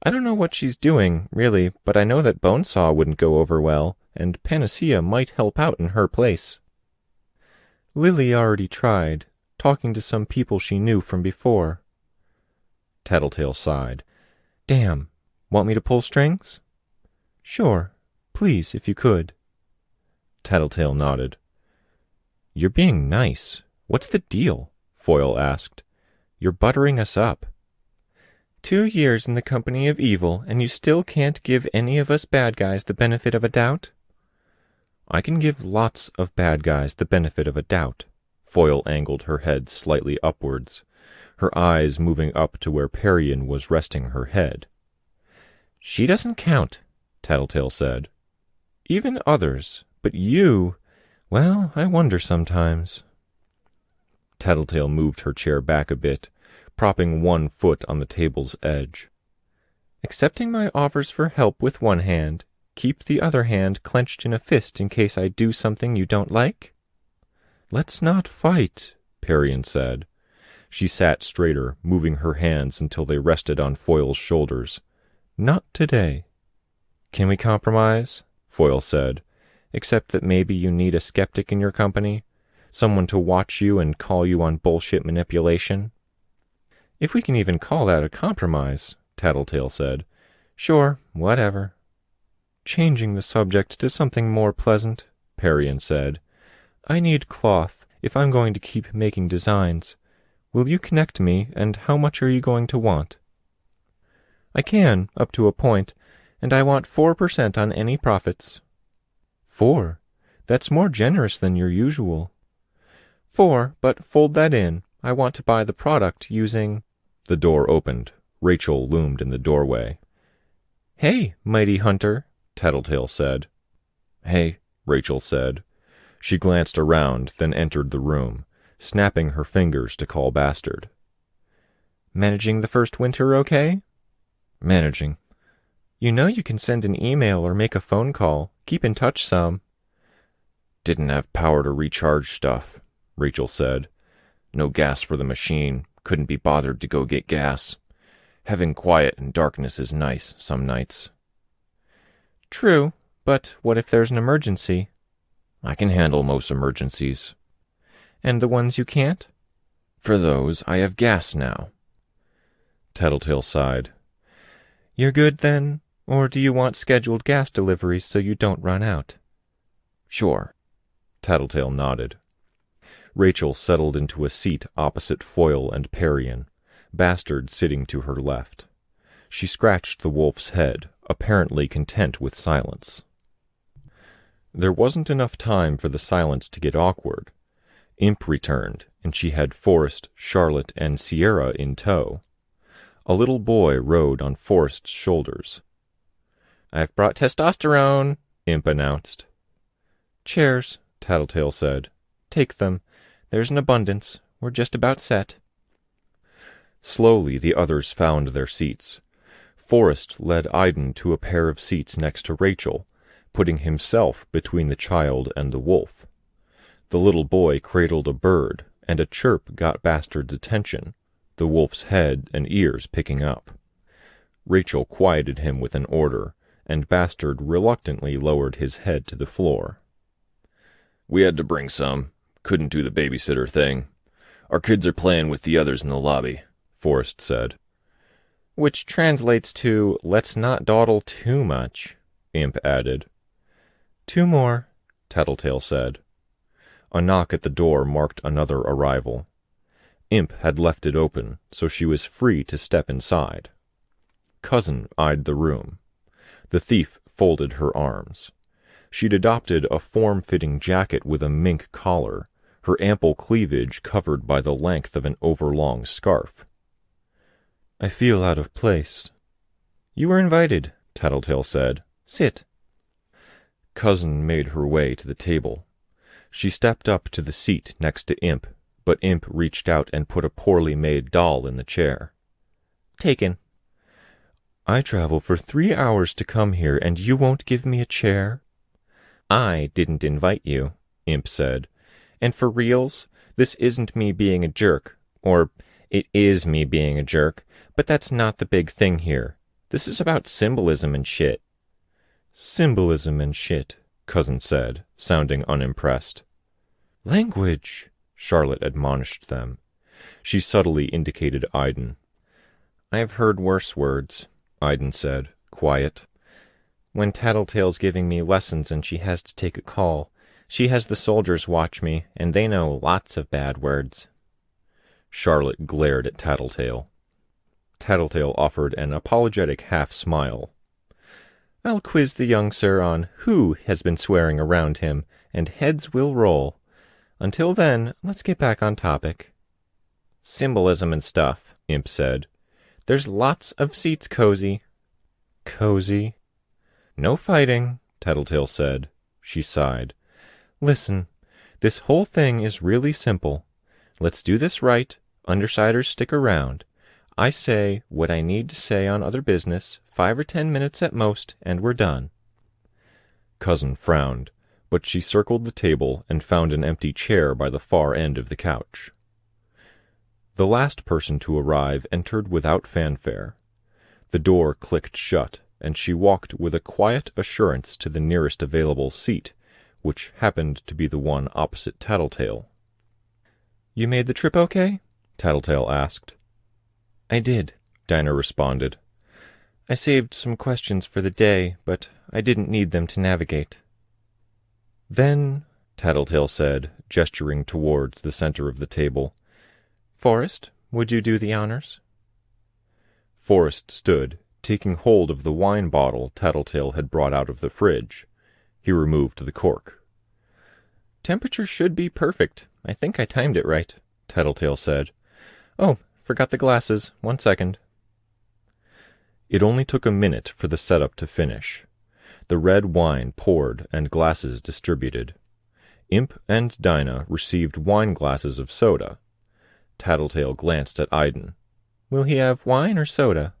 I don't know what she's doing, really, but I know that Bonesaw wouldn't go over well, and Panacea might help out in her place." "Lily already tried, talking to some people she knew from before." Tattletale sighed. "Damn. Want me to pull strings?" "Sure. Please, if you could." Tattletale nodded. "You're being nice. What's the deal?" Foil asked. "You're buttering us up." 2 years in the company of evil, and you still can't give any of us bad guys the benefit of a doubt?" "I can give lots of bad guys the benefit of a doubt." Foil angled her head slightly upwards, her eyes moving up to where Parian was resting her head. "She doesn't count," Tattletale said. "Even others, but you, well, I wonder sometimes." Tattletale moved her chair back a bit, propping one foot on the table's edge. "Accepting my offers for help with one hand, keep the other hand clenched in a fist in case I do something you don't like?" "Let's not fight," Parian said. She sat straighter, moving her hands until they rested on Foil's shoulders. "Not today." "Can we compromise?" Foil said. "Except that maybe you need a skeptic in your company? Someone to watch you and call you on bullshit manipulation?" "If we can even call that a compromise," Tattletale said. "Sure, whatever." "Changing the subject to something more pleasant," Parian said. "I need cloth if I'm going to keep making designs. Will you connect me, and how much are you going to want?" "I can, up to a point, and I want 4% on any profits." 4? That's more generous than your usual." 4, but fold that in. I want to buy the product using—" The door opened. Rachel loomed in the doorway. "Hey, mighty hunter," Tattletale said. "Hey," Rachel said. She glanced around, then entered the room, snapping her fingers to call Bastard. "Managing the first winter okay?" "Managing." "You know you can send an email or make a phone call. Keep in touch some." "Didn't have power to recharge stuff," Rachel said. "No gas for the machine. Couldn't be bothered to go get gas. Having quiet and darkness is nice some nights." "True, but what if there's an emergency?" "I can handle most emergencies." "And the ones you can't?" For those, I have gas now. Tattletale sighed. You're good, then? Or do you want scheduled gas deliveries so you don't run out? Sure. Tattletale nodded. Rachel settled into a seat opposite Foyle and Parian, Bastard sitting to her left. She scratched the wolf's head, apparently content with silence. There wasn't enough time for the silence to get awkward. Imp returned, and she had Forrest, Charlotte, and Sierra in tow. A little boy rode on Forrest's shoulders. I've brought testosterone, Imp announced. Chairs, Tattletale said. Take them. There's an abundance. We're just about set. Slowly the others found their seats. Forrest led Iden to a pair of seats next to Rachel, putting himself between the child and the wolf. The little boy cradled a bird, and a chirp got Bastard's attention, the wolf's head and ears picking up. Rachel quieted him with an order, and Bastard reluctantly lowered his head to the floor. We had to bring some. Couldn't do the babysitter thing. Our kids are playing with the others in the lobby, Forrest said. Which translates to, let's not dawdle too much, Imp added. Two more, Tattletale said. A knock at the door marked another arrival. Imp had left it open, so she was free to step inside. Cousin eyed the room. The thief folded her arms. She'd adopted a form-fitting jacket with a mink collar, her ample cleavage covered by the length of an overlong scarf. I feel out of place. You were invited, Tattletale said. Sit. Cousin made her way to the table. She stepped up to the seat next to Imp, but Imp reached out and put a poorly made doll in the chair. Taken. I travel for 3 hours to come here, and you won't give me a chair? I didn't invite you, Imp said. And for reals, this isn't me being a jerk. Or, it is me being a jerk, but that's not the big thing here. This is about symbolism and shit. Symbolism and shit, Cousin said, sounding unimpressed. Language, Charlotte admonished them. She subtly indicated Iden. I've heard worse words, Iden said, quiet. When Tattletale's giving me lessons and she has to take a call, she has the soldiers watch me, and they know lots of bad words. Charlotte glared at Tattletale. Tattletale offered an apologetic half-smile. I'll quiz the young sir on who has been swearing around him, and heads will roll. Until then, let's get back on topic. Symbolism and stuff, Imp said. There's lots of seats, Cozy. Cozy? No fighting, Tattletale said. She sighed. Listen, this whole thing is really simple. Let's do this right. Undersiders stick around. I say what I need to say on other business, 5 or 10 minutes at most, and we're done. Cousin frowned, but she circled the table and found an empty chair by the far end of the couch. The last person to arrive entered without fanfare. The door clicked shut, and she walked with a quiet assurance to the nearest available seat, which happened to be the one opposite Tattletale. You made the trip okay? Tattletale asked. I did, Dinah responded. I saved some questions for the day, but I didn't need them to navigate. Then, Tattletale said, gesturing towards the center of the table, Forrest, would you do the honors? Forrest stood, taking hold of the wine bottle Tattletale had brought out of the fridge. He removed the cork. Temperature should be perfect. I think I timed it right, Tattletale said. Oh, forgot the glasses. 1 second. It only took a minute for the setup to finish. The red wine poured and glasses distributed. Imp and Dinah received wine glasses of soda. Tattletale glanced at Iden. Will he have wine or soda?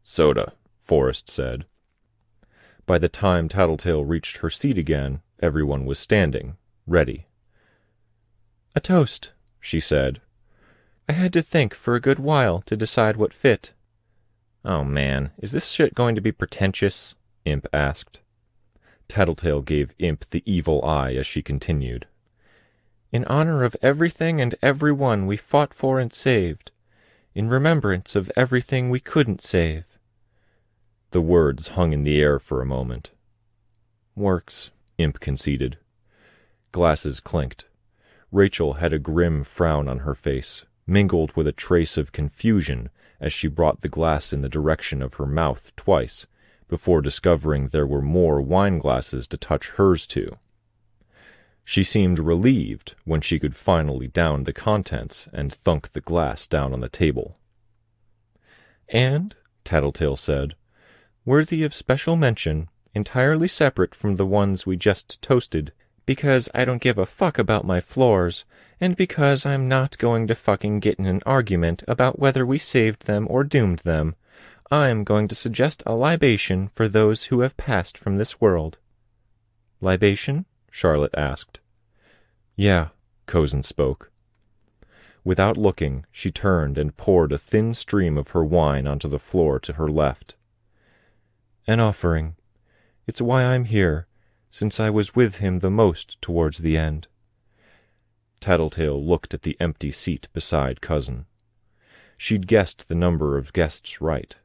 Soda, Forrest said. By the time Tattletale reached her seat again, everyone was standing, ready. A toast, she said. I had to think for a good while to decide what fit. Oh man, is this shit going to be pretentious? Imp asked. Tattletale gave Imp the evil eye as she continued. In honor of everything and everyone we fought for and saved. In remembrance of everything we couldn't save. The words hung in the air for a moment. Works, Imp conceded. Glasses clinked. Rachel had a grim frown on her face, mingled with a trace of confusion as she brought the glass in the direction of her mouth twice, before discovering there were more wine glasses to touch hers to. She seemed relieved when she could finally down the contents and thunk the glass down on the table. And, Tattletale said, worthy of special mention, entirely separate from the ones we just toasted, because I don't give a fuck about my floors, and because I'm not going to fucking get in an argument about whether we saved them or doomed them, I'm going to suggest a libation for those who have passed from this world. Libation? Charlotte asked. Yeah, Cozen spoke. Without looking, she turned and poured a thin stream of her wine onto the floor to her left. An offering. It's why I'm here, since I was with him the most towards the end. Tattletale looked at the empty seat beside Cousin. She'd guessed the number of guests right,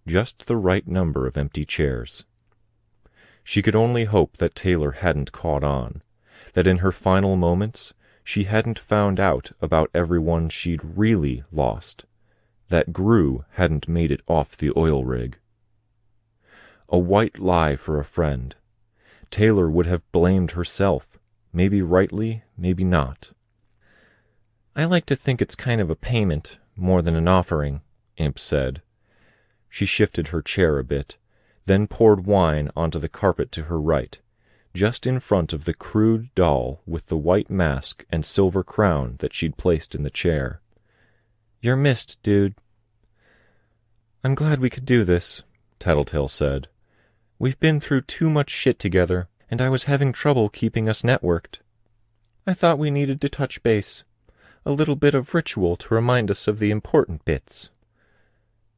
just the right number of empty chairs. She could only hope that Taylor hadn't caught on, that in her final moments she hadn't found out about everyone she'd really lost, that Gru hadn't made it off the oil rig. A white lie for a friend. Taylor would have blamed herself, maybe rightly, maybe not. I like to think it's kind of a payment, more than an offering, Imp said. She shifted her chair a bit, then poured wine onto the carpet to her right, just in front of the crude doll with the white mask and silver crown that she'd placed in the chair. You're missed, dude. I'm glad we could do this, Tattletale said. We've been through too much shit together, and I was having trouble keeping us networked. I thought we needed to touch base. A little bit of ritual to remind us of the important bits.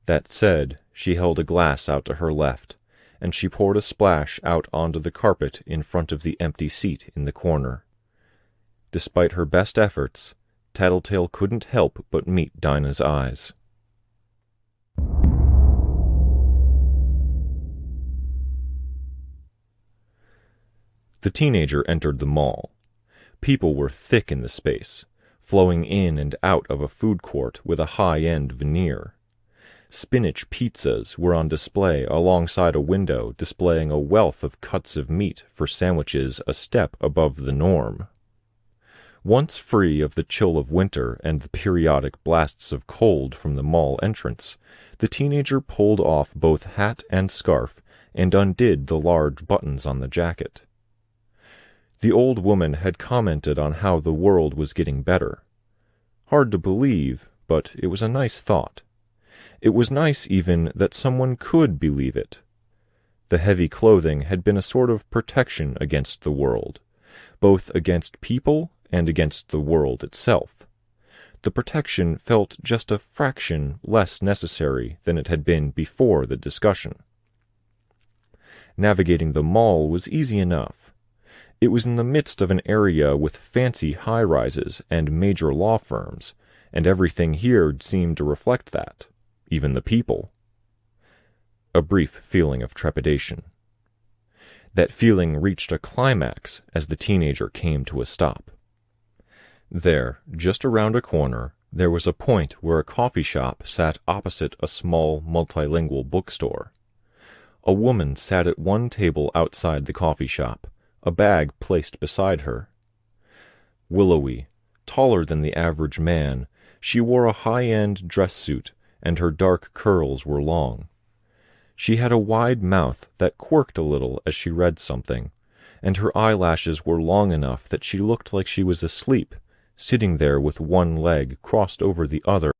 That said, she held a glass out to her left, and she poured a splash out onto the carpet in front of the empty seat in the corner. Despite her best efforts, Tattletale couldn't help but meet Dinah's eyes. The teenager entered the mall. People were thick in the space, flowing in and out of a food court with a high-end veneer. Spinach pizzas were on display alongside a window displaying a wealth of cuts of meat for sandwiches a step above the norm. Once free of the chill of winter and the periodic blasts of cold from the mall entrance, the teenager pulled off both hat and scarf and undid the large buttons on the jacket. The old woman had commented on how the world was getting better. Hard to believe, but it was a nice thought. It was nice, even, that someone could believe it. The heavy clothing had been a sort of protection against the world, both against people and against the world itself. The protection felt just a fraction less necessary than it had been before the discussion. Navigating the mall was easy enough. It was in the midst of an area with fancy high-rises and major law firms, and everything here seemed to reflect that, even the people. A brief feeling of trepidation. That feeling reached a climax as the teenager came to a stop. There, just around a corner, there was a point where a coffee shop sat opposite a small multilingual bookstore. A woman sat at one table outside the coffee shop, a bag placed beside her. Willowy, taller than the average man, she wore a high-end dress suit, and her dark curls were long. She had a wide mouth that quirked a little as she read something, and her eyelashes were long enough that she looked like she was asleep, sitting there with one leg crossed over the other